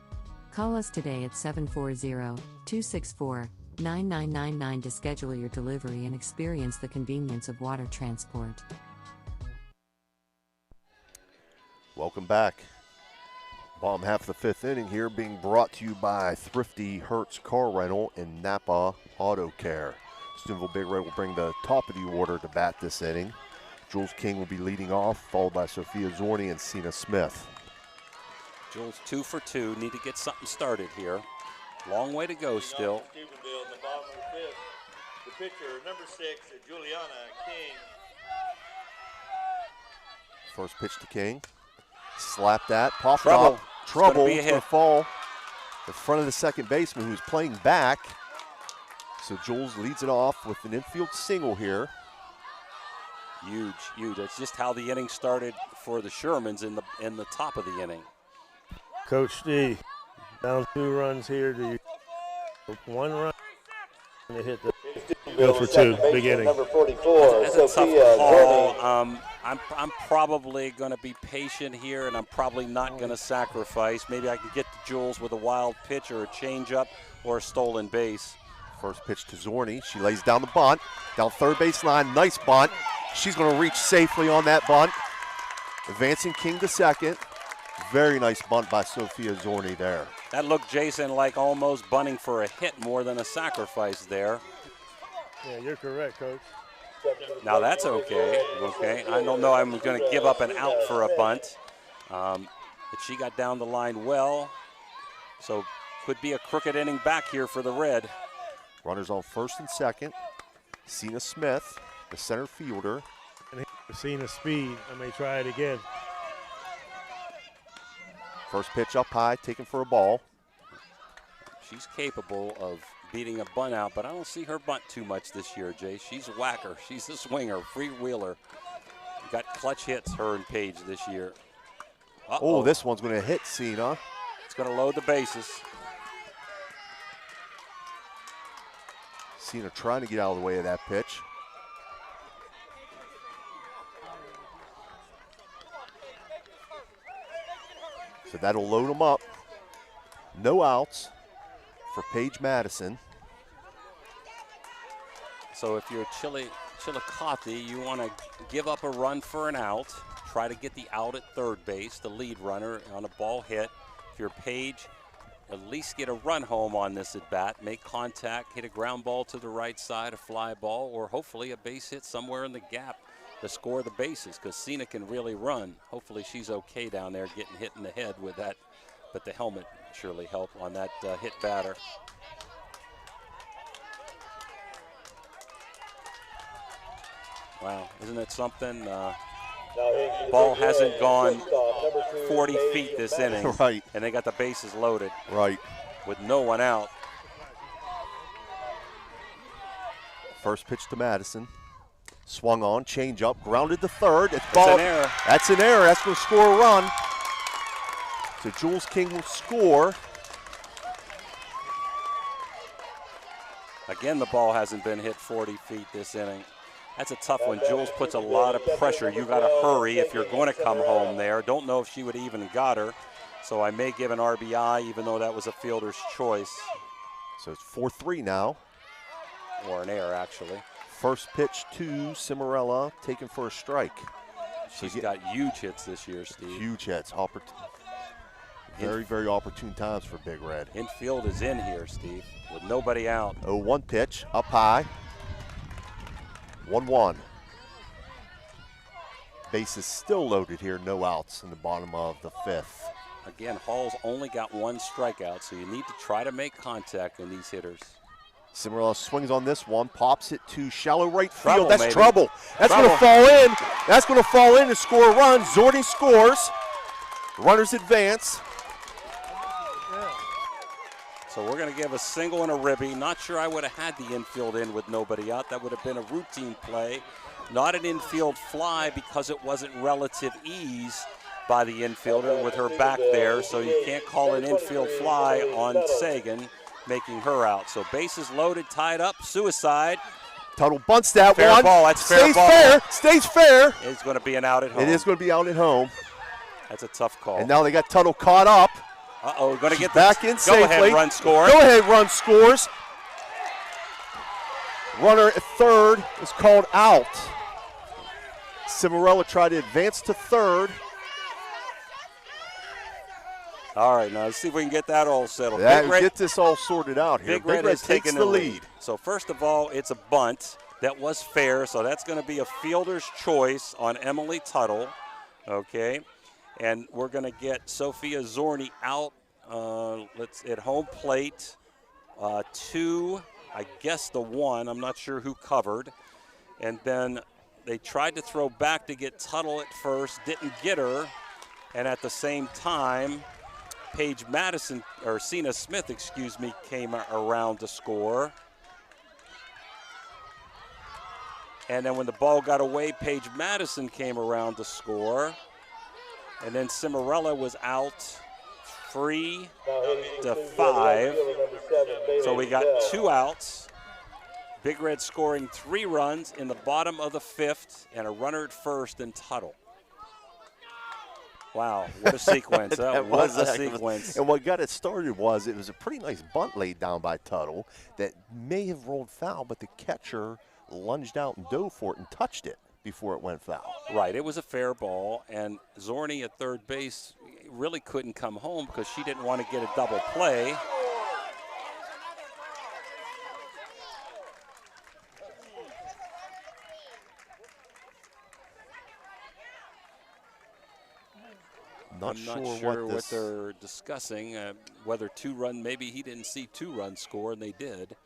Call us today at 740-264-9999 to schedule your delivery and experience the convenience of water transport. Welcome back. Bottom half of the fifth inning here being brought to you by Thrifty Hertz Car Rental and Napa Auto Care. Steubenville Big Red will bring the top of the order to bat this inning. Jules King will be leading off, followed by Sophia Zorni and Cena Smith. Jules 2 for 2, need to get something started here. Long way to go still. Steubenville in the bottom of the fifth. The pitcher, number 6, Juliana King. First pitch to King. Slap that, popped Trouble. up. Trouble. It's gonna to fall in front of the second baseman who's playing back. So Jules leads it off with an infield single here. Huge, huge. That's just how the inning started for the Shermans in the top of the inning. Coach D, down 2 runs here to 1 run. And they hit the go for 2, beginning. Number 44, That's a Sophia tough call. Zorni. I'm probably going to be patient here, and I'm probably not going to sacrifice. Maybe I can get to Jules with a wild pitch or a changeup or a stolen base. First pitch to Zorni. She lays down the bunt, down third base line. Nice bunt. She's going to reach safely on that bunt. Advancing King to second. Very nice bunt by Sophia Zorni there. That looked, Jason, like almost bunting for a hit more than a sacrifice there. Yeah, you're correct, Coach. Now that's okay. Okay, I don't know I'm going to give up an out for a bunt. But she got down the line well. So could be a crooked inning back here for the Red. Runners on first and second. Cena Smith, the center fielder. And seen a speed. I may try it again. First pitch up high, taken for a ball. She's capable of beating a bunt out, but I don't see her bunt too much this year, Jay. She's a whacker. She's a swinger, freewheeler. Got clutch hits, her and Paige, this year. Oh, this one's going to hit Cena. It's going to load the bases. Cena trying to get out of the way of that pitch. So that'll load them up. No outs for Paige Madison. So if you're Chillicothe, you want to give up a run for an out, try to get the out at third base, the lead runner on a ball hit. If you're Paige, at least get a run home on this at bat, make contact, hit a ground ball to the right side, a fly ball, or hopefully a base hit somewhere in the gap to score the bases, because Cena can really run. Hopefully she's okay down there getting hit in the head with that, but the helmet surely helped on that hit batter. Wow, isn't it something? Ball hasn't gone 40 feet this inning. Right. And they got the bases loaded. Right. With no one out. First pitch to Madison. Swung on, change up, grounded to third. It's an error. That's an error. That's going to score a run. So Jules King will score. Again, the ball hasn't been hit 40 feet this inning. That's a tough one. Jules puts a lot of pressure. You got to hurry if you're going to come home there. Don't know if she would even got her. So I may give an RBI, even though that was a fielder's choice. So it's 4-3 now. Or an error, actually. First pitch to Cimarella, taken for a strike. She's got huge hits this year, Steve. Huge hits. Very opportune times for Big Red. Infield is in here, Steve, with nobody out. 0-1 pitch, up high. 1-1. Bases still loaded here, no outs in the bottom of the fifth. Again, Hall's only got 1 strikeout, so you need to try to make contact in these hitters. Cimarella swings on this one, pops it to shallow right field. Trouble, That's maybe. trouble. That's going to fall in. That's going to fall in and score a run. Zorni scores. Runners advance. So we're going to give a single and a ribby. Not sure I would have had the infield in with nobody out. That would have been a routine play. Not an infield fly because it wasn't relative ease by the infielder with her back there. So you can't call an infield fly on Sagan, making her out. So bases loaded, tied up, suicide. Tuttle bunts that fair one. Ball. That's fair Stays ball. fair. Stays fair. It's going to be an out at home. It is going to be out at home. That's a tough call. And now they got Tuttle caught up Uh-oh, going to get back in safely. Go ahead, run score. Go ahead, run scores. Runner at third is called out. Cimarella tried to advance to third. All right, now let's see if we can get that all settled. Get this all sorted out here. Big Red has takes taken the lead. So first of all, it's a bunt. That was fair, so that's going to be a fielder's choice on Emily Tuttle. Okay, and we're going to get Sophia Zorni out at home plate. 2, I guess the 1. I'm not sure who covered. And then they tried to throw back to get Tuttle at first, didn't get her. And at the same time, Paige Madison, or Cena Smith, excuse me, came around to score. And then when the ball got away, Paige Madison came around to score. And then Cimarella was out 3-5. So we got 2 outs. Big Red scoring 3 runs in the bottom of the 5th and a runner at first in Tuttle. Wow, what a sequence. That was a sequence. And what got it started was it was a pretty nice bunt laid down by Tuttle that may have rolled foul, but the catcher lunged out and dove for it and touched it before it went foul. Right, it was a fair ball, and Zorni at third base really couldn't come home because she didn't want to get a double play. I'm not sure what they're discussing, whether 2-run, maybe he didn't see 2 runs score, and they did.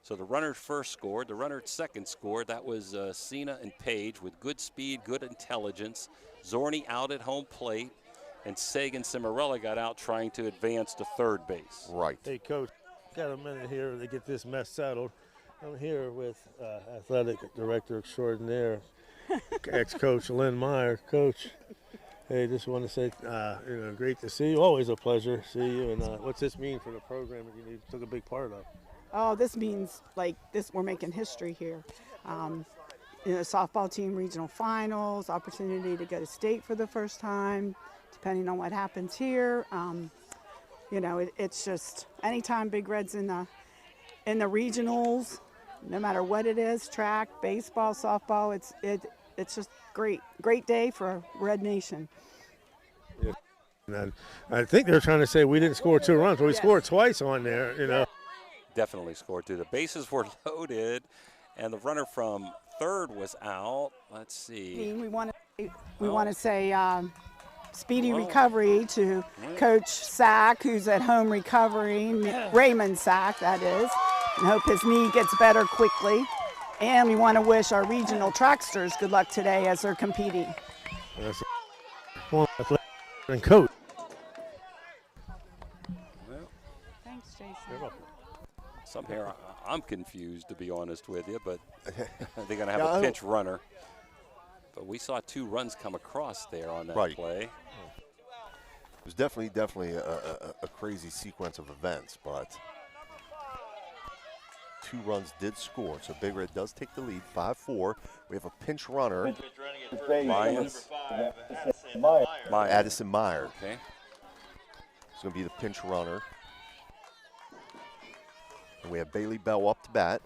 So the runner first scored, the runner second scored. That was Cena and Page with good speed, good intelligence. Zorni out at home plate, and Sagan Cimarella got out trying to advance to third base. Right. Hey, Coach, got a minute here to get this mess settled. I'm here with athletic director extraordinaire, ex-coach Lynn Meyer. Coach, hey, just want to say, great to see you. Always a pleasure to see you. And what's this mean for the program that you took a big part of? Oh, this means we're making history here. Softball team regional finals, opportunity to go to state for the first time, depending on what happens here. It's just anytime Big Red's in the regionals, no matter what it is, track, baseball, softball, it's just great day for Red Nation. Yeah. And I think they're trying to say we didn't score 2 runs, but we scored twice on there, Definitely scored 2. The bases were loaded, and the runner from third was out. Let's see. We want to say speedy recovery to Coach Sack, who's at home recovering, Raymond Sack, that is, and hope his knee gets better quickly. And we want to wish our regional tracksters good luck today as they're competing. That's a coach. Thanks, Jason. Somehow I'm confused, to be honest with you, but they're going to have a pinch runner. But we saw 2 runs come across there on that play. It was definitely a crazy sequence of events, but 2 runs did score. So Big Red does take the lead, 5-4. We have a pinch runner. Lyons. Addison Meyer. Okay. It's going to be the pinch runner. And we have Bailey Bell up to bat.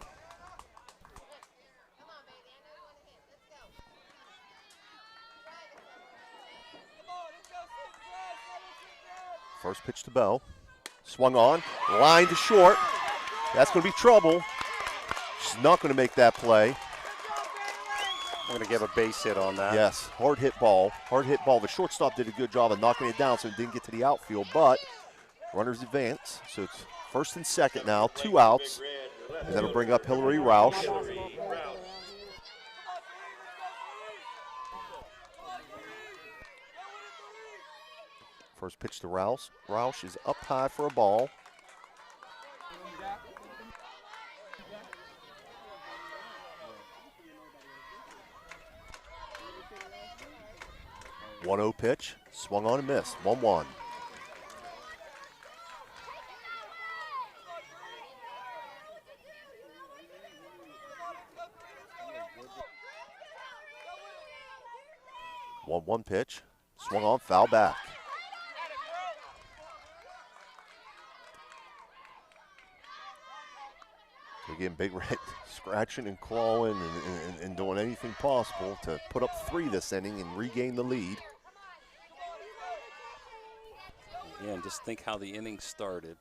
First pitch to Bell. Swung on, line to short. That's going to be trouble. She's not going to make that play. I'm going to give a base hit on that. Yes, hard hit ball. The shortstop did a good job of knocking it down, so it didn't get to the outfield, but runners advance. So it's first and second now, 2 outs. And that'll bring up Hillary Roush. First pitch to Roush. Roush is up high for a ball. One 0 pitch, swung on and missed. 1-1. One pitch, swung on, foul back. again, Big Red scratching and clawing and doing anything possible to put up 3 this inning and regain the lead. Again, just think how the inning started.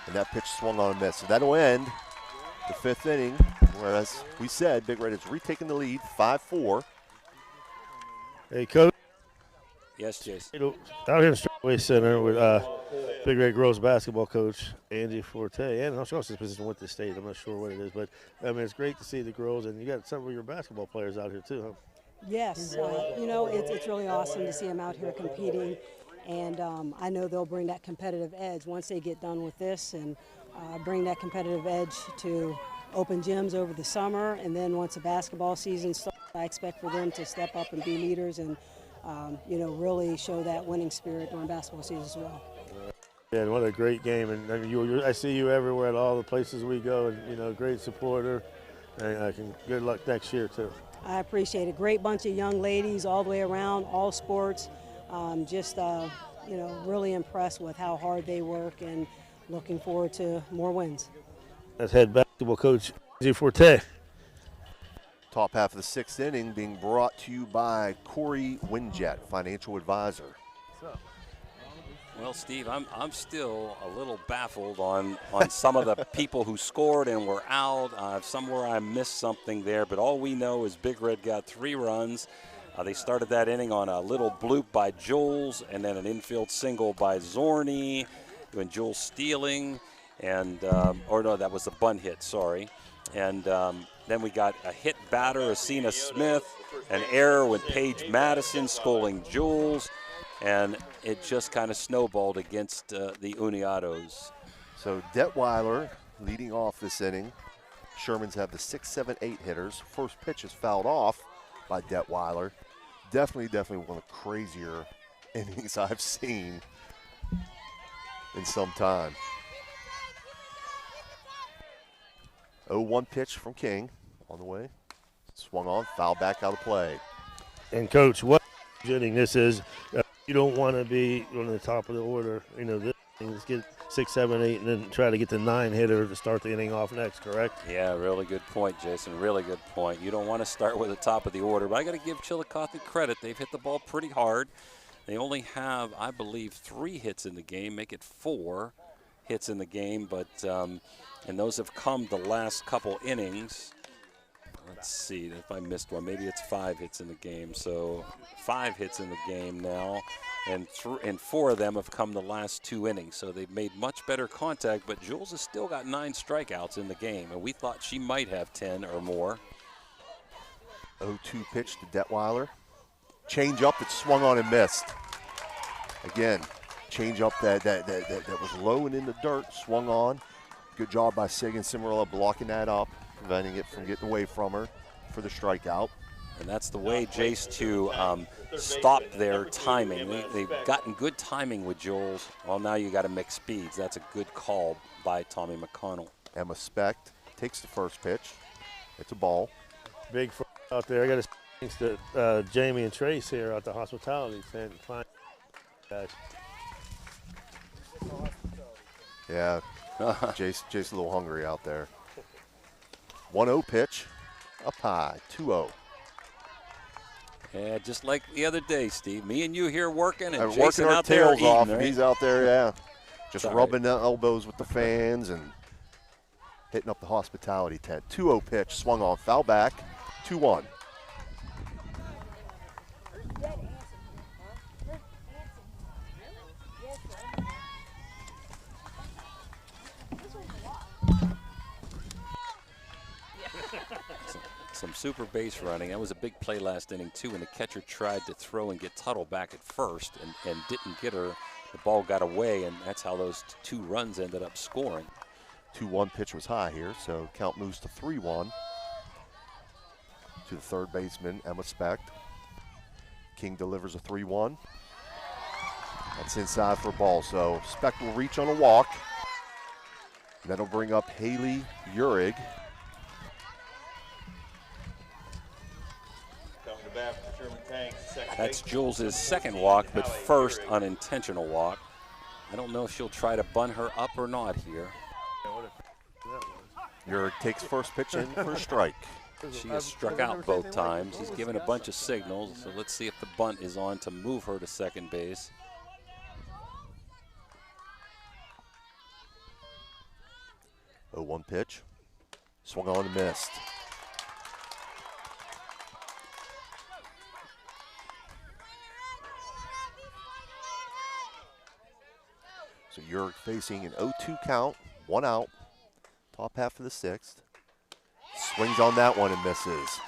And that pitch swung on a miss. So that'll end the 5th inning, whereas we said Big Red is retaking the lead, 5-4. Hey, Coach. Yes, Jason. Out here in the Straightaway Center with Big Red girls basketball coach Angie Forte, and I'm sure it's his position with the state. I'm not sure what it is, but I mean it's great to see the girls, and you got some of your basketball players out here too, huh? Yes, you know it's really awesome to see them out here competing, and I know they'll bring that competitive edge once they get done with this, and bring that competitive edge to open gyms over the summer, and then once the basketball season starts, I expect for them to step up and be leaders and you know, really show that winning spirit during basketball season as well. Yeah, and what a great game. And I mean, I see you everywhere at all the places we go, and, you know, great supporter. And good luck next year, too. I appreciate it. Great bunch of young ladies all the way around, all sports. Just, you know, really impressed with how hard they work and looking forward to more wins. That's head basketball coach Angie Forte. Top half of the 6th inning being brought to you by Corey Winjet, financial advisor. Well, Steve, I'm still a little baffled on some of the people who scored and were out. Somewhere I missed something there, but all we know is Big Red got 3 runs. They started that inning on a little bloop by Jules, and then an infield single by Zorni, when Jules stealing, and or no, that was a bunt hit. Sorry, and. Then we got a hit batter, Asina Smith, an error with Paige Madison scolding Jules, and it just kind of snowballed against the Uniotos. So Detweiler leading off this inning. Shermans have the 6, 7, 8 hitters. First pitch is fouled off by Detweiler. Definitely one of the crazier innings I've seen in some time. 0-1 pitch from King on the way. Swung on, foul back out of play. And, Coach, what inning this is, you don't want to be on the top of the order. You know, let's get 6, 7, 8, and then try to get the 9 hitter to start the inning off next, correct? Yeah, really good point, Jason. Really good point. You don't want to start with the top of the order, but I got to give Chillicothe credit. They've hit the ball pretty hard. They only have, I believe, 3 hits in the game, make it 4 hits in the game, but and those have come the last couple innings. Let's see if I missed one. Maybe it's 5 hits in the game. So 5 hits in the game now, and 4 of them have come the last 2 innings. So they've made much better contact, but Jules has still got 9 strikeouts in the game, and we thought she might have 10 or more. 0-2 pitch to Detweiler. Change up that swung on and missed. Again, change up that was low and in the dirt, swung on. Good job by Sig and Cimarella blocking that up, preventing it from getting away from her for the strikeout. And that's the way, Jace, to stop their timing. They've gotten good timing with Jules. Well, now you got to mix speeds. That's a good call by Tommy McConnell. Emma Specht takes the first pitch. It's a ball. Big out there. I got to thanks to Jamie and Trace here at the hospitality tent. Fine guys. Yeah, Jace a little hungry out there. 1-0 pitch, up high, 2-0. Yeah, just like the other day, Steve. Me and you here working, and working Jason our out there tails eating, off, right? and he's out there, yeah, just Sorry. rubbing the elbows with the fans and hitting up the hospitality tent. 2-0 pitch, swung on, foul back, 2-1. Some super base running. That was a big play last inning, too, and the catcher tried to throw and get Tuttle back at first and didn't get her. The ball got away, and that's how those 2 runs ended up scoring. 2-1 pitch was high here, so count moves to 3-1 to the third baseman, Emma Specht. King delivers a 3-1. That's inside for a ball, so Specht will reach on a walk. That'll bring up Haley Urig. That's Jules' second walk, but first unintentional walk. I don't know if she'll try to bunt her up or not here. Urick takes first pitch in for a strike. She has struck out both times. He's given a bunch of signals, so let's see if the bunt is on to move her to second base. Oh, 1 pitch. Swung on and missed. So Urick facing an 0-2 count, 1 out, top half of the 6th. Swings on that one and misses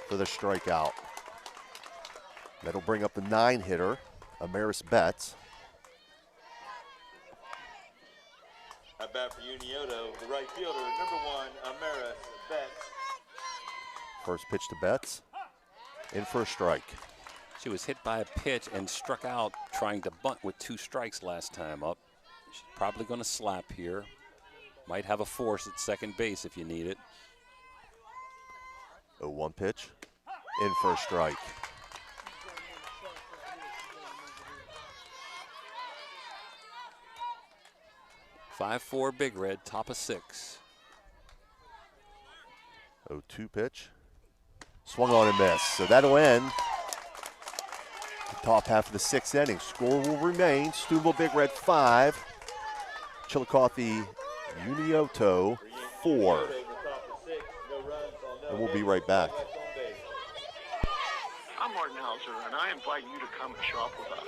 for the strikeout. That'll bring up the 9-hitter, Amaris Betts. At bat for Unioto, the right fielder, number 1, Amaris Betts. First pitch to Betts, in for a strike. She was hit by a pitch and struck out trying to bunt with 2 strikes last time up. She's probably going to slap here. Might have a force at second base if you need it. 0-1 pitch, in for a strike. Five-four Big Red, top of 6. 0-2 pitch, swung on and missed. So that'll end the top half of the 6th inning. Score will remain Steubenville Big Red 5, Chillicothe Unioto 4. And we'll be right back. I'm Martin Hauser, and I invite you to come shop with us.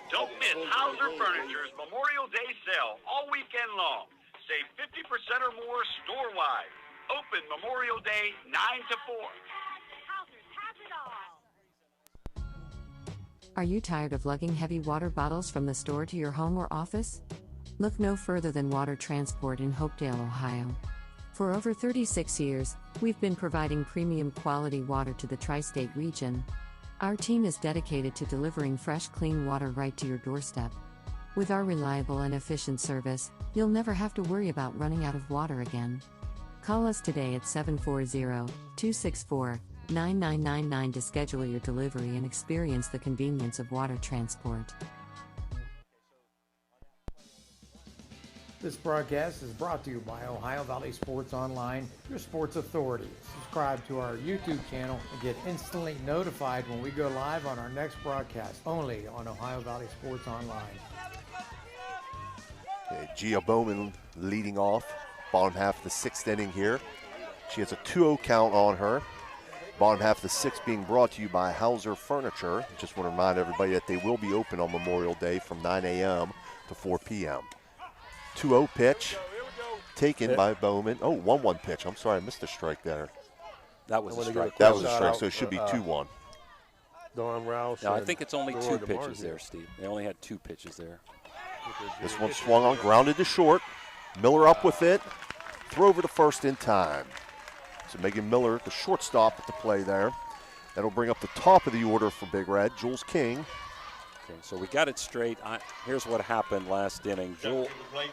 Don't miss Hauser Furniture's Memorial Day sale all weekend long. Save 50% or more store-wide. Open Memorial Day 9 to 4. Hauser's has it all. Are you tired of lugging heavy water bottles from the store to your home or office? Look no further than Water Transport in Hopedale, Ohio. For over 36 years, we've been providing premium quality water to the tri-state region. Our team is dedicated to delivering fresh, clean water right to your doorstep. With our reliable and efficient service, you'll never have to worry about running out of water again. Call us today at 740-264-9999 to schedule your delivery and experience the convenience of water transport. This broadcast is brought to you by Ohio Valley Sports Online, your sports authority. Subscribe to our YouTube channel and get instantly notified when we go live on our next broadcast, only on Ohio Valley Sports Online. Okay, Gia Bowman leading off, bottom half of the 6th inning here. She has a 2-0 count on her. Bottom half of the 6th being brought to you by Hauser Furniture. Just want to remind everybody that they will be open on Memorial Day from 9 a.m. to 4 p.m. 2-0 pitch taken by Bowman. Oh, 1-1 pitch. I'm sorry, I missed a strike there. That was a strike. That was a strike, so it should be 2-1. Don Rouse. No, I think it's only 2 pitches there, Steve. They only had 2 pitches there. This one swung on, grounded to short. Miller up with it. Throw over to first in time. So Megan Miller, the shortstop at the play there. That'll bring up the top of the order for Big Red, Jules King. Okay, so we got it straight. Here's what happened last inning.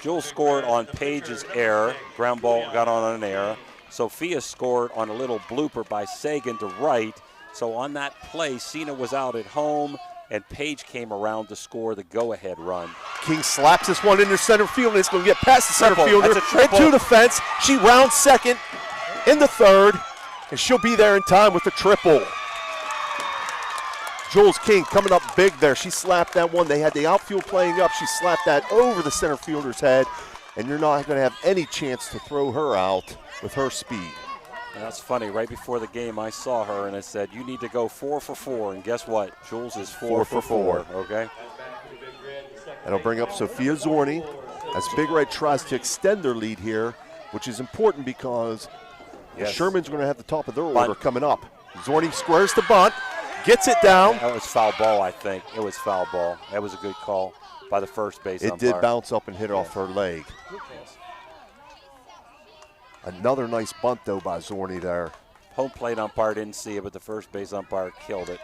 Jules scored on Page's error. Ground ball got on an error. Sophia scored on a little blooper by Sagan to right. So on that play, Cena was out at home, and Page came around to score the go-ahead run. King slaps this one into center field, and it's going to get past the center fielder into the fence. She rounds second in the 3rd, and she'll be there in time with the triple. Jules King coming up big there. She slapped that one. They had the outfield playing up. She slapped that over the center fielder's head, and you're not going to have any chance to throw her out with her speed. And that's funny. Right before the game, I saw her, and I said, you need to go 4 for 4. And guess what? Jules is 4 for 4. Okay? That'll bring up Sophia Zorni as Big Red tries to extend their lead here, which is important because Sherman's going to have the top of their order coming up. Zorni squares the bunt. Gets it down. That was foul ball, I think. It was foul ball. That was a good call by the first base umpire. It did bounce up and hit off her leg. Yes. Another nice bunt, though, by Zorni there. Home plate umpire didn't see it, but the first base umpire killed it.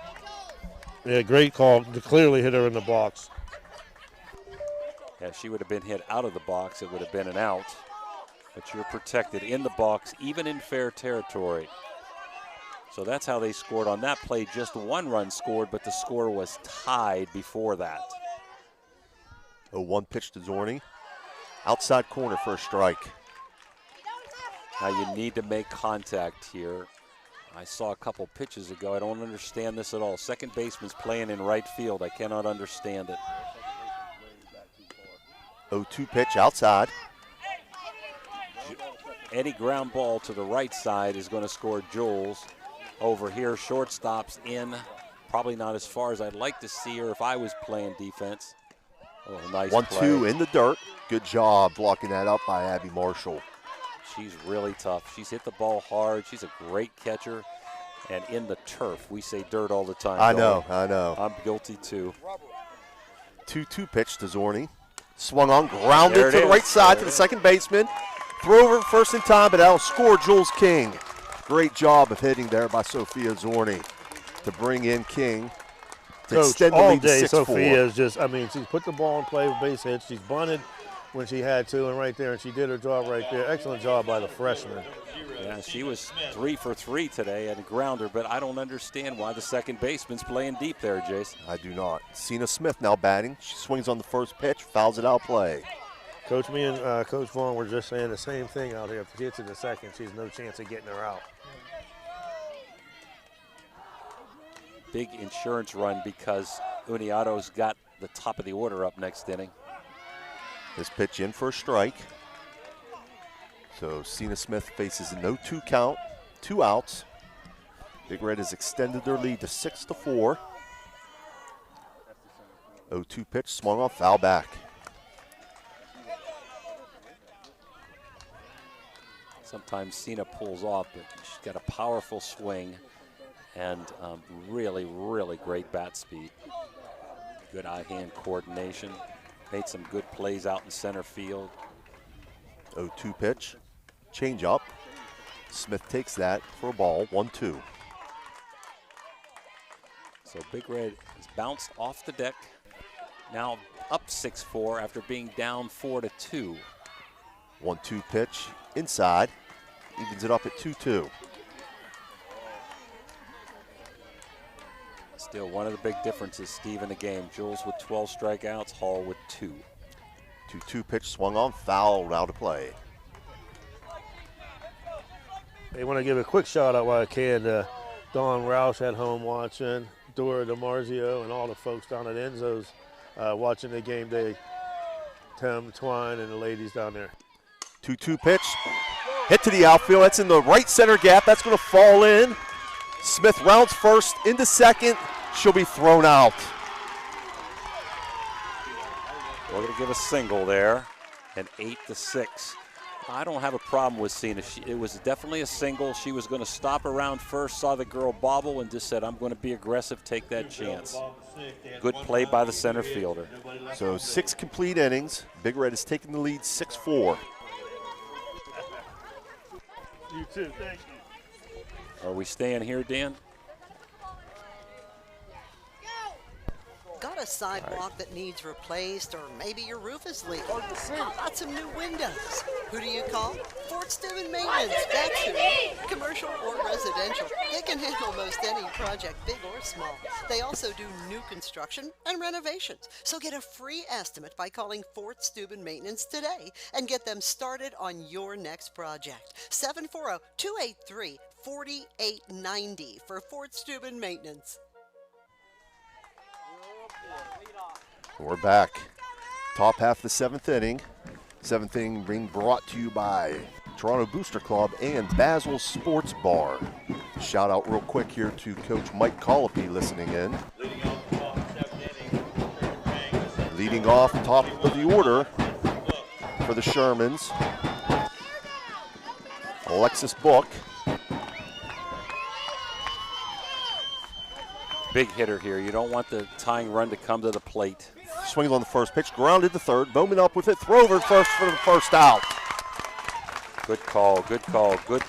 Yeah, great call. Clearly hit her in the box. Yeah, if she would have been hit out of the box, it would have been an out. But you're protected in the box, even in fair territory. So that's how they scored on that play. Just 1 run scored, but the score was tied before that. 0-1 pitch to Zorni. Outside corner for a strike. Now you need to make contact here. I saw a couple pitches ago. I don't understand this at all. Second baseman's playing in right field. I cannot understand it. 0-2 pitch outside. Any ground ball to the right side is going to score Jules. Over here, shortstop's in. Probably not as far as I'd like to see her if I was playing defense. Oh, nice 1-2 play. in the dirt. Good job blocking that up by Abby Marshall. She's really tough. She's hit the ball hard. She's a great catcher. And in the turf, we say dirt all the time. I know. I'm guilty too. 2-2 pitch to Zorni. Swung on, grounded to the right side to the second baseman. Throw over first in time, but that'll score Jules King. Great job of hitting there by Sophia Zorni to bring in King to Coach, extend the all lead to day 6-4. Sophia is just, I mean, she's put the ball in play with base hits. She's bunted when she had to, and right there, and she did her job right there. Excellent job by the freshman. Yeah, she was 3 for 3 today at a grounder, but I don't understand why the second baseman's playing deep there, Jace. I do not. Cena Smith now batting. She swings on the first pitch, fouls it out play. Coach, me and Coach Vaughn were just saying the same thing out here. If she hits it in the second, she's no chance of getting her out. Big insurance run because Unioto's got the top of the order up next inning. This pitch in for a strike. So Cena Smith faces a no 2 count, 2 outs. Big Red has extended their lead to 6-4. 0-2 pitch, swung on, foul back. Sometimes Cena pulls off, but she's got a powerful swing and really, really great bat speed. Good eye-hand coordination. Made some good plays out in center field. 0-2 pitch, change up. Smith takes that for a ball, 1-2. So Big Red has bounced off the deck. Now up 6-4 after being down 4-2. 1-2 pitch inside, evens it up at 2-2. Still one of the big differences, Steve, in the game. Jules with 12 strikeouts, Hall with 2. 2-2 pitch swung on, fouled out of play. They want to give a quick shout out while I can to Dawn Roush at home watching, Dora DiMarzio, and all the folks down at Enzo's watching the game day. Tim, Twine, and the ladies down there. 2-2 pitch, hit to the outfield. That's in the right center gap. That's going to fall in. Smith rounds first into second. She'll be thrown out. We're going to give a single there, and 8-6. I don't have a problem with Cena. It was definitely a single. She was going to stop around first, saw the girl bobble, and just said, I'm going to be aggressive, take that chance. Good play by the center fielder. So 6 complete innings. Big Red has taken the lead 6-4. You too, thank you. Are we staying here, Dan? Got a sidewalk that needs replaced, or maybe your roof is leaking? How about some new windows? Who do you call? Fort Steuben Maintenance, that's who. Commercial or residential, they can handle most any project, big or small. They also do new construction and renovations. So get a free estimate by calling Fort Steuben Maintenance today and get them started on your next project. 740-283-4890 for Fort Steuben Maintenance. We're back. Top half of the 7th inning. 7th inning being brought to you by Toronto Booster Club and Basil Sports Bar. Shout out real quick here to Coach Mike Colopy listening in. Leading off top of the order for the Shermans, Alexis Book. Big hitter here. You don't want the tying run to come to the plate. Swings on the first pitch, grounded to third. Bowman up with it, throw over first for the first out. Good call, good call. Good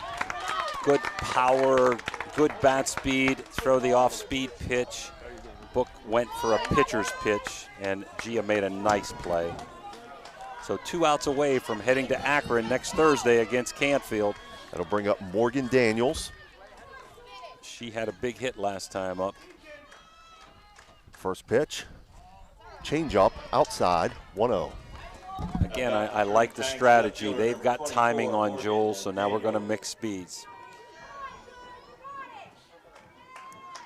power, good bat speed. Throw the off-speed pitch. Book went for a pitcher's pitch, and Gia made a nice play. So 2 outs away from heading to Akron next Thursday against Canfield. That'll bring up Morgan Daniels. She had a big hit last time up. First pitch, change up, outside, 1-0. Again, I like the strategy. They've got timing on Jules, so now we're going to mix speeds.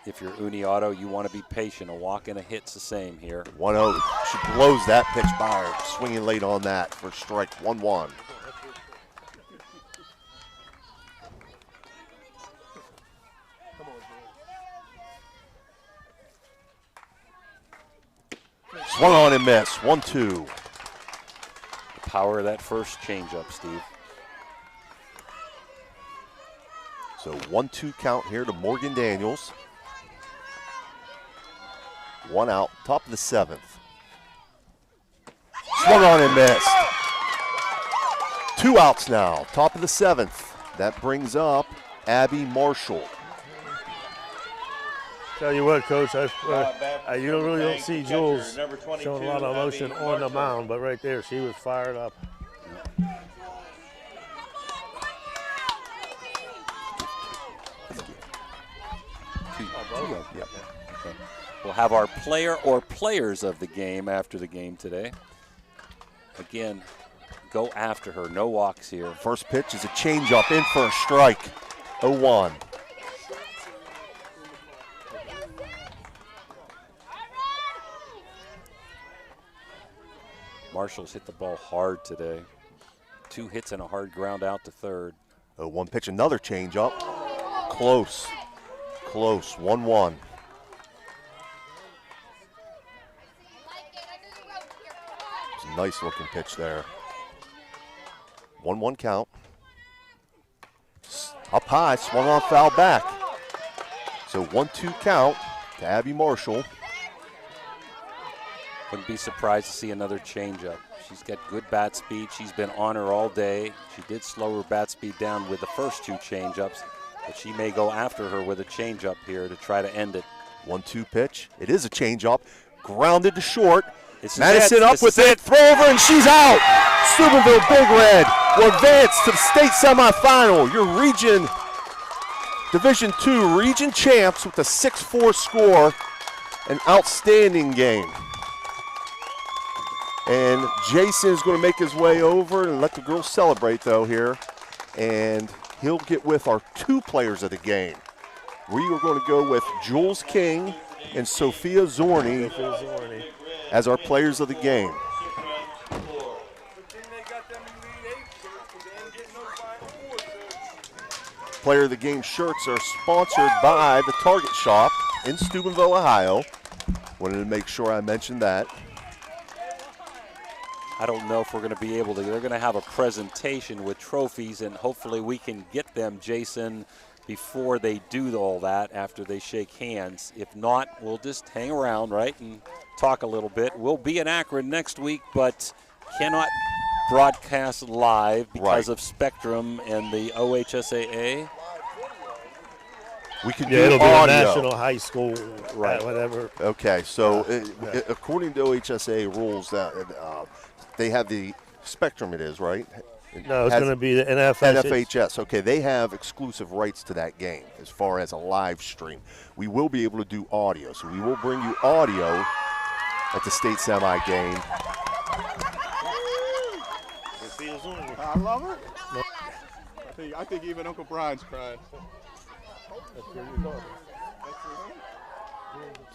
If you're Unioto, you want to be patient. A walk and a hit's the same here. 1-0. She blows that pitch by her, swinging late on that for strike 1-1. Swung on and missed. 1-2. The power of that first changeup, Steve. So 1-2 count here to Morgan Daniels. 1 out, top of the 7th. Swung on and missed. 2 outs now, top of the 7th. That brings up Abby Marshall. Tell you what, Coach, you really don't see Jules showing a lot of emotion on the mound, but right there, she was fired up. Yep. Okay. We'll have our player or players of the game after the game today. Again, go after her. No walks here. First pitch is a changeup in for a strike. 0-1. Marshall's hit the ball hard today. 2 hits and a hard ground out to third. 0-1 pitch, another changeup. Close. Close. 1-1. It's a nice looking pitch there. 1-1 count. Up high, swung on, foul back. So 1-2 count to Abby Marshall. Wouldn't be surprised to see another changeup. She's got good bat speed. She's been on her all day. She did slow her bat speed down with the first 2 changeups, but she may go after her with a changeup here to try to end it. 1-2 pitch. It is a changeup. Grounded to short. Madison up with it. Throw over, and she's out. Steubenville Big Red will advance to the state semifinal. Your region, Division II region champs with a 6-4 score. An outstanding game. And Jason is going to make his way over and let the girls celebrate, though, here. And he'll get with our 2 players of the game. We are going to go with Jules King and Sophia Zorni as our players of the game. Player of the game shirts are sponsored by the Target Shop in Steubenville, Ohio. Wanted to make sure I mentioned that. I don't know if we're going to be able to. They're going to have a presentation with trophies, and hopefully we can get them, Jason, before they do all that, after they shake hands. If not, we'll just hang around, right, and talk a little bit. We'll be in Akron next week, but cannot broadcast live because of Spectrum and the OHSAA. We can Yeah, do it'll audio. be a national high school, Right. whatever. Okay, so according to OHSAA rules, that they have the Spectrum, it is, right? No, it's going to be the NFHS. NFHS. Okay, they have exclusive rights to that game as far as a live stream. We will be able to do audio, so we will bring you audio at the state semi game. I love her. I think even Uncle Brian's crying.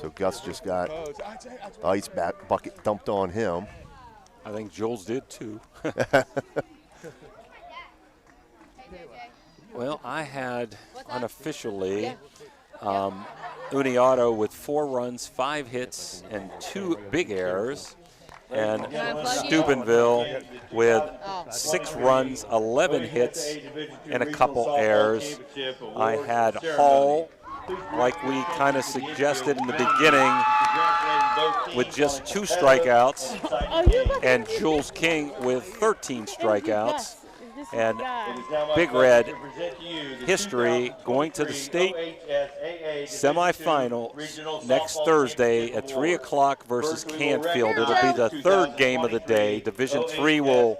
So Gus just got ice bucket dumped on him. I think Jules did too. Well, I had unofficially Unioto with 4 runs, 5 hits, and 2 big errors. And Steubenville with 6 runs, 11 hits, and a couple errors. I had Hall, like we kind of suggested in the beginning, with just 2 strikeouts, and Jules King with 13 strikeouts. And Big Red history going to the state semifinal next Thursday at 3 o'clock versus Canfield. It'll be the 3rd game of the day. Division III will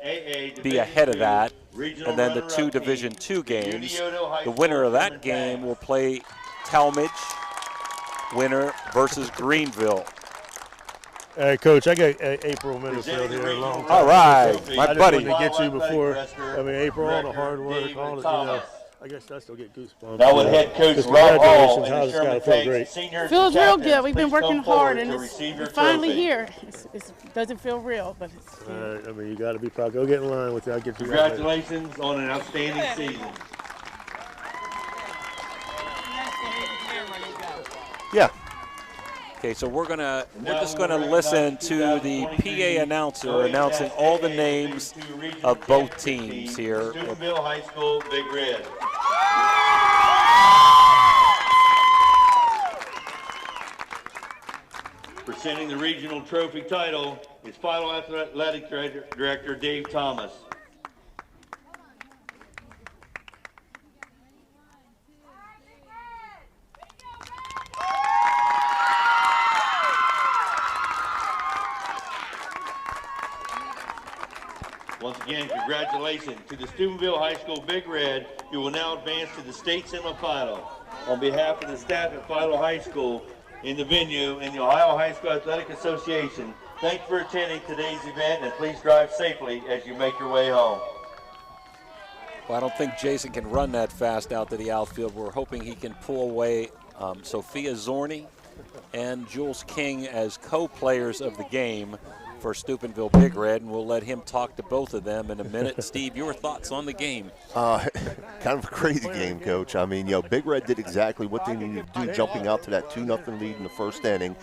be ahead of that. And then the 2 Division II games. The winner of that game will play Talmadge, winner versus Greenville. All right, Coach, I got April Middlefield here a long time. All right, my I just buddy. wanted to get you before. I mean, April, all the hard work, all the, I guess I still get goosebumps. Now with head coach Congratulations, how's it got to feel great? Feels real good. We've been working hard, and we're finally here. It doesn't feel real, but it's All right, I mean, you got to be proud. Go get in line with you. I'll get you. Congratulations on an outstanding season. Yeah. Okay, so we're just gonna listen to the PA announcer announcing all the names of both teams here. Steubenville High School, Big Red. Presenting the regional trophy title is Final Athletic Director Dave Thomas. Once again, congratulations to the Steubenville High School Big Red, who will now advance to the state semifinal. On behalf of the staff at Philo High School, in the venue, and the Ohio High School Athletic Association, thanks for attending today's event, and please drive safely as you make your way home. Well, I don't think Jason can run that fast out to the outfield. We're hoping he can pull away Sophia Zorni and Jules King as co-players of the game for Steubenville Big Red, and we'll let him talk to both of them in a minute. Steve, your thoughts on the game? Kind of a crazy game, Coach. I mean, Big Red did exactly what they needed to do, jumping out to that 2-0 lead in the first inning.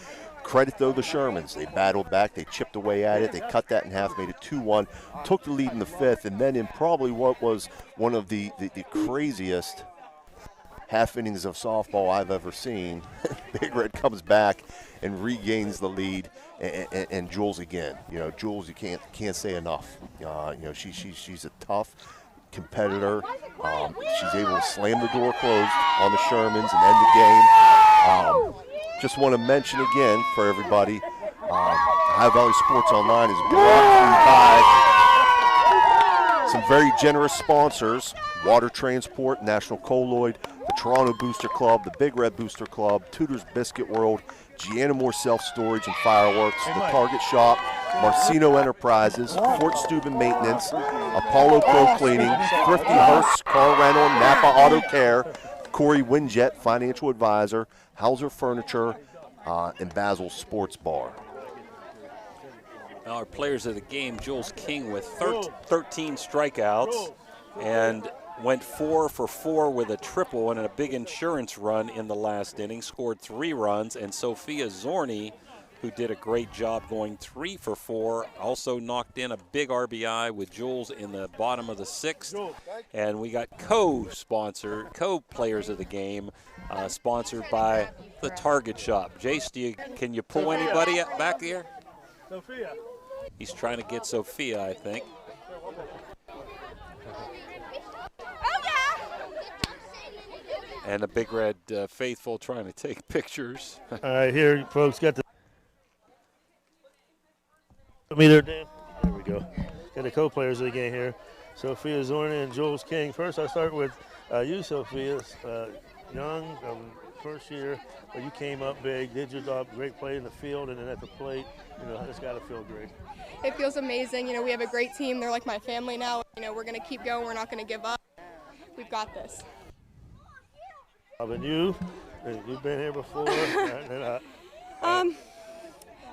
Credit, though, the Shermans. They battled back. They chipped away at it. They cut that in half, made it 2-1, took the lead in the fifth, and then in probably what was one of the craziest half innings of softball I've ever seen, Big Red comes back and regains the lead, and Jules again. Jules, you can't say enough. She's a tough competitor. She's able to slam the door closed on the Shermans and end the game. Just want to mention again for everybody, Ohio Valley Sports Online is brought to you by some very generous sponsors: Water Transport, National Colloid, the Toronto Booster Club, the Big Red Booster Club, Tudor's Biscuit World, Gianna Moore Self-Storage and Fireworks, the Target Shop, Marcino Enterprises, Fort Steuben Maintenance, Apollo Pro Cleaning, Thrifty Hearst Car Rental, Napa Auto Care, Corey Winjet, Financial Advisor, Hauser Furniture, and Basil Sports Bar. Now our players of the game, Jules King with 13 strikeouts and went 4 for 4 with a triple and a big insurance run in the last inning, scored 3 runs, and Sophia Zorni, who did a great job going 3 for 4, also knocked in a big RBI with Jules in the bottom of the 6th. And we got co-players of the game, sponsored by the Target Shop. Jace, can you pull anybody back here? Sophia. He's trying to get Sophia, I think. And the Big Red faithful trying to take pictures. All right, here, folks, got the meter. There we go. Got the co-players of the game here. Sophia Zorni and Jules King. First, I'll start with you, Sophia. Young, first year, but you came up big, did your job, great play in the field, and then at the plate. It's got to feel great. It feels amazing. We have a great team. They're like my family now. We're going to keep going. We're not going to give up. We've got this. And you've been here before.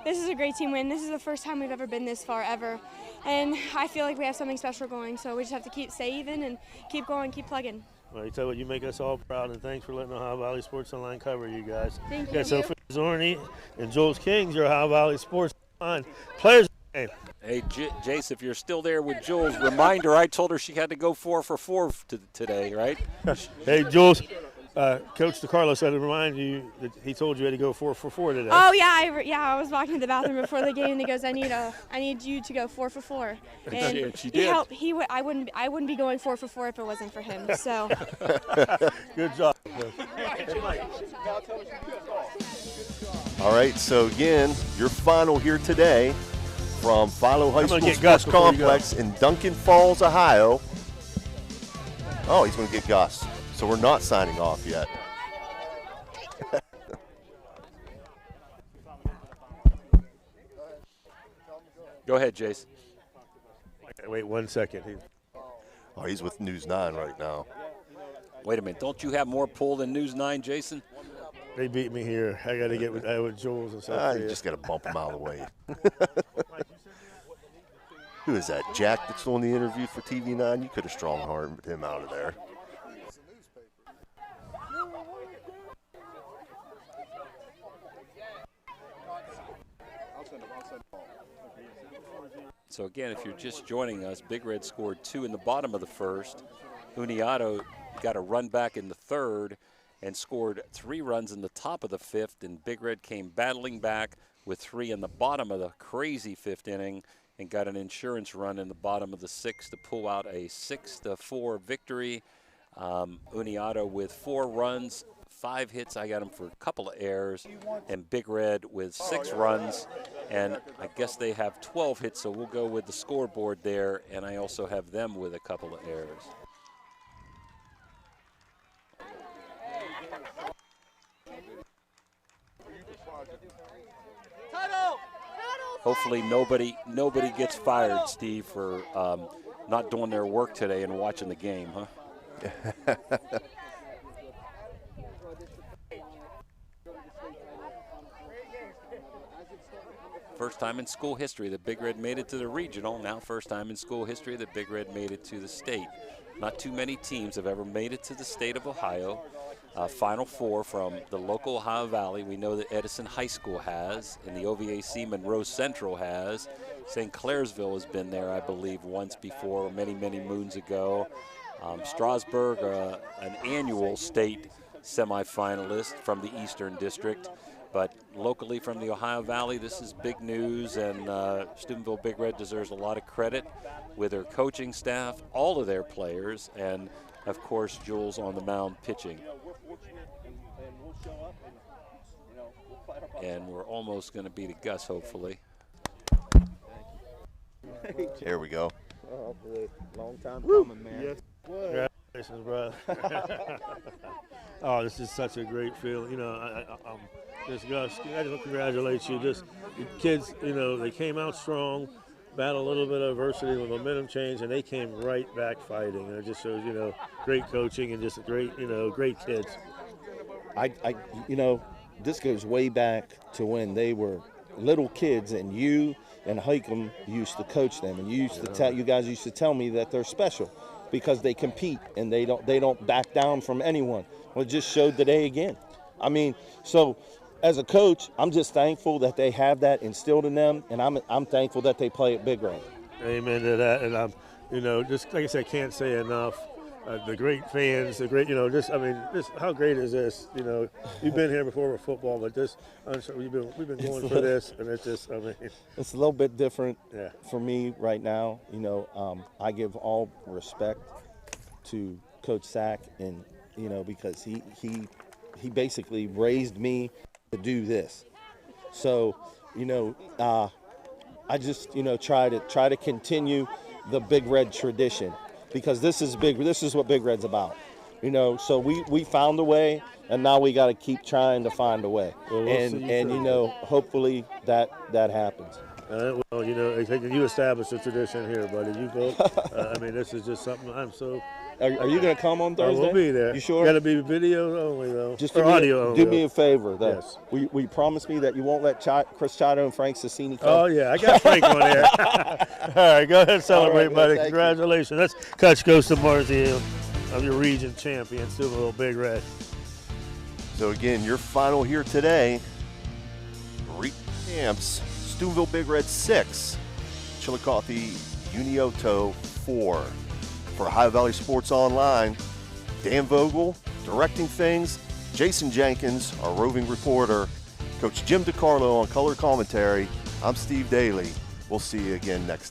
This is a great team win. This is the first time we've ever been this far ever, and I feel like we have something special going. So we just have to stay even and keep going, keep plugging. Well, you tell you what, you make us all proud, and thanks for letting Ohio Valley Sports Online cover you guys. Thank you. Got Sophia Zorni and Jules King, your Ohio Valley Sports Online players of the game. Hey, Jace, if you're still there with Jules, reminder, I told her she had to go 4 for 4 today, right? Hey, Jules. Coach DeCarlos had to remind you that he told you had to go 4 for 4 today. Oh yeah, I was walking to the bathroom before the game, and he goes, "I need you to go 4 for 4." And she did. I wouldn't be going 4 for 4 if it wasn't for him. So. Good job. All right, so again, your final here today from Philo High School Sports Complex in Duncan Falls, Ohio. Oh, he's going to get Gus. So we're not signing off yet. Go ahead, Jace. Wait 1 second. Oh, he's with News 9 right now. Wait a minute. Don't you have more pull than News 9, Jason? They beat me here. I got to get with Jules and stuff. You just got to bump him out of the way. Who is that? Jack that's doing the interview for TV9? You could have strong-armed him out of there. So again, if you're just joining us, Big Red scored 2 in the bottom of the first. Unioto got a run back in the third and scored 3 runs in the top of the fifth, and Big Red came battling back with 3 in the bottom of the crazy fifth inning and got an insurance run in the bottom of the sixth to pull out a 6-4 victory. Unioto with 4 runs, 5 hits. I got him for a couple of errors, and Big Red with 6 runs, and I guess they have 12 hits, so we'll go with the scoreboard there, and I also have them with a couple of errors. Hopefully nobody gets fired, Steve, for not doing their work today and watching the game, huh? First time in school history that Big Red made it to the regional. Now first time in school history that Big Red made it to the state. Not too many teams have ever made it to the state of Ohio. Final 4 from the local Ohio Valley. We know that Edison High School has, and the OVAC Monroe Central has. St. Clairsville has been there, I believe, once before, many, many moons ago. Strasburg, an annual state semifinalist from the Eastern District. But locally from the Ohio Valley, this is big news, and Steubenville Big Red deserves a lot of credit with their coaching staff, all of their players, and, of course, Jules on the mound pitching. And we're almost going to beat a Gus, hopefully. There we go. Long time coming, man. Yes. Congratulations, bro. Oh, this is such a great feeling. You know, just Gus, I just congratulate you. Just the kids, you know, they came out strong, battled a little bit of adversity with momentum change, and they came right back fighting. And it just shows, you know, great coaching and just great, you know, great kids. You know, this goes way back to when they were little kids, and you and Hikem used to coach them, and you guys used to tell me that they're special because they compete and they don't back down from anyone. Well, it just showed today again. I mean, so as a coach, I'm just thankful that they have that instilled in them, and I'm thankful that they play at Big Red. Amen to that, and I'm, you know, just like I said, I can't say enough. The great fans, the great, you know, just, I mean, just how great is this? You know, you've been here before with football, but this, we've been going for this, and it's just, I mean. It's a little bit different for me right now. You know, I give all respect to Coach Sack, and, you know, because he basically raised me to do this. So, you know, I just, you know, try to continue the Big Red tradition. Because this is what Big Red's about, you know. So we found a way, and now we got to keep trying to find a way, and you know, hopefully that happens. Well, you know, you established a tradition here, buddy. You go. I mean, this is just something I'm so. Are you going to come on Thursday? I will be there. You sure? Got to be video only, though. Just audio only. Do me a favor, though. Yes. Will you promise me that you won't let Chris Chato and Frank Sassini come? Oh, yeah. I got Frank on there. All right. Go ahead and celebrate, buddy. Congratulations. That's Coach goes to Marziel of your region champion, Steubenville Big Red. So, again, your final here today, champs, Steubenville Big Red 6, Chillicothe Unioto 4. For Ohio Valley Sports Online, Dan Vogel directing things, Jason Jenkins, our roving reporter, Coach Jim DiCarlo on color commentary. I'm Steve Daly. We'll see you again next time.